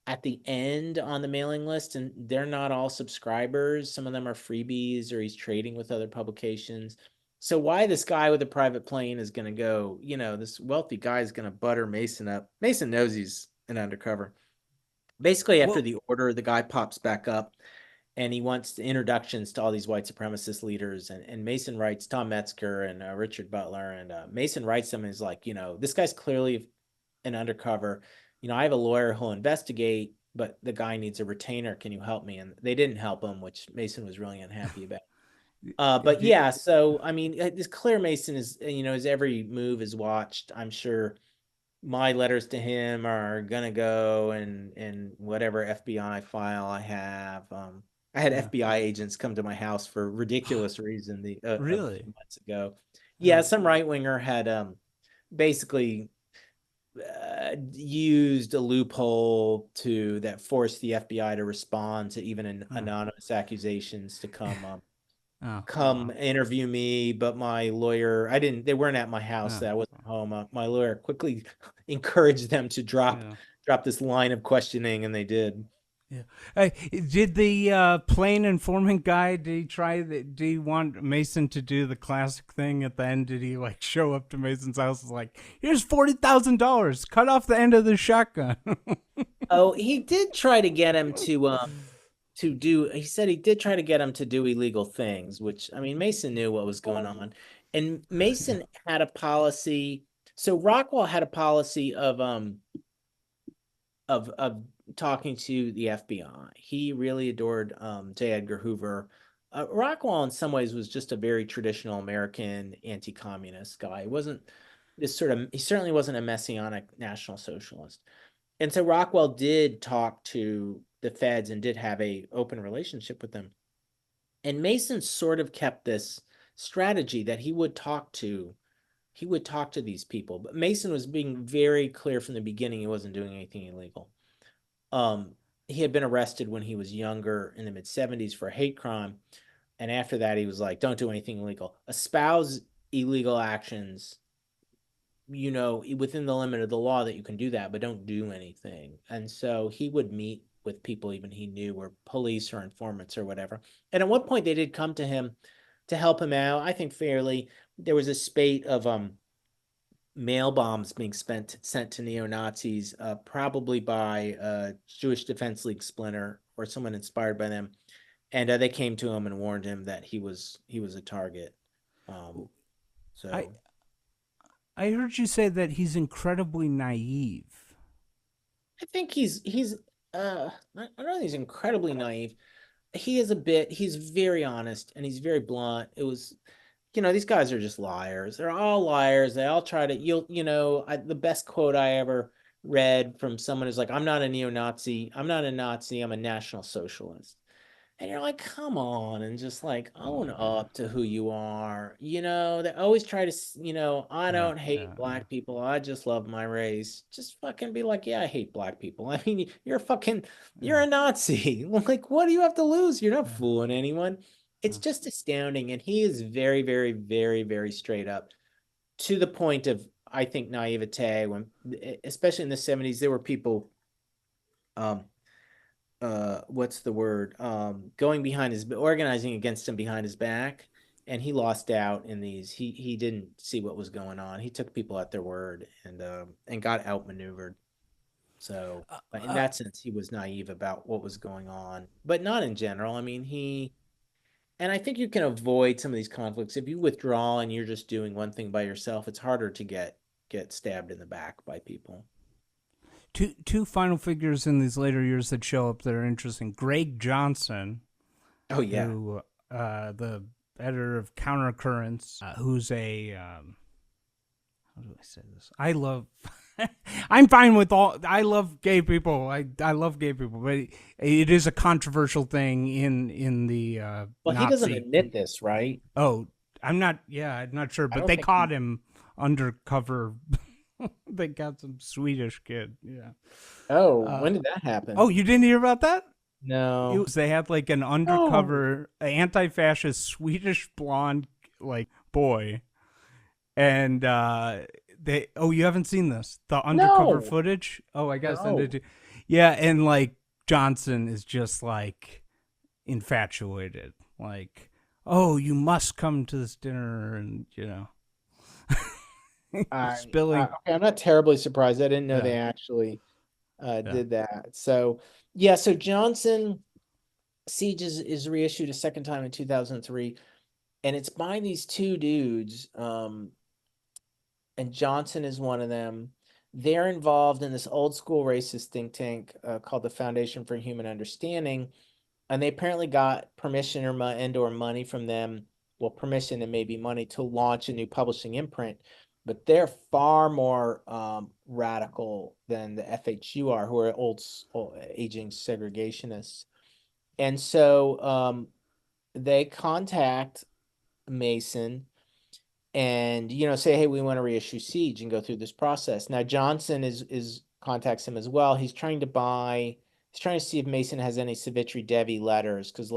at the end on the mailing list, and they're not all subscribers. Some of them are freebies, or he's trading with other publications. So why this guy with a private plane is going to go, you know, this wealthy guy is going to butter Mason up. Mason knows he's an undercover. Basically, after the order, the guy pops back up and he wants introductions to all these white supremacist leaders. And Mason writes Tom Metzger and Richard Butler. And Mason writes them and is like, you know, this guy's clearly an undercover. You know, I have a lawyer who'll investigate, but the guy needs a retainer. Can you help me? And they didn't help him, which Mason was really unhappy about. But yeah, so I mean, this clear Mason is, you know, his every move is watched. I'm sure my letters to him are gonna go in whatever FBI file I have. I had FBI agents come to my house for a ridiculous reason. Really? A few months ago. Yeah, some right winger had basically used a loophole that forced the FBI to respond to even anonymous accusations to come interview me, but my lawyer, they weren't at my house, that I wasn't home. My lawyer quickly encouraged them to drop this line of questioning, and they did. Yeah. Did the plane informant guy, did he want Mason to do the classic thing at the end? Did he like show up to Mason's house and like, here's $40,000, cut off the end of the shotgun? Oh, he did try to get him he said he did try to get him to do illegal things, which, I mean, Mason knew what was going on. And Mason had a policy. So Rockwell had a policy of talking to the FBI. He really adored J. Edgar Hoover. Rockwell in some ways was just a very traditional American anti-communist guy. He certainly wasn't a messianic National Socialist. And so Rockwell did talk to the feds and did have a open relationship with them. And Mason sort of kept this strategy that he would talk to these people. But Mason was being very clear from the beginning he wasn't doing anything illegal. He had been arrested when he was younger in the mid-70s for a hate crime. And after that, he was like, don't do anything illegal. Espouse illegal actions, you know, within the limit of the law that you can do that, but don't do anything. And so he would meet with people even he knew were police or informants or whatever. And at one point they did come to him to help him out, I think fairly. There was a spate of mail bombs being sent to neo-Nazis, probably by a Jewish Defense League splinter or someone inspired by them. And they came to him and warned him that he was a target. I heard you say that he's incredibly naive. I think I don't know, he's incredibly naive. He's very honest and he's very blunt. These guys are just liars. They're all liars. They all try to, the best quote I ever read from someone is like, I'm not a neo-Nazi. I'm not a Nazi. I'm a National Socialist. And you're like, come on, and just like own up to who you are. They always try to, I don't hate black people. I just love my race. Just fucking be like, yeah, I hate black people. I mean, you're a Nazi. Like, what do you have to lose? You're not fooling anyone. It's just astounding. And he is very, very, very, very straight up, to the point of, I think, naivete. When, especially in the 70s, there were people, what's the word? Organizing against him behind his back, and he lost out in these. He didn't see what was going on. He took people at their word and got outmaneuvered. So in that sense, he was naive about what was going on, but not in general. I mean, and I think you can avoid some of these conflicts if you withdraw and you're just doing one thing by yourself. It's harder to get stabbed in the back by people. Two final figures in these later years that show up that are interesting. Greg Johnson. Oh, yeah. Who, the editor of Countercurrents, who's a, how do I say this? I'm fine with I love gay people. I love gay people, but it is a controversial thing in the well, Nazi. He doesn't admit this, right? Oh, I'm not sure, but they caught him undercover. They got some Swedish kid. Yeah. Oh, when did that happen? Oh, you didn't hear about that? No. They had like an undercover anti-fascist Swedish blonde like boy, and you haven't seen this, the undercover footage? Oh, I guess send it to. Yeah, and like Johnson is just like infatuated, like, oh, you must come to this dinner, and spilling. Okay, I'm not terribly surprised. I didn't know they actually did that. So so Johnson Siege is reissued a second time in 2003, and it's by these two dudes, and Johnson is one of them. They're involved in this old school racist think tank called the Foundation for Human Understanding, and they apparently got permission or money from them. Well, permission and maybe money to launch a new publishing imprint. But they're far more radical than the FHU are, who are old aging segregationists. And so they contact Mason and, say, hey, we want to reissue Siege and go through this process. Now, Johnson contacts him as well. He's trying to see if Mason has any Savitri Devi letters, because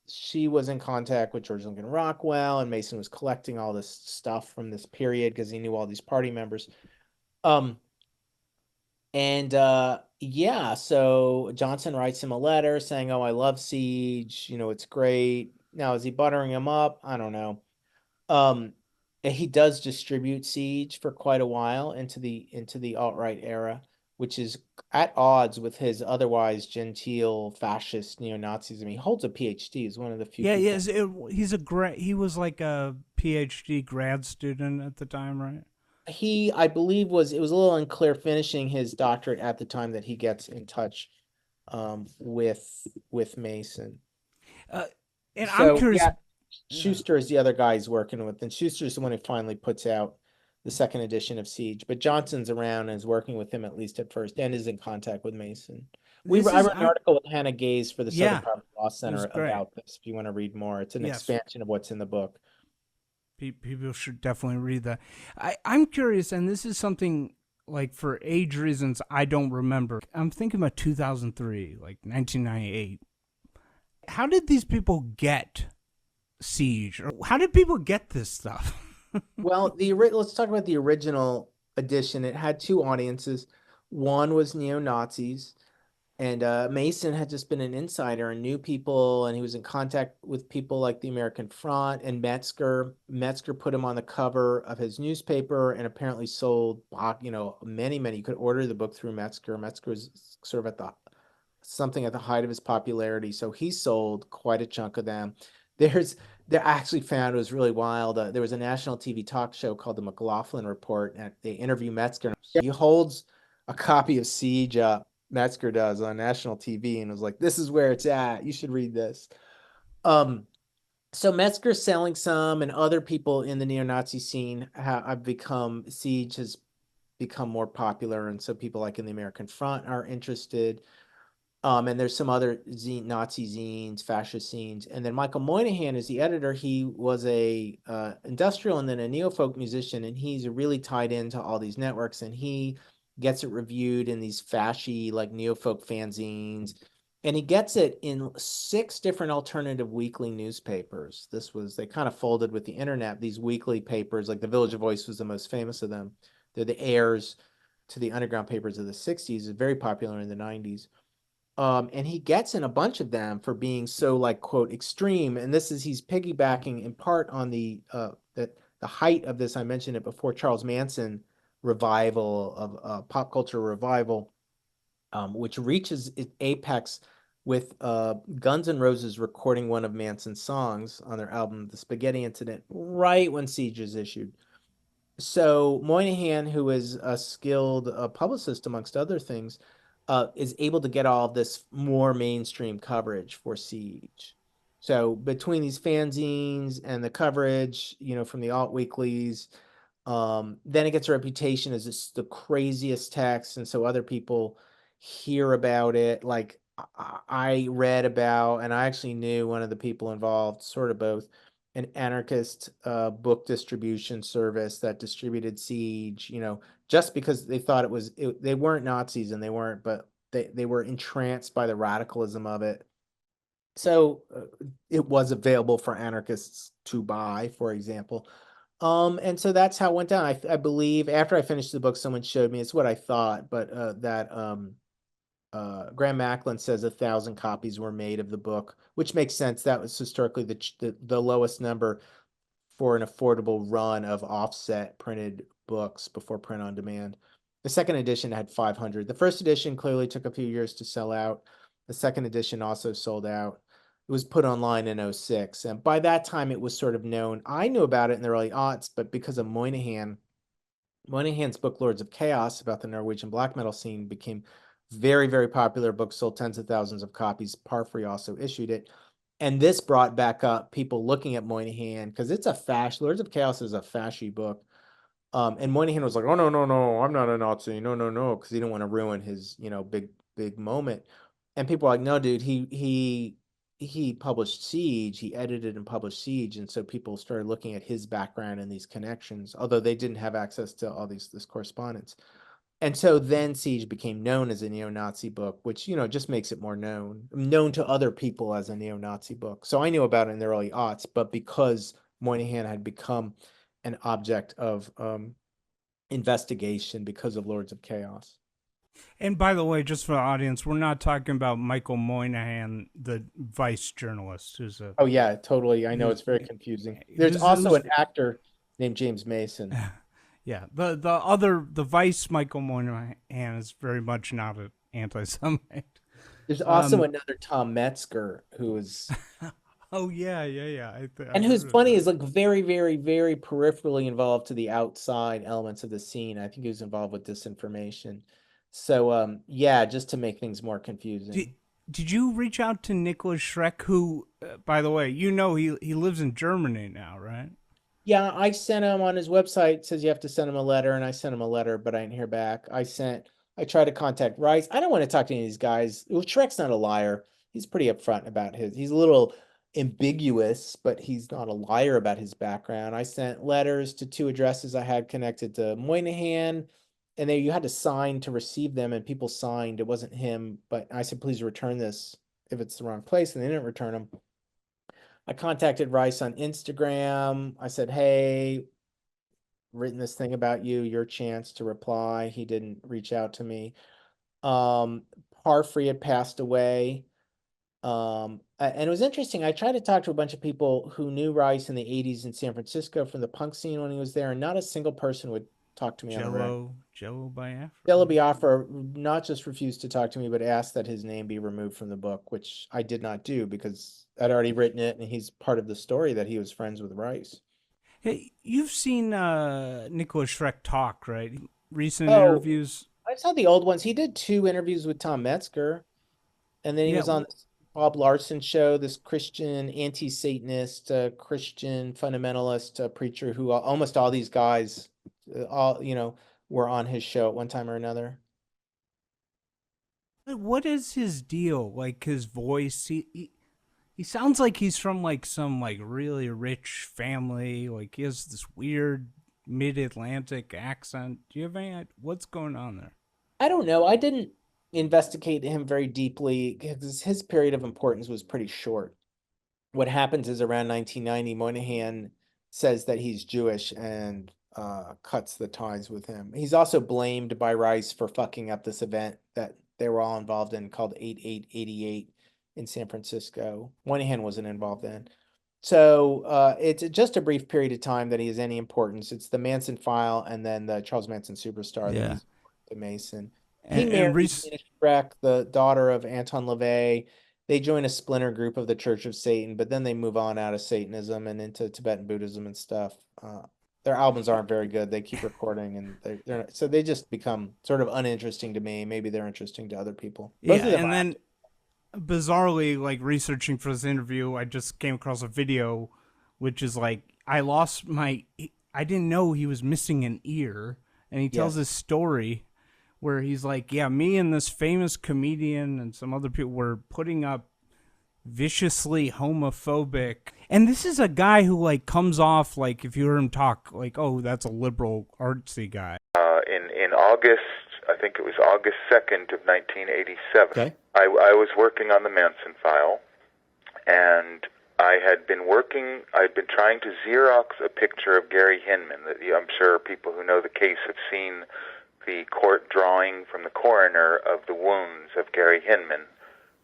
she was in contact with George Lincoln Rockwell, and Mason was collecting all this stuff from this period because he knew all these party members. So Johnson writes him a letter saying, oh, I love Siege, it's great. Now, is he buttering him up? I don't know. He does distribute Siege for quite a while into the alt-right era, which is at odds with his otherwise genteel fascist neo-Nazism. He holds a PhD. He's one of the few. Yeah, he was like a PhD grad student at the time, right? I believe it was a little unclear finishing his doctorate at the time that he gets in touch with Mason. I'm curious. Yeah, Schuster is the other guy he's working with, and Schuster is the one who finally puts out the second edition of Siege. But Johnson's around and is working with him at least at first, and is in contact with Mason. I wrote an article with Hannah Gaze for the Southern Poverty Law Center about this. If you want to read more, it's an expansion of what's in the book. People should definitely read that. I'm curious, and this is something like for age reasons I don't remember. I'm thinking about 2003, like 1998. How did these people get Siege? Or how did people get this stuff? Well, let's talk about the original edition. It had two audiences. One was neo-Nazis, and Mason had just been an insider and knew people, and he was in contact with people like the American Front and Metzger. Metzger put him on the cover of his newspaper and apparently sold, many. You could order the book through Metzger. Metzger was sort of at the height of his popularity, so he sold quite a chunk of them. they actually found, it was really wild. There was a national TV talk show called the McLaughlin Report, and they interview Metzger. He holds a copy of Siege up, Metzger does, on national TV, and was like, "This is where it's at. You should read this." So Metzger's selling some, and other people in the neo-Nazi scene have become, Siege has become more popular, and so people like in the American Front are interested. And there's some other Nazi zines, fascist zines. And then Michael Moynihan is the editor. He was a industrial and then a neofolk musician, and he's really tied into all these networks, and he gets it reviewed in these fashy, like, neofolk fanzines. And he gets it in 6 different alternative weekly newspapers. They kind of folded with the internet, these weekly papers, like the Village Voice was the most famous of them. They're the heirs to the underground papers of the 60s, very popular in the 90s. And he gets in a bunch of them for being so, like, quote, extreme. And he's piggybacking in part on the height of this, I mentioned it before, Charles Manson revival of pop culture revival, which reaches its apex with Guns N' Roses recording one of Manson's songs on their album, The Spaghetti Incident, right when Siege is issued. So Moynihan, who is a skilled publicist, amongst other things, is able to get all of this more mainstream coverage for Siege. So between these fanzines and the coverage, from the alt weeklies, then it gets a reputation as the craziest text, and so other people hear about it. Like, I read about, and I actually knew one of the people involved, sort of both, an anarchist book distribution service that distributed Siege, just because they thought they weren't Nazis, and they weren't, but they were entranced by the radicalism of it. So it was available for anarchists to buy, for example. And so that's how it went down. I believe after I finished the book, someone showed me, it's what I thought, but Graham Macklin says 1,000 copies were made of the book, which makes sense. That was historically the lowest number for an affordable run of offset printed books before print on demand. The second edition had 500. The first edition clearly took a few years to sell out. The second edition also sold out. It was put online in 2006. And by that time, it was sort of known. I knew about it in the early aughts, but because of Moynihan's book, Lords of Chaos, about the Norwegian black metal scene, became very, very popular. Book sold tens of thousands of copies. Parfrey also issued it. And this brought back up people looking at Moynihan, because it's Lords of Chaos is a fashy book. And Moynihan was like, "Oh, no, no, no, I'm not a Nazi. No, no, no," because he didn't want to ruin his, big moment. And people were like, "No, dude, he published Siege. He edited and published Siege." And so people started looking at his background and these connections, although they didn't have access to all this correspondence. And so then Siege became known as a neo-Nazi book, which, just makes it more known to other people as a neo-Nazi book. So I knew about it in the early aughts, but because Moynihan had become an object of investigation because of Lords of Chaos. And by the way, just for the audience, we're not talking about Michael Moynihan, the Vice journalist, who's a... Oh, yeah, totally. I know it's very confusing. There's also an actor named James Mason. Yeah, the Vice Michael Moynihan is very much not an anti-Semite. There's also another Tom Metzger who is... Oh, yeah. And who's funny is, like, very, very, very peripherally involved to the outside elements of the scene. I think he was involved with disinformation. So, yeah, just to make things more confusing. Did you reach out to Nicholas Schreck, who, by the way, he lives in Germany now, right? Yeah, I sent him on his website. It says you have to send him a letter, and I sent him a letter, but I didn't hear back. I tried to contact Rice. I don't want to talk to any of these guys. Well, Schreck's not a liar. He's pretty upfront about he's a little ambiguous, but he's not a liar about his background. I sent letters to 2 addresses I had connected to Moynihan, and you had to sign to receive them, and people signed. It wasn't him, but I said, "Please return this if it's the wrong place," and they didn't return them. I contacted Rice on Instagram. I said, "Hey, written this thing about you, your chance to reply." He didn't reach out to me. Parfrey had passed away. And it was interesting. I tried to talk to a bunch of people who knew Rice in the 80s in San Francisco from the punk scene when he was there, and not a single person talk to me on the reg. Jello Biafra. Jello Biafra not just refused to talk to me, but asked that his name be removed from the book, which I did not do because I'd already written it, and he's part of the story that he was friends with Rice. Hey, you've seen Nicholas Schreck talk, right? Recent Oh, interviews. I saw the old ones. He did 2 interviews with Tom Metzger, and then he was on this Bob Larson show, this Christian anti-Satanist, Christian fundamentalist preacher who almost all these guys, were on his show at one time or another. What is his deal? Like his voice, he sounds like he's from like some like really rich family. Like he has this weird mid-Atlantic accent. Do you have any? What's going on there? I don't know. I didn't investigate him very deeply because his period of importance was pretty short. What happens is around 1990, Moynihan says that he's Jewish and cuts the ties with him. He's also blamed by Rice for fucking up this event that they were all involved in called 8888 in San Francisco. Moynihan wasn't involved in. So it's just a brief period of time that he has any importance. It's the Manson file and then the Charles Manson superstar that he's to Mason. He married Nina Schreck, the daughter of Anton LaVey. They join a splinter group of the Church of Satan, but then they move on out of Satanism and into Tibetan Buddhism and stuff. Their albums aren't very good. They keep recording, and so they just become sort of uninteresting to me. Maybe they're interesting to other people. Both of them and then bizarrely, like researching for this interview, I just came across a video, which is like I didn't know he was missing an ear, and he tells this story where he's like, yeah, me and this famous comedian and some other people were putting up viciously homophobic. And this is a guy who like comes off like, if you hear him talk, like, oh, that's a liberal artsy guy. In August, I think it was August 2nd of 1987, okay. I was working on the Manson file, and I'd been trying to Xerox a picture of Gary Hinman. I'm sure people who know the case have seen the court drawing from the coroner of the wounds of Gary Hinman,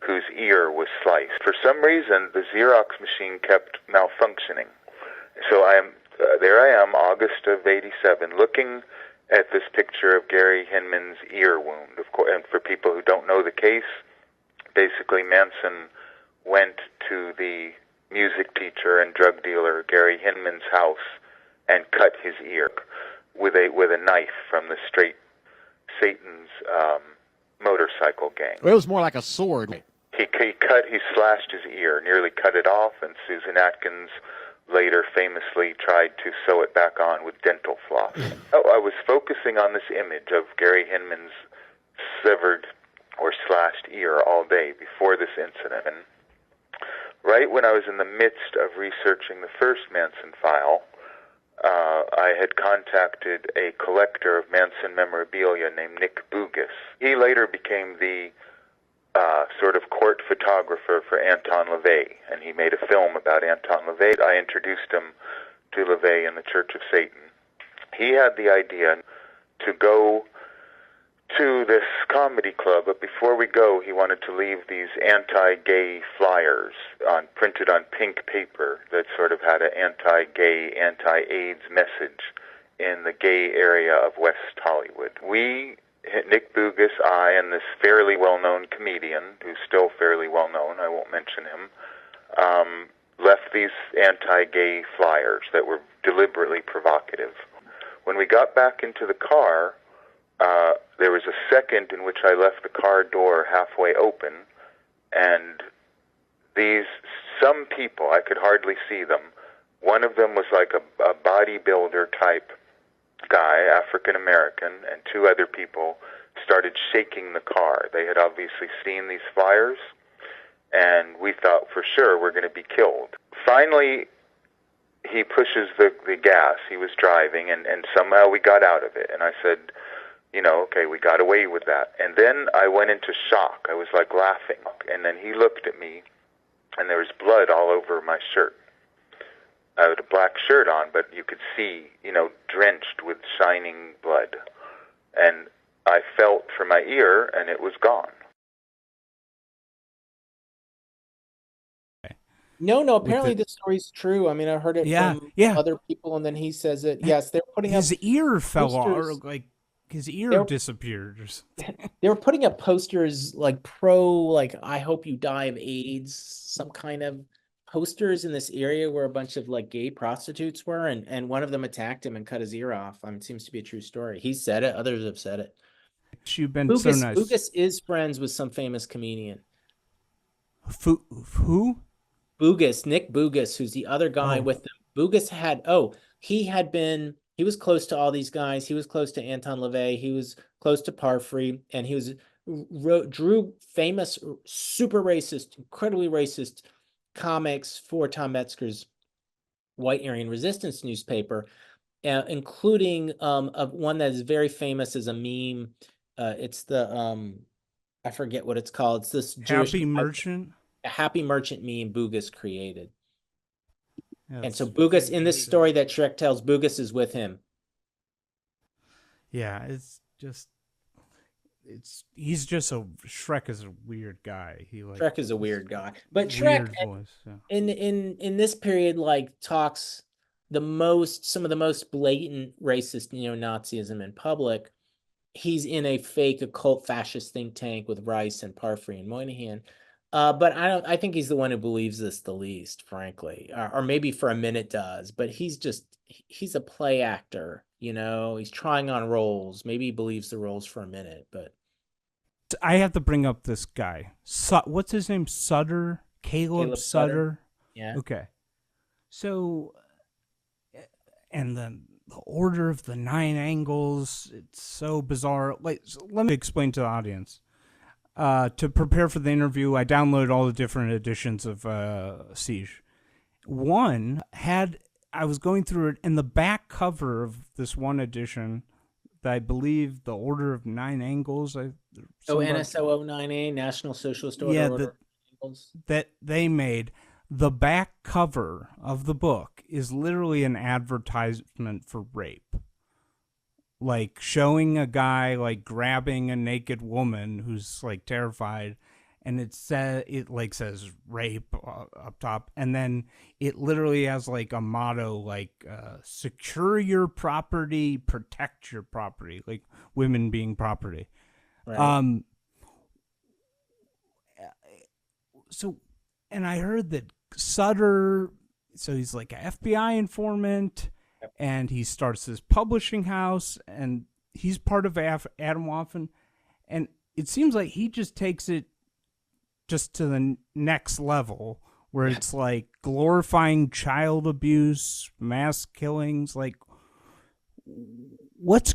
whose ear was sliced. For some reason, the Xerox machine kept malfunctioning. So there I am, August of 87, looking at this picture of Gary Hinman's ear wound. Of course, and for people who don't know the case, basically Manson went to the music teacher and drug dealer Gary Hinman's house and cut his ear with a knife from the Straight Satan's motorcycle gang. Well, it was more like a sword. He slashed his ear, nearly cut it off, and Susan Atkins later famously tried to sew it back on with dental floss. I was focusing on this image of Gary Hinman's severed or slashed ear all day before this incident. And right when I was in the midst of researching the first Manson file, I had contacted a collector of Manson memorabilia named Nick Bugis. He later became the sort of court photographer for Anton LaVey, and he made a film about Anton LaVey. I introduced him to LaVey and the Church of Satan. He had the idea to go to this comedy club, but before we go, he wanted to leave these anti-gay flyers printed on pink paper that sort of had an anti-gay, anti-AIDS message in the gay area of West Hollywood. Nick Bugis, I, and this fairly well-known comedian, who's still fairly well-known, I won't mention him, left these anti-gay flyers that were deliberately provocative. When we got back into the car, there was a second in which I left the car door halfway open, and some people, I could hardly see them. One of them was like a bodybuilder type guy, African-American, and 2 other people started shaking the car. They had obviously seen these flyers, and we thought for sure we're going to be killed. Finally, he pushes the gas. He was driving, and somehow we got out of it. And I said, okay, we got away with that. And then I went into shock. I was like laughing. And then he looked at me, and there was blood all over my shirt. I had a black shirt on, but you could see, drenched with shining blood. And I felt for my ear, and it was gone. No, with apparently the this story's true. I mean, I heard it yeah, from yeah. other people, and then he says it. Yes, they're putting up His ear fell off, or posters. like his ear They're disappeared or something. they were putting up posters like I hope you die of AIDS, some kind of posters in this area where a bunch of like gay prostitutes were, and one of them attacked him and cut his ear off. It seems to be a true story. He said it, others have said it. You've been so nice. Bugus is friends with some famous comedian. Who? Nick Bugus, who's the other guy Oh. with them. He was close to all these guys. He was close to Anton LaVey. He was close to Parfrey, and he drew famous, super racist, incredibly racist comics for Tom Metzger's White Aryan Resistance newspaper, including of one that is very famous as a meme. It's the I forget what it's called. It's this Jewish Happy Merchant. A Happy Merchant meme Bugus created. Yeah, And so Bugus, in this story that Shrek tells, Bugus is with him. Yeah, he's just Shrek is a weird guy. Shrek is a weird guy, but weird Shrek voice, yeah. in this period talks some of the most blatant racist neo-Nazism in public. He's in a fake occult fascist think tank with Rice and Parfrey and Moynihan. But I think he's the one who believes this the least, frankly, or maybe for a minute does, but he's a play actor, he's trying on roles. Maybe he believes the roles for a minute, but I have to bring up this guy. What's his name? Sutter? Caleb Sutter? Yeah. Okay. So, and then the Order of the Nine Angles, it's so bizarre. Let me explain to the audience. To prepare for the interview, I downloaded all the different editions of Siege. I was going through it, and the back cover of this one edition, that I believe the Order of Nine Angles. NSO 09A, National Socialist Order. That they made. The back cover of the book is literally an advertisement for rape. Like showing a guy like grabbing a naked woman who's like terrified, and it says rape up top, and then it literally has like a motto like secure your property, protect your property, like women being property. Right. So, and I heard that Sutter, so he's like an FBI informant. And he starts this publishing house, and he's part of Adam Waffen. And it seems like he just takes it just to the next level, where it's like glorifying child abuse, mass killings. Like, it's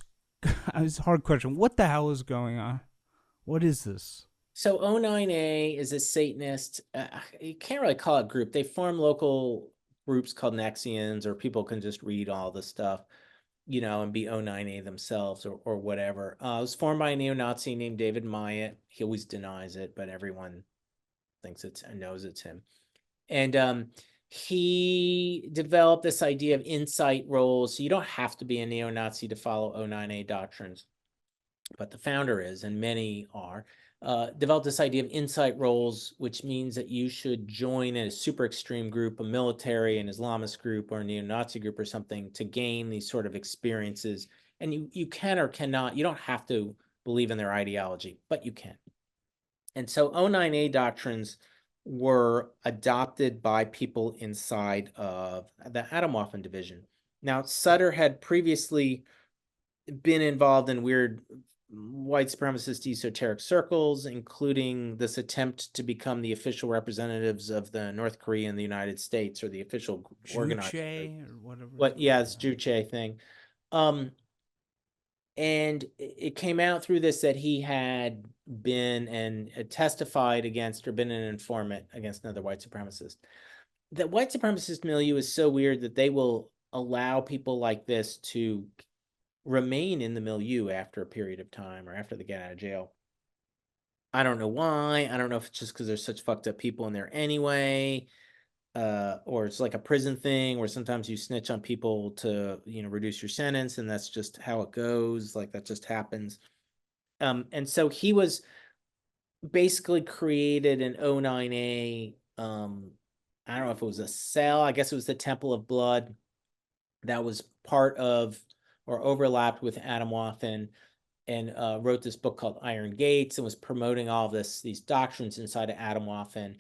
a hard question. What the hell is going on? What is this? So 09A is a Satanist. You can't really call it group. They form local groups called Nexians, or people can just read all the stuff, and be 09A themselves or whatever. It was formed by a neo-Nazi named David Myatt. He always denies it, but everyone thinks knows it's him. And he developed this idea of insight roles. So you don't have to be a neo-Nazi to follow 09A doctrines, but the founder is, and many are. Developed this idea of insight roles, which means that you should join a super extreme group, a military, an Islamist group, or a neo-Nazi group or something, to gain these sort of experiences. And you can or cannot, you don't have to believe in their ideology, but you can. And so 09A doctrines were adopted by people inside of the Adam Waffen division. Now, Sutter had previously been involved in weird white supremacist esoteric circles, including this attempt to become the official representatives of the North Korea in the United States, or the official organized. Juche or whatever. It's Juche thing. And it came out through this that he had been and testified against, or been an informant against another white supremacist. The white supremacist milieu is so weird that they will allow people like this to remain in the milieu after a period of time, or after they get out of jail. I don't know why. I don't know if it's just because there's such fucked up people in there anyway, or it's like a prison thing where sometimes you snitch on people to reduce your sentence, and that's just how it goes. Like, that just happens. And so he was basically created an 09A I don't know if it was a cell, I guess it was the Temple of Blood that was part of or overlapped with Atomwaffen, and wrote this book called Iron Gates and was promoting all of these doctrines inside of Atomwaffen.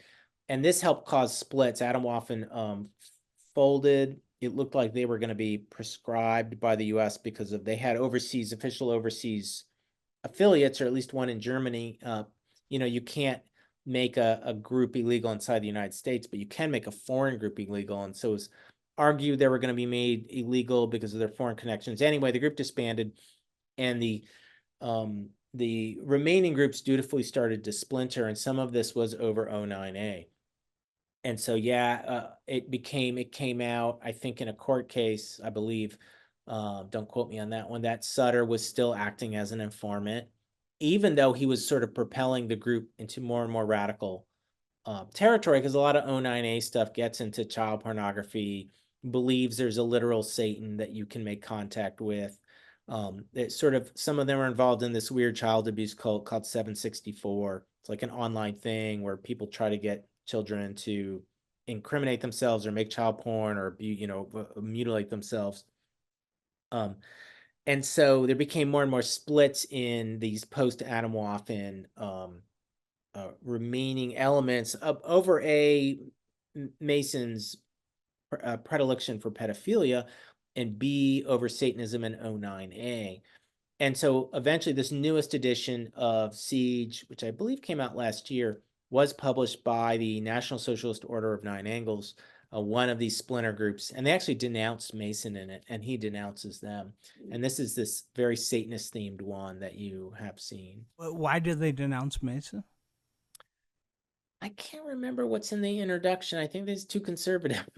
And this helped cause splits. Atomwaffen folded. It looked like they were going to be prescribed by the US because they had official overseas affiliates, or at least one in Germany. You can't make a group illegal inside the United States, but you can make a foreign group illegal. And so it was argued they were going to be made illegal because of their foreign connections. Anyway, the group disbanded, and the remaining groups dutifully started to splinter, and some of this was over 09A. And so, it came out, I think, in a court case, I believe, don't quote me on that one, that Sutter was still acting as an informant, even though he was sort of propelling the group into more and more radical territory, because a lot of 09A stuff gets into child pornography, believes there's a literal Satan that you can make contact with. Some of them are involved in this weird child abuse cult called 764. It's like an online thing where people try to get children to incriminate themselves or make child porn or mutilate themselves. And so there became more and more splits in these post-Atomwaffen remaining elements over Mason's predilection for pedophilia, and B, over Satanism in 09A. And so eventually this newest edition of Siege, which I believe came out last year, was published by the National Socialist Order of Nine Angles, one of these splinter groups. And they actually denounced Mason in it, and he denounces them. And this is this very Satanist-themed one that you have seen. Why did they denounce Mason? I can't remember what's in the introduction. I think it's too conservative.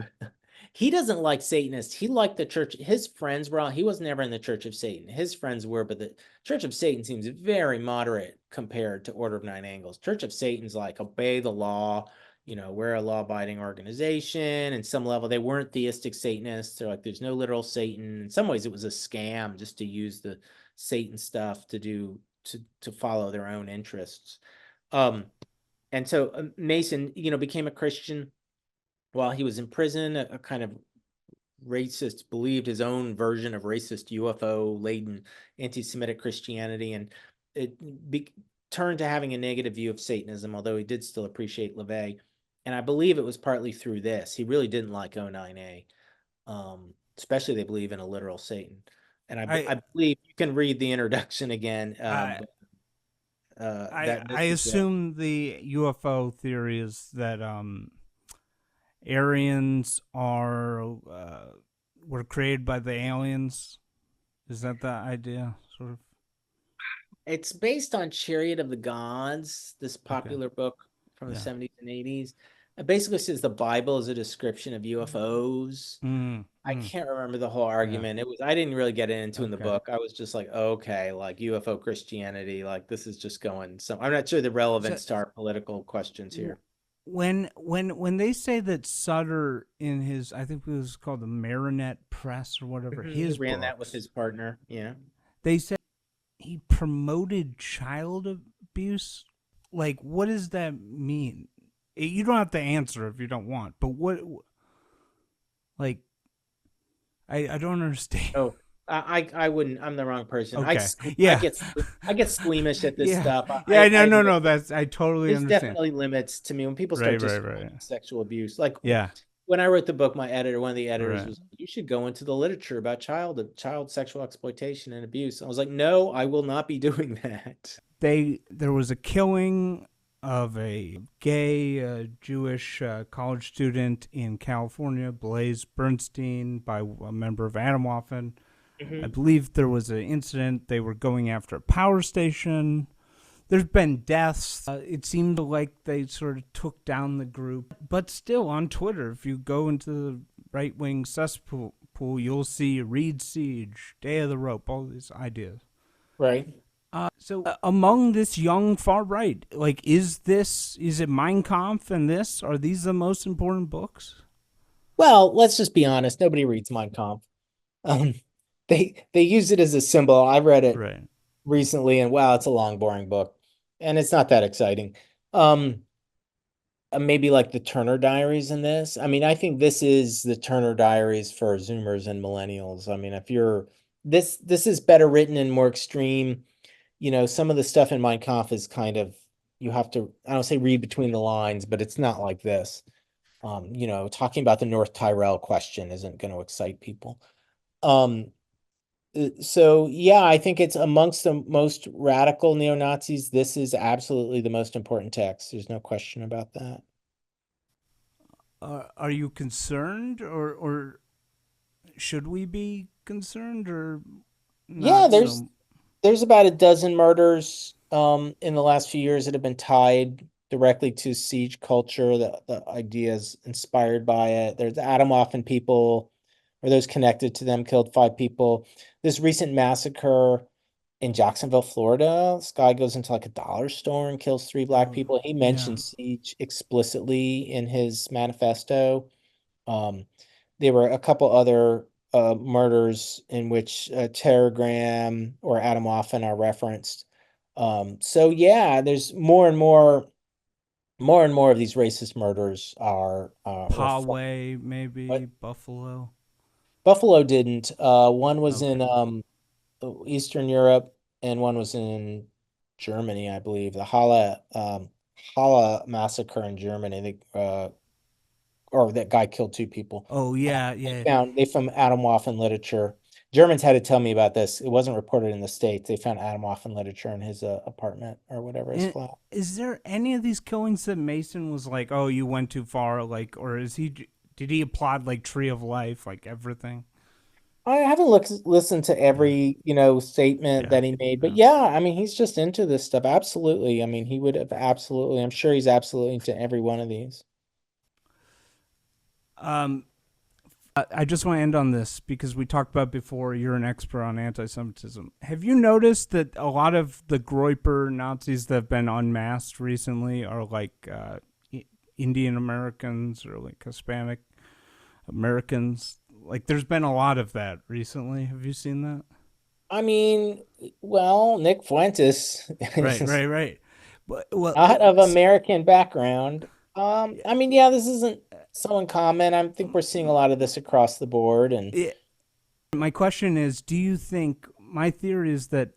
He doesn't like Satanists. He liked the church. His friends were all, he was never in the Church of Satan. His friends were, but the Church of Satan seems very moderate compared to Order of Nine Angles. Church of Satan's like, obey the law. We're a law-abiding organization. In some level, they weren't theistic Satanists. They're like, there's no literal Satan. In some ways, it was a scam just to use the Satan stuff to follow their own interests. And so Mason, became a Christian while he was in prison, a kind of racist, believed his own version of racist UFO-laden anti-Semitic Christianity, and it turned to having a negative view of Satanism, although he did still appreciate LaVey. And I believe it was partly through this. He really didn't like 09A, especially they believe in a literal Satan. And I believe you can read the introduction again. I assume the UFO theory is that Aryans were created by the aliens. Is that the idea, sort of? It's based on Chariot of the Gods, this popular book from the 70s and 80s. It basically says the Bible is a description of UFOs. I can't remember the whole argument. I didn't really get into in the book. I was just like, okay, like UFO Christianity, like this is just going. So I'm not sure the relevance to our political questions here. When they say that Sutter in his, I think it was called the Marinette Press or whatever, he ran that with his partner. Yeah, they said he promoted child abuse. Like, what does that mean? You don't have to answer if you don't want, but what? Like, I don't understand. Oh, I wouldn't. I'm the wrong person. Okay. I get squeamish at this stuff. No. That's I totally understand. There's definitely limits to me when people start sexual abuse. Like, when I wrote the book, one of the editors was, you should go into the literature about child sexual exploitation and abuse. I was like, no, I will not be doing that. There was a killing of a gay Jewish college student in California, Blaise Bernstein, by a member of Atomwaffen. I believe there was an incident. They were going after a power station. There's been deaths. It seemed like they sort of took down the group. But still, on Twitter, if you go into the right-wing cesspool, you'll see Reed Siege, Day of the Rope, all these ideas. Right. So among this young far right, like, is it Mein Kampf and this? Are these the most important books? Well, let's just be honest. Nobody reads Mein Kampf. They use it as a symbol. I read it recently, and wow, it's a long, boring book, and it's not that exciting. maybe like the Turner Diaries in this. I mean, I think this is the Turner Diaries for Zoomers and millennials. I mean, if you're this is better written and more extreme. Some of the stuff in Mein Kampf is kind of, you have to, I don't say read between the lines, but it's not like this. Talking about the North Tyrol question isn't going to excite people. So yeah, I think it's amongst the most radical neo-Nazis. This is absolutely the most important text. There's no question about that. Are you concerned, or should we be concerned, or Yeah, not there's about a dozen murders in the last few years that have been tied directly to siege culture. The ideas inspired by it. There's Atomwaffen people, or those connected to them, killed 5 people. This recent massacre in Jacksonville, Florida, this guy goes into like a dollar store and kills 3 black people. He mentioned siege explicitly in his manifesto. There were a couple other murders in which Telegram or Atomwaffen are referenced. So yeah, there's more and more of these racist murders are Poway, maybe what? Buffalo. Buffalo didn't. One was in Eastern Europe, and one was in Germany, I believe. The Halle massacre in Germany. Or that guy killed 2 people. Oh yeah, They found Atomwaffen literature. Germans had to tell me about this. It wasn't reported in the States. They found Atomwaffen literature in his apartment or whatever, his flat. Is there any of these killings that Mason was like, "Oh, you went too far," like, or did he applaud like Tree of Life, like everything? I haven't listened to every statement that he made, but yeah, I mean, he's just into this stuff. Absolutely. I mean, he would have absolutely. I'm sure he's absolutely into every one of these. I just want to end on this because we talked about before. You're an expert on anti-Semitism. Have you noticed that a lot of the Groyper Nazis that have been unmasked recently are like Indian Americans or like Hispanic Americans? Like, there's been a lot of that recently. Have you seen that? I mean, well, Nick Fuentes, right. But not of American background. I mean, yeah, this isn't so uncommon. I think we're seeing a lot of this across the board. And my question is, do you think, my theory is that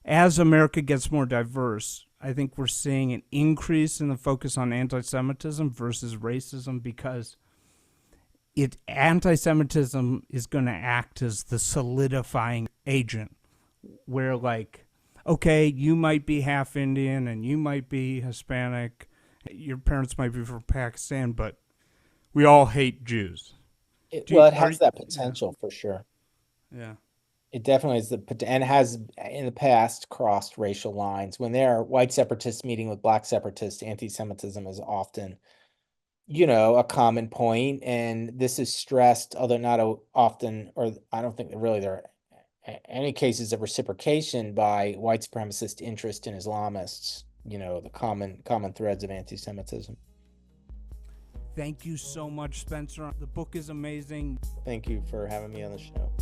as America gets more diverse, I think we're seeing an increase in the focus on anti-Semitism versus racism, because anti-Semitism is going to act as the solidifying agent, where like, okay, you might be half Indian and you might be Hispanic, your parents might be from Pakistan, but we all hate Jews. It has that potential for sure. Yeah. It definitely is and has in the past crossed racial lines. When there are white separatists meeting with black separatists, anti-Semitism is often, a common point. And this is stressed, although not often, or I don't think that really there are any cases of reciprocation by white supremacist interest in Islamists, the common threads of anti-Semitism. Thank you so much, Spencer. The book is amazing. Thank you for having me on the show.